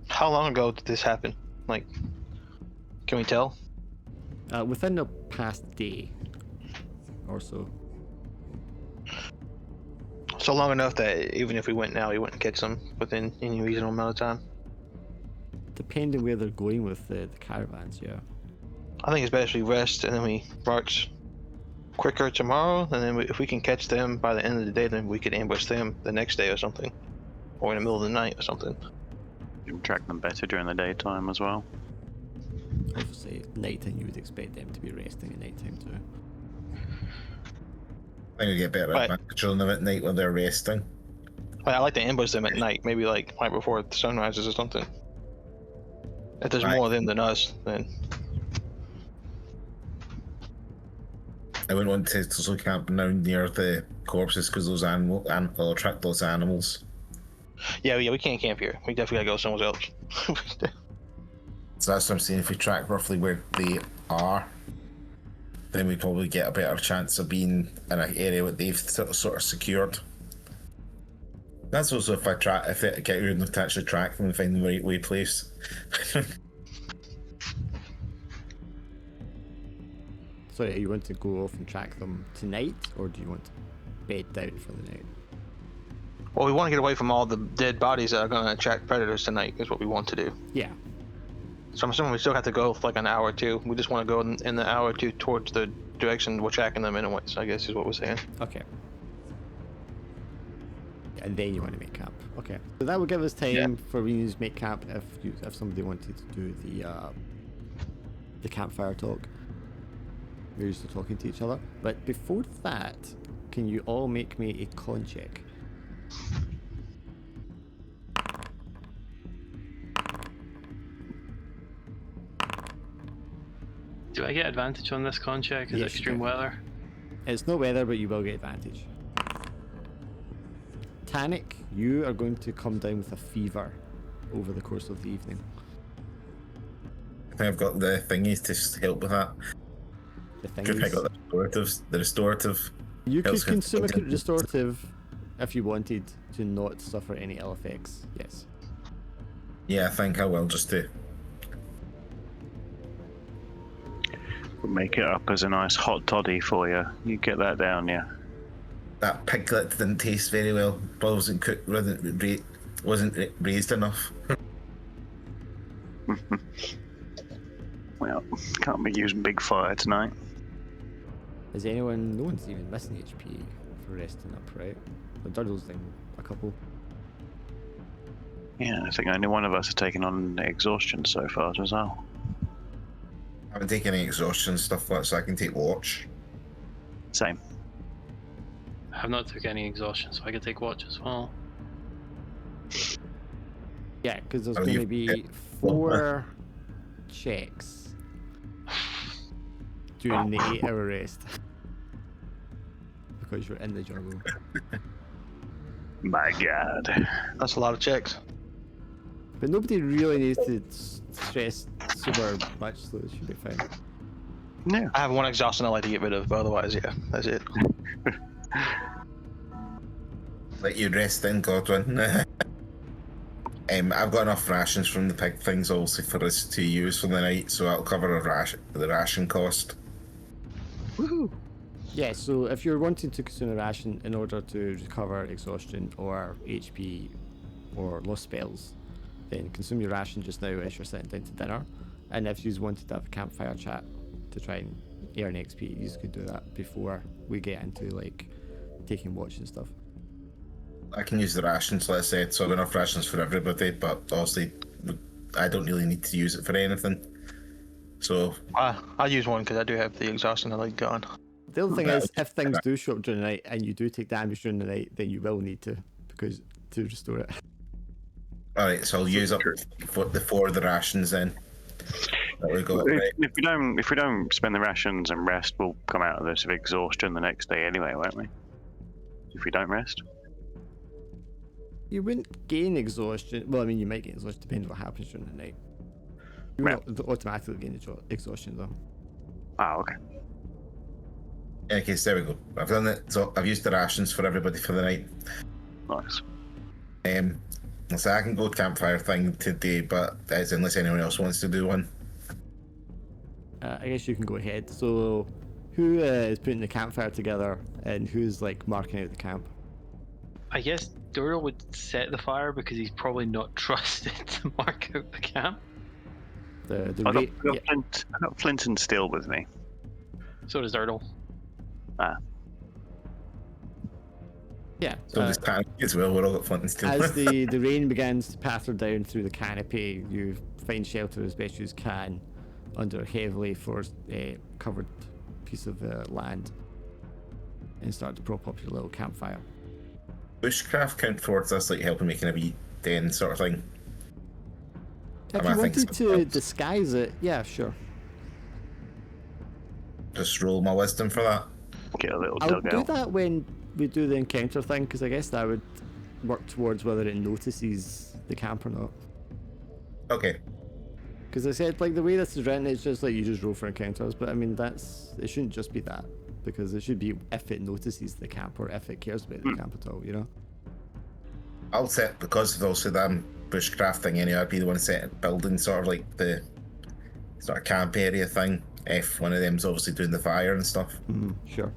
How long ago did this happen? Like, can we tell? Within the past day or so. So long enough that even if we went now, we wouldn't catch them within any reasonable amount of time. Depending where they're going with the caravans, yeah. I think it's best we rest and then we march quicker tomorrow, and then if we can catch them by the end of the day, then we could ambush them the next day or something, or in the middle of the night or something. You can track them better during the daytime as well. Obviously, nighttime you would expect them to be resting at nighttime too. I think we get better Right. advantage on them at night when they're resting. I like to ambush them at night, maybe like right before the sun rises or something. If there's Right. more of them than us, then I wouldn't want to so camp down near the corpses because those will attract those animals. yeah, we can't camp here. We definitely gotta go somewhere else. So that's what I'm saying. If we track roughly where they are, then we probably get a better chance of being in an area that they've sort of secured. That's also if I get you to actually track them and find the right way place. Sorry, you want to go off and track them tonight, or do you want to bed down for the night? Well, we want to get away from all the dead bodies that are gonna attract predators tonight. Is what we want to do. Yeah. So I'm assuming we still have to go for like an hour or two. We just want to go in the hour or two towards the direction we're tracking them anyways, I guess is what we're saying. Okay. And then you want to make camp. Okay. So that would give us time Yeah. for we to make camp if somebody wanted to do the campfire talk. We're used to talking to each other. But before that, can you all make me a con check? Do I get advantage on this con check? Is it Yes, you extreme do. weather? It's no weather, but you will get advantage. Tannic, you are going to come down with a fever over the course of the evening. I think I've got the thingies to help with that. The thing I is, got the restorative. you could health consume a content. restorative if you wanted to not suffer any ill effects. Yes. Yeah, I think I will just to. We'll make it up as a nice hot toddy for you. You get that down, yeah. That piglet didn't taste very well. Probably wasn't cooked, wasn't raised enough. Well, can't be using big fire tonight. Is anyone? No one's even missing HP for resting up, right? The Durdle's thing, a couple. Yeah, I think only one of us has taken on exhaustion so far as well. I haven't taken any exhaustion stuff like so I can take watch. Same. I've not took any exhaustion, so I could take watch as well. Yeah, because there's Oh, going to you've- be 4 checks during the 8-hour rest. Because you're in the jungle. My God. That's a lot of checks. But nobody really needs to stress super much, so it should be fine. Yeah. I have one exhaustion I like to get rid of, but otherwise, yeah, that's it. Let you rest in, Godwin. I've got enough rations from the pig things also for us to use for the night, so that'll cover the ration cost. Woohoo! Yeah, so if you're wanting to consume a ration in order to recover exhaustion or HP or lost spells, then consume your ration just now as you're sitting down to dinner. And if you wanted to have a campfire chat to try and earn XP, you could do that before we get into like taking watch and stuff. I can use the rations, let's say, so I have enough rations for everybody, but obviously I don't really need to use it for anything. So I use one because I do have the exhaustion I like gone. The other thing is, if things do show up during the night and you do take damage during the night, then you will need to restore it. alright, so I'll use up the 4 of the rations then. That we got, right. If we don't spend the rations and rest, we'll come out of this with exhaustion the next day anyway, won't we? If we don't rest. You wouldn't gain exhaustion. Well, I mean, you might gain exhaustion depending on what happens during the night. You Right. won't automatically gain exhaustion though. Oh, okay. Okay, so there we go. I've done it. So I've used the rations for everybody for the night. Nice. So I can go campfire thing today, but that's unless anyone else wants to do one. I guess you can go ahead. So, who is putting the campfire together and who's like marking out the camp? I guess Doral would set the fire because he's probably not trusted to mark out the camp. The I rate. got Flint and Steel with me. So does Doral. Yeah. So this canopy as well, we're all got flint and steel. As the rain begins to patter down through the canopy, you find shelter as best you can under a heavily covered piece of land and start to prop up your little campfire. Bushcraft count towards us, like helping making a wee den sort of thing. If I you think wanted so. to disguise it, yeah, sure. Just roll my wisdom for that. Get a little I'll do dugout. that when we do the encounter thing, because I guess that would work towards whether it notices the camp or not. Okay. Because I said, like, the way this is written, it's just like you just roll for encounters, but I mean, it shouldn't just be that, because it should be if it notices the camp or if it cares about the camp at all, you know? I'll set, because of also that bushcraft thing anyway, I'd be the one building sort of like the sort of camp area thing, if one of them's obviously doing the fire and stuff. Sure.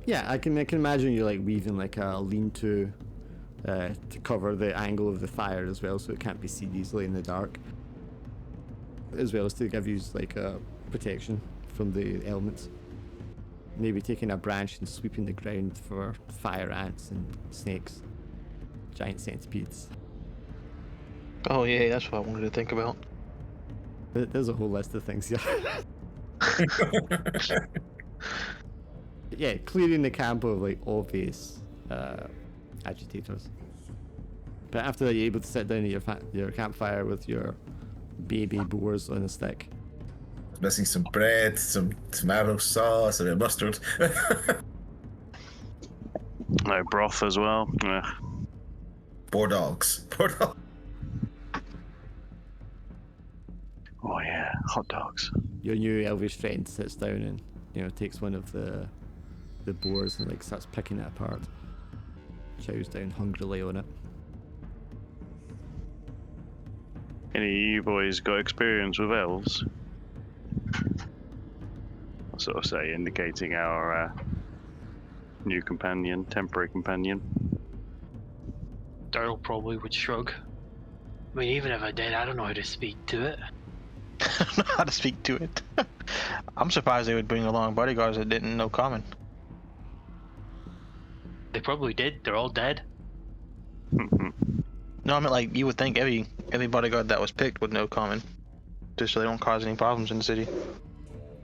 Yeah, I can imagine you like weaving like a lean-to to cover the angle of the fire as well, so it can't be seen easily in the dark, as well as to give you like a protection from the elements. Maybe taking a branch and sweeping the ground for fire ants and snakes, giant centipedes. Oh yeah, that's what I wanted to think about. There's a whole list of things. Yeah, clearing the camp of like obvious agitators. But after that, you're able to sit down at your campfire with your baby boars on a stick. Missing some bread, some tomato sauce, a bit of mustard. No broth as well. Ugh. Boar dogs. Oh yeah, hot dogs. Your new elvish friend sits down and takes one of the boars and like starts picking it apart. Chows down hungrily on it. Any of you boys got experience with elves? I sort of say, indicating our new companion, temporary companion. Doral probably would shrug. I mean, even if I did, I don't know how to speak to it. I don't know how to speak to it. I'm surprised they would bring along bodyguards that didn't know common. They probably did. They're all dead. No, I mean like you would think every bodyguard that was picked would know common, just so they don't cause any problems in the city.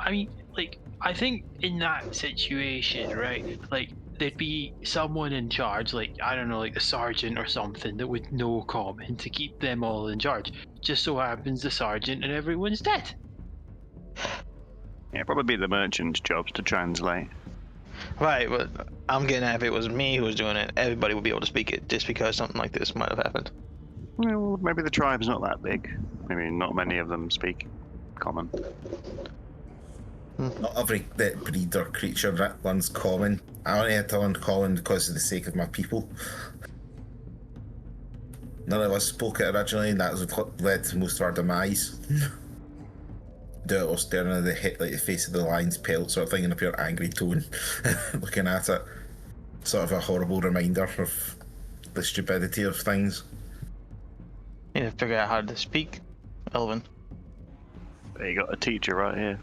I mean, like, I think in that situation, right, like, there'd be someone in charge, like, I don't know, like the sergeant or something, that would know common to keep them all in charge. Just so happens the sergeant and everyone's dead. Yeah, probably the merchant's jobs to translate. Right, but I'm getting at if it was me who was doing it, everybody would be able to speak it just because something like this might have happened. Well, maybe the tribe's not that big. Maybe not many of them speak common. Not every breed or creature that learns common. I only had to learn common because of the sake of my people. None of us spoke it originally, and that was what led to most of our demise. Do it while staring at the face of the lion's pelt, sort of thing, in a pure angry tone, looking at it. Sort of a horrible reminder of the stupidity of things. Need to figure out how to speak Elven. You got a teacher right here.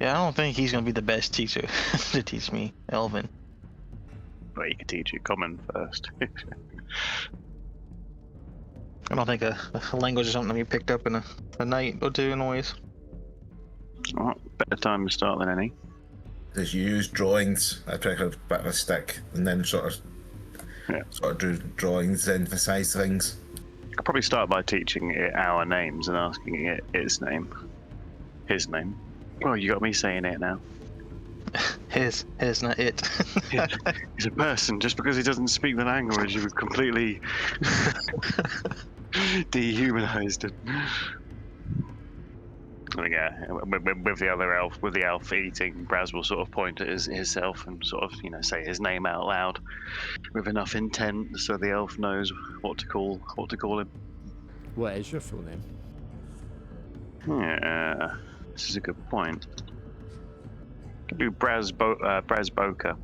Yeah, I don't think he's gonna be the best teacher to teach me Elven. But you could teach you common first. I don't think a language is something to be picked up in a night or two anyways. Well, better time to start than any. As you use drawings, I pick up a bit of a stick and then sort of do drawings to emphasise things. I'll probably start by teaching it our names and asking it its name. His name. Well, you got me saying it now. His, not it. He's a person. Just because he doesn't speak the language, you've completely dehumanized him. Yeah, with the other elf, with the elf eating, Braz will sort of point at himself and sort of, say his name out loud with enough intent so the elf knows what to call him. What is your full name? Yeah, this is a good point. Could do Braz Boker,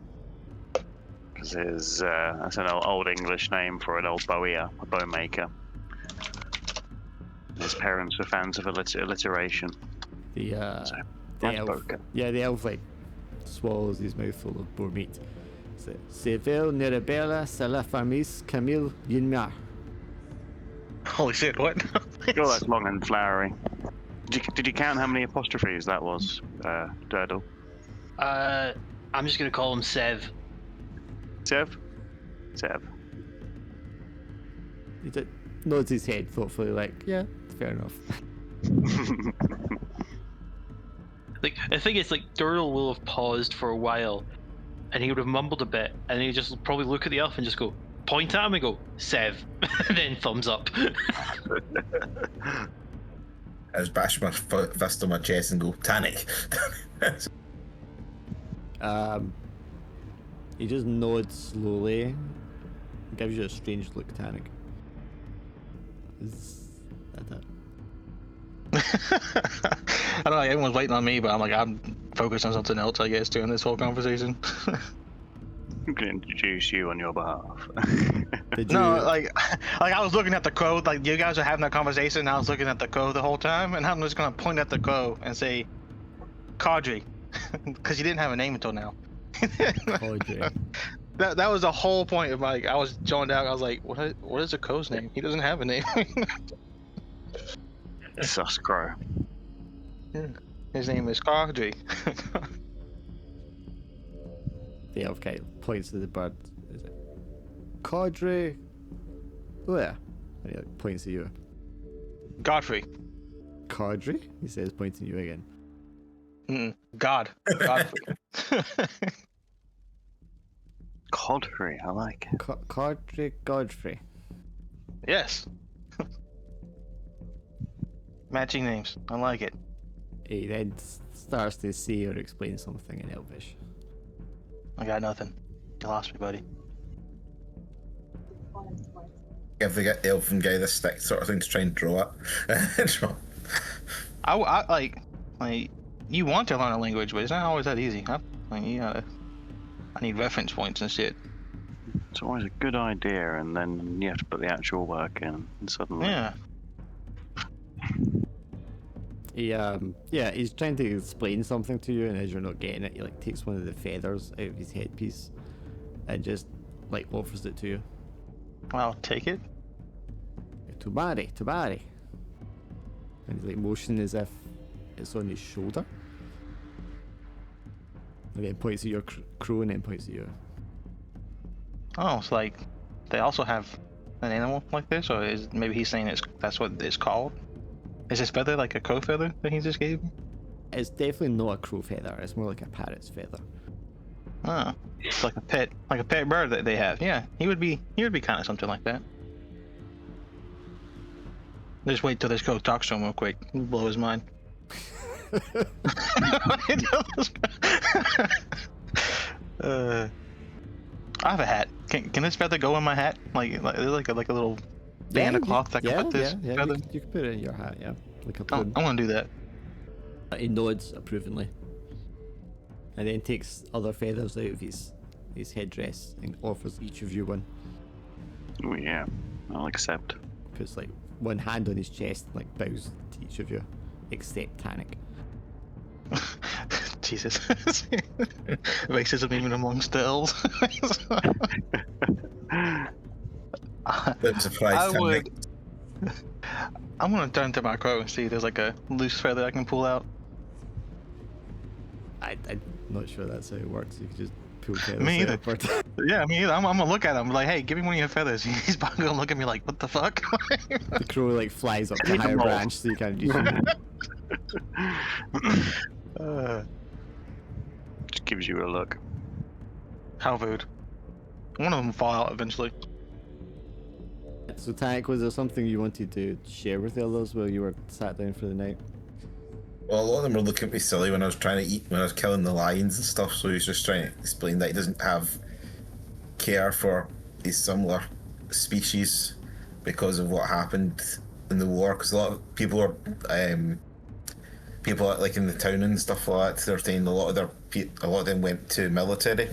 because that's an old English name for an old bowyer, a bow maker. His parents were fans of alliteration. The elf. Boker. Yeah, the elf like swallows his mouthful of boar meat. Seville Nerabella Salafamis Camille Yinmar. Holy shit, what? Oh, that's long and flowery. Did you count how many apostrophes that was, Durdle? I'm just gonna call him Sev. Sev? He nods his head thoughtfully, like, yeah, fair enough. Like, the thing is, like, Durdle will have paused for a while, and he would have mumbled a bit, and he'd just probably look at the elf and just go, point at him and go, Sev, and then thumbs up. I just bash my fist on my chest and go, Tannic. He just nods slowly, gives you a strange look, Tannic. Is that it? I don't know, everyone's waiting on me, but I'm focused on something else, I guess, during this whole conversation. I'm gonna introduce you on your behalf. Did you? No, like I was looking at the crow, like you guys are having a conversation, and I was looking at the crow the whole time, and I'm just gonna point at the crow and say, Caudry, because you didn't have a name until now. Caudry. That was the whole point of I was zoned out. I was like, what is a crow's name? He doesn't have a name. Sus crow. His name is Caudry. The elf guy points to the bird. Is it Caudry? Where? And he like, points at you. Godfrey. Caudry? He says, pointing at you again. God. Godfrey. Godfrey, I like it. Caudry Godfrey. Yes. Matching names. I like it. He then starts to say or explain something in Elvish. I got nothing. You lost me, buddy. Give the elfin guy the stick sort of thing to try and draw it. I like you want to learn a language, but it's not always that easy. I need reference points and shit. It's always a good idea, and then you have to put the actual work in, and suddenly. Yeah. He's trying to explain something to you, and as you're not getting it, he like takes one of the feathers out of his headpiece and just like offers it to you. I'll take it. Tubari. And he's like motioning as if It's on his shoulder. And then points at your crow and then points at you. Oh, it's like they also have an animal like this, or is maybe he's saying that's what it's called? Is his feather like a crow feather that he just gave me? It's definitely not a crow feather. It's more like a parrot's feather. Ah, it's like a pet bird that they have. Yeah, he would be kind of something like that. Just wait till this crow talks to him real quick. Blow his mind. I have a hat. Can this feather go in my hat? Like a little band of cloth that can put this feather? You can put it in your hat, yeah. Like a I plume. want to do that. He nods approvingly. And then takes other feathers out of his headdress and offers each of you one. Oh yeah, I'll accept. Puts like one hand on his chest, like bows to each of you, except Tannic. Jesus. Racism even amongst elves. Bit surprised. I'm gonna turn to my crow and see if there's like a loose feather I can pull out. I'm not sure that's how it works. You can just pull feathers Me either. out. Yeah, me either. I'm gonna look at him like, hey, give me one of your feathers. He's probably gonna look at me like, what the fuck? The crow like flies up to a higher branch so you can't reach him. Just gives you a look. How rude. One of them will fall out eventually. So Tannic, was there something you wanted to share with the others while you were sat down for the night? Well, a lot of them were looking at me silly when I was trying to eat, when I was killing the lions and stuff, so he was just trying to explain that he doesn't have care for these similar species because of what happened in the war, because a lot of people are, people like in the town and stuff like that, they're saying a lot of them went to military,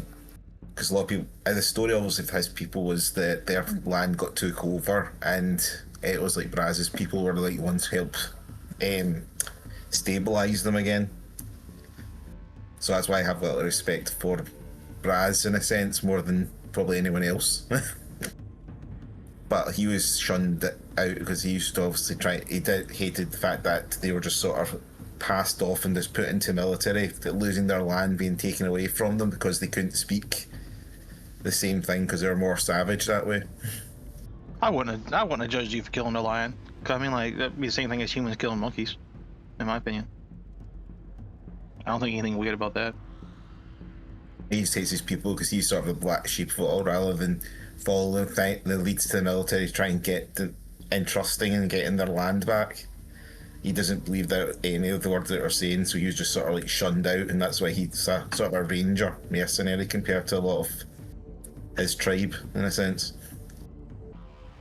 because a lot of people, the story obviously of his people was that their land got took over, and it was like Braz's people were like ones who helped stabilize them again. So that's why I have a lot of respect for Braz in a sense, more than probably anyone else. But he was shunned out because he used to obviously hated the fact that they were just sort of passed off and just put into military, that losing their land being taken away from them because they couldn't speak the same thing because they were more savage that way. I wouldn't have judged you for killing a lion. 'Cause I mean, like, that'd be the same thing as humans killing monkeys, in my opinion. I don't think anything weird about that. He just hates his people because he's sort of a black sheep of it all, rather than follow the thing that leads to the military to try and get entrusting and getting their land back. He doesn't believe that any of the words that are saying, so he was just sort of like shunned out, and that's why he's a sort of a ranger mercenary compared to a lot of his tribe, in a sense.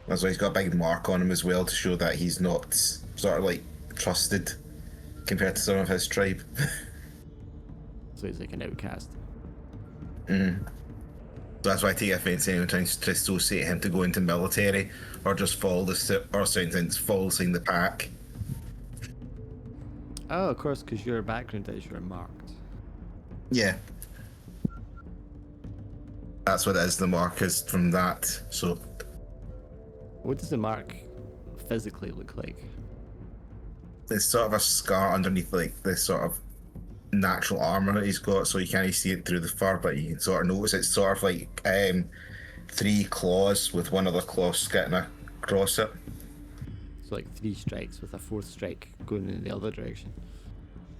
That's why he's got a big mark on him as well, to show that he's not sort of like trusted compared to some of his tribe. So he's like an outcast. So that's why I take offence anyone trying to associate him to go into military or just follow following the pack. Oh, of course, because your background is you're marked. Yeah. That's what it is, the mark is from that, so. What does the mark physically look like? It's sort of a scar underneath like this sort of natural armour that he's got, so you can't see it through the fur, but you can sort of notice it's sort of like 3 claws with one other claw skitting across it. So like 3 strikes with a 4th strike going in the other direction.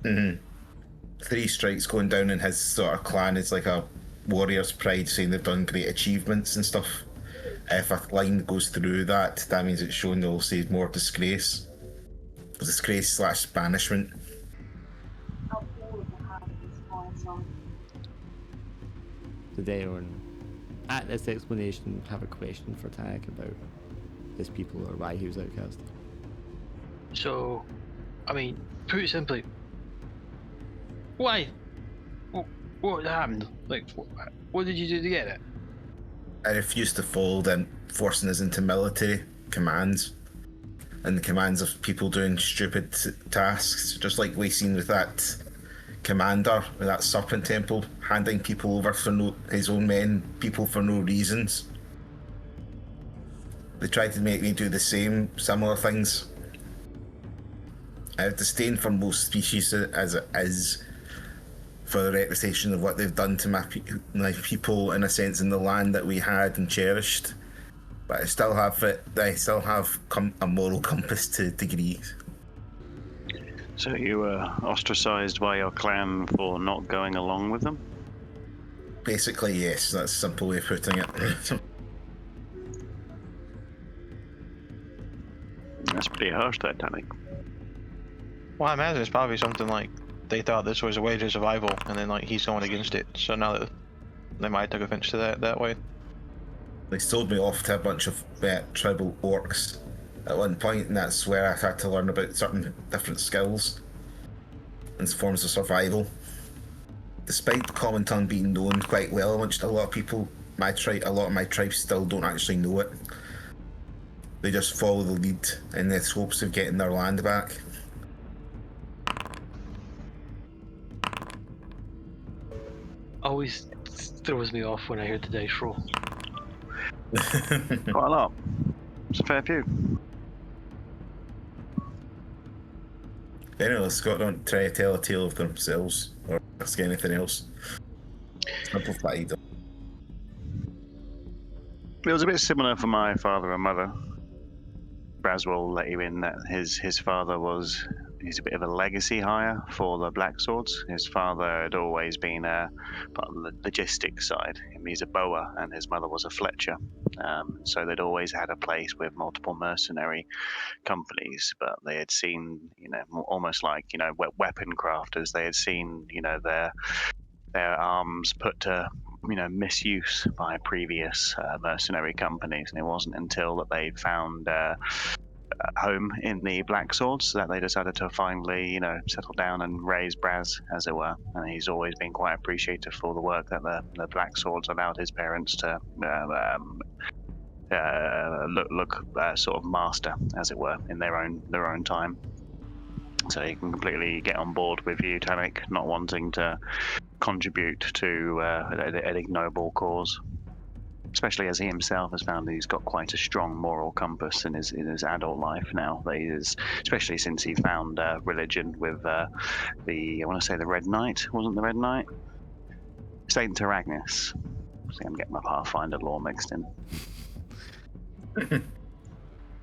3 strikes going down in his sort of clan is like a warrior's pride, saying they've done great achievements and stuff. If a line goes through that, that means it's showing they'll say more disgrace. Disgrace / banishment. Did anyone at this explanation have a question for Tannic about his people or why he was outcast? So, I mean, put it simply, why? What happened? Like, what did you do to get it? I refused to follow them forcing us into military commands and the commands of people doing stupid tasks, just like we seen with that commander with that serpent temple, handing people over for his own people for no reasons. They tried to make me do the same, similar things. I have disdain for most species as it is for the reputation of what they've done to my people, in a sense, in the land that we had and cherished. But I still have it. I still have a moral compass to degrees. So you were ostracized by your clan for not going along with them? Basically, yes. That's a simple way of putting it. That's pretty harsh, there, Tannic. Well, I imagine it's probably something like they thought this was a way to survival, and then like he's going against it. So now that they might take offense to that way. They sold me off to a bunch of tribal orcs at one point, and that's where I had to learn about certain different skills and forms of survival. Despite the common tongue being known quite well amongst a lot of people, a lot of my tribes still don't actually know it. They just follow the lead in the hopes of getting their land back. Always throws me off when I hear the dice roll. Quite a lot. It's a fair few. Anyway, Scott don't try to tell a tale of themselves or ask anything else. Simplified. It was a bit similar for my father and mother. Braz will let you in that his father he's a bit of a legacy hire for the Black Swords. His father had always been part of the logistics side. He's a Boa, and his mother was a Fletcher. So they'd always had a place with multiple mercenary companies, but they had seen, almost like, weapon crafters. They had seen, their arms put to, misuse by previous mercenary companies, and it wasn't until that they found home in the Black Swords that they decided to finally, settle down and raise Braz, as it were. And he's always been quite appreciative for the work that the Black Swords allowed his parents to look sort of master, as it were, in their own time. So he can completely get on board with you, Tannic, not wanting to contribute to an ignoble cause. Especially as he himself has found that he's got quite a strong moral compass in his adult life now. That he is, especially since he found religion with I want to say the Red Knight, wasn't the Red Knight? Saint Aragnis. See, I'm getting my Pathfinder lore mixed in.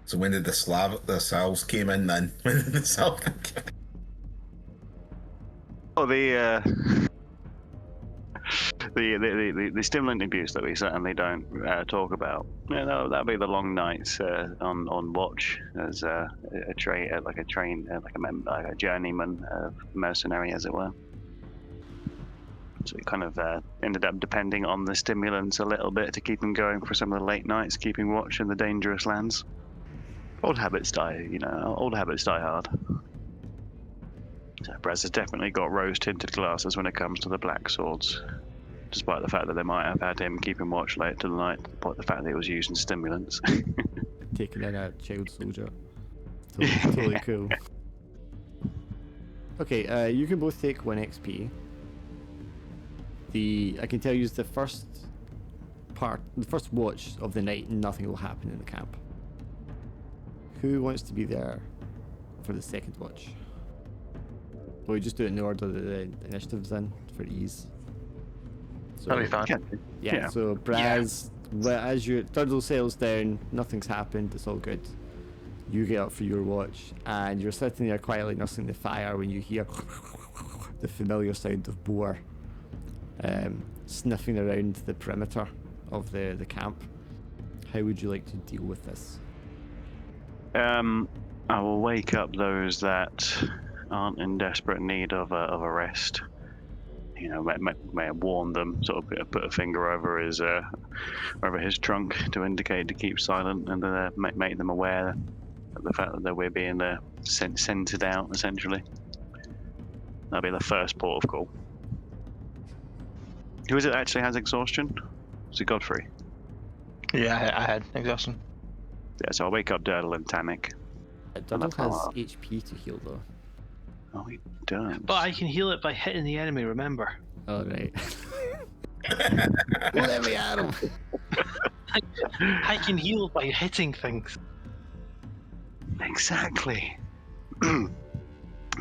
So when did the Salves came in then? When did the Salves come in? Oh, the stimulant abuse that we certainly don't talk about. That'll be the long nights on watch as a journeyman mercenary, as it were. So we kind of ended up depending on the stimulants a little bit to keep him going for some of the late nights, keeping watch in the dangerous lands. Old habits die hard. So Braz has definitely got rose-tinted glasses when it comes to the Black Swords. Despite the fact that they might have had him keeping watch late to the night, despite the fact that he was using stimulants. Taking in a child soldier. Totally cool. Okay, you can both take 1 XP. I can tell you the first watch of the night, nothing will happen in the camp. Who wants to be there for the second watch? Well, we just do it in the order that the initiative's in for ease. So, That'll be fine. yeah, so Braz, as your Turtle settles down, nothing's happened, it's all good. You get up for your watch, and you're sitting there quietly nursing the fire when you hear the familiar sound of boar sniffing around the perimeter of the camp. How would you like to deal with this? I will wake up those that aren't in desperate need of a rest. May warn them, sort of put a finger over his trunk to indicate to keep silent, and make them aware of the fact that we're being scented out, essentially. That'll be the first port of call. Who is it that actually has exhaustion? Is it Godfrey? Yeah, I had exhaustion. Yeah, so I'll wake up Durdle and Tannic. Durdle has HP to heal though. Oh, he does. But I can heal it by hitting the enemy, remember? Oh, right. Let me at him. I can heal by hitting things. Exactly.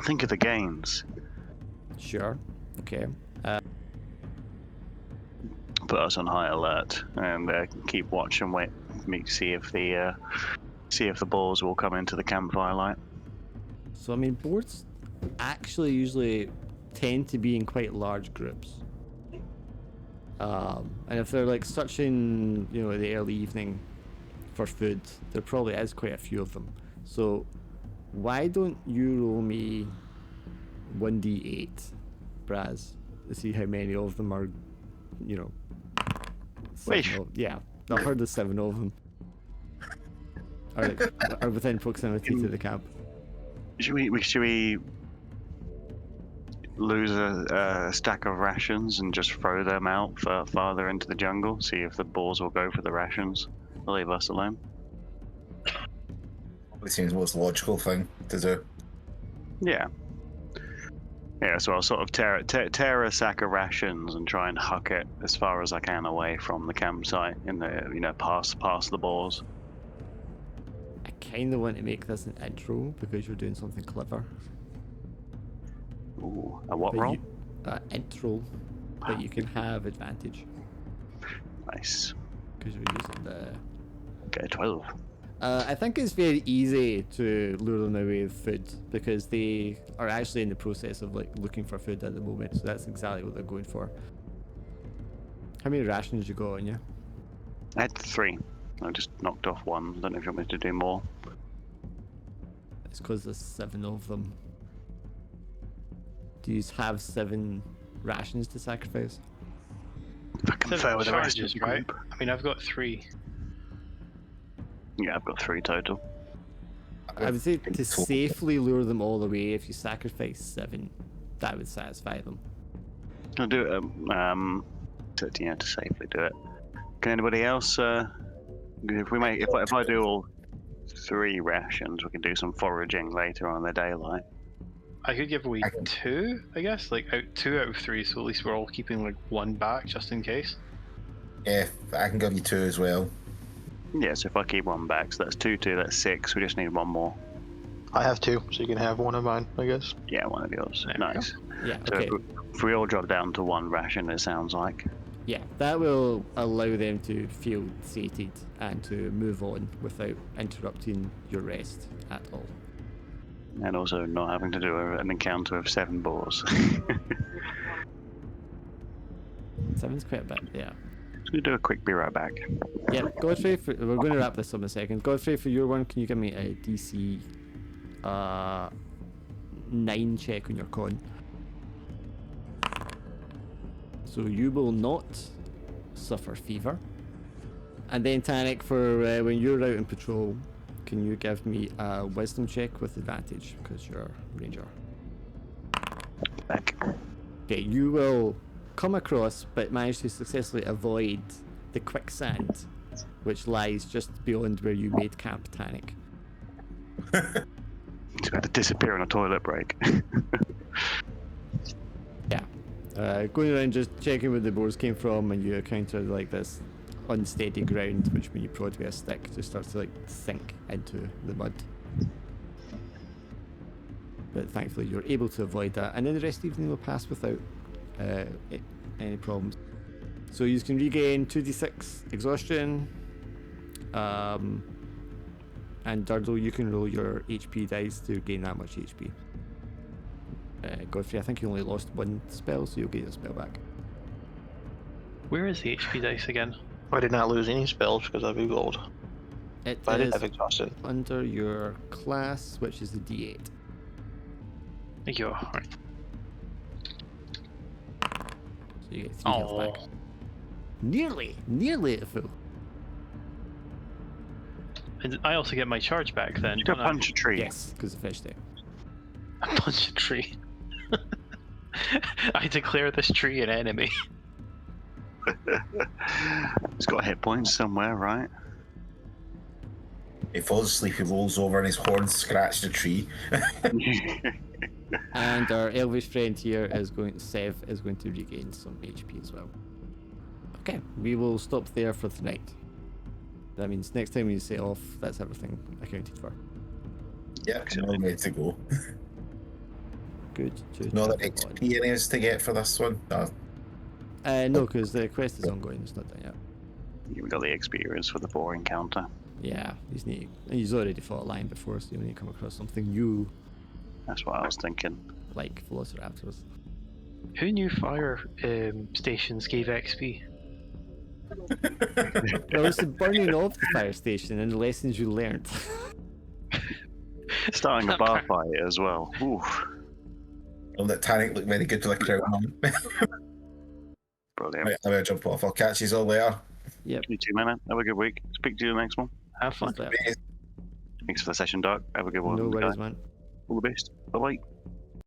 Think of the gains. Sure. Okay. Put us on high alert and keep watch and wait for me to see if the balls will come into the campfire light. So I mean, boards actually usually tend to be in quite large groups. And if they're like searching, you know, in the early evening for food, there probably is quite a few of them. So why don't you roll me 1d8, Braz, to see how many of them are, you know, yeah, I've heard there's 7 of them. Are within proximity to the camp. Should we lose a stack of rations and just throw them out farther into the jungle? See if the boars will go for the rations. They'll leave us alone. It seems the most logical thing to do. Yeah. Yeah, so I'll sort of tear a sack of rations and try and huck it as far as I can away from the campsite in the past the boars. I kind of want to make this an intro because you're doing something clever. Ooh, a what But roll? Intro, but you can have advantage Nice. because you're using the. Get a 12. I think it's very easy to lure them away with food because they are actually in the process of like looking for food at the moment, so that's exactly what they're going for. How many rations you got on you? I had 3. I just knocked off 1. I don't know if you want me to do more. It's because there's 7 of them. Do you have 7 rations to sacrifice? If I can 7 fail with the rest of charges, the right? group. I mean, I've got 3. Yeah, I've got 3 total. I would say to safely lure them all away, if you sacrifice 7, that would satisfy them. I'll do it. To safely do it. Can anybody else? If I do all 3 rations, we can do some foraging later on in the daylight. I could give away I can- 2, I guess, like 2 out of 3, so at least we're all keeping like 1 back just in case. Yeah, I can give you 2 as well. Yeah, so if I keep 1 back, so that's 2, that's 6. We just need 1 more. I have 2, so you can have 1 of mine, I guess. Yeah, 1 of yours. There we go. Nice. Yeah, So okay. if we all drop down to 1 ration, it sounds like. Yeah, that will allow them to feel sated and to move on without interrupting your rest at all. And also not having to do an encounter of 7 boars. 7's quite a bit, yeah. We do a quick be right back. Yeah, Godfrey, we're going to wrap this up in a second. Godfrey, for your one, can you give me a DC 9 check on your con? So you will not suffer fever. And then Tanik, for when you're out in patrol, can you give me a wisdom check with advantage because you're a ranger? Back. Okay, you will come across but manage to successfully avoid the quicksand which lies just beyond where you made camp, Tanik. It's about to disappear on a toilet break. Yeah. Going around just checking where the boars came from, and you encounter like this unsteady ground which when you prod with a stick just starts to like sink into the mud. But thankfully you're able to avoid that, and then the rest of the evening will pass without any problems. So you can regain 2d6 exhaustion, and Durdle, you can roll your HP dice to gain that much HP. Godfrey, I think you only lost 1 spell, so you'll get a spell back. Where is the HP dice again? I did not lose any spells because I have gold. It But I did is have exhaustion. under your class, which is the D8. Thank you. Alright. So you get 3 health Oh, back. Nearly at full. and I also get my charge back then. You go Don't I? punch a tree. Yes, because of fish day. I punch a tree. I declare this tree an enemy. He's got hit points somewhere, right? He falls asleep, he rolls over, and his horns scratch the tree. And our elvish friend here Sev is going to regain some HP as well. Okay, we will stop there for tonight. That means next time you set off, that's everything accounted for. Yep, I'm all ready to go. good to No other travel on. XP areas to get for this one. No. No, because the quest is ongoing. It's not done yet. You got the experience for the boar encounter. Yeah, he's already fought a lion before, so you need to come across something new, That's what I was thinking. like velociraptors. Who knew fire stations gave XP? Well, it's the burning of the fire station and the lessons you learned. Starting a bar fight as well. Oof, Oh, that Tanic looked very good to the crowd. brilliant. Right, I'm gonna jump off. I'll catch you all later. Yep. You too, man. Have a good week. Speak to you the next one. Have fun. Just that. Thanks for the session, Doc. Have a good one. No guys. worries, man. All the best. Bye bye.